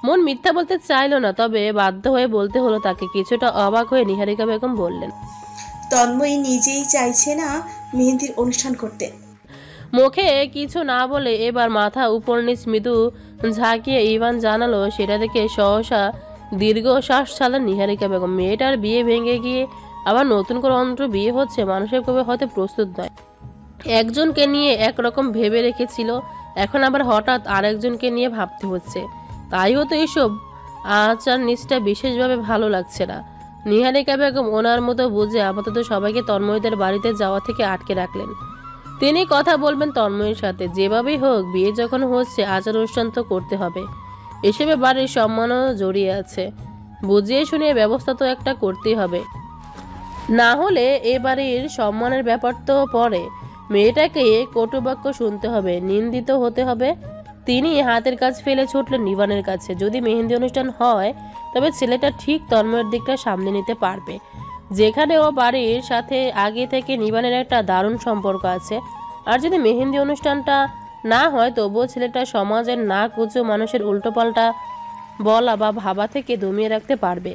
মন মিথ্যা বলতে চাইল না, তবে বাধ্য হয়ে বলতে হলো তাকে। কিছুটা অবাক হয়ে নিহারিকা বেগম বললেন, তন্ময়ী নিজেই চাইছে না মেহেন্দির অনুষ্ঠান করতে। মুখে কিছু না বলে এবার মাথা উপর নিচ মৃদু ঝাঁকিয়ে ইভান জানালো, সেটা দেখে সহসা দীর্ঘ শ্বাস ছাড়লেন নিহারিকা বেগম। মেয়েটার বিয়ে ভেঙে গিয়ে আবার নতুন করে অন্তর বিয়ে হচ্ছে, মানুষের কবে হয়তো প্রস্তুত নয়। একজনকে নিয়ে একরকম ভেবে রেখেছিল, এখন আবার হঠাৎ আরেকজনকে নিয়ে ভাবতে হচ্ছে। তাই হয়তো এইসব আচার নিষ্ঠা বিশেষভাবে ভালো লাগছে না। নিহারিকা বেগম ওনার মতো বুঝে আপাতত সবাইকে তন্ময়দের বাড়িতে যাওয়া থেকে আটকে রাখলেন। তিনি কথা বলবেন তন্ময়ের সাথে। যেভাবেই হোক বিয়ে যখন হচ্ছে, আচার অনুষ্ঠান তো করতে হবে। এসবে বাড়ির সম্মানও জড়িয়ে আছে। বুঝিয়ে শুনিয়ে ব্যবস্থা তো একটা করতেই হবে, না হলে এ বাড়ির সম্মানের ব্যাপার তো পরে। মেয়েটাকে কটুবাক্য শুনতে হবে, নিন্দিত হতে হবে। তিনি হাতের কাজ ফেলে ছুটলেন ইভানের কাছে। যদি মেহেন্দি অনুষ্ঠান হয় তবে ছেলেটা ঠিক তন্ময়ের দিকটা সামনে নিতে পারবে। যেখানে ও বাড়ির সাথে আগে থেকে নিবানের একটা দারুণ সম্পর্ক আছে। আর যদি মেহেন্দি অনুষ্ঠানটা না হয় তবুও ছেলেটা সমাজের না কুচু মানুষের উল্টোপাল্টা বলা বা ভাবা থেকে দমিয়ে রাখতে পারবে।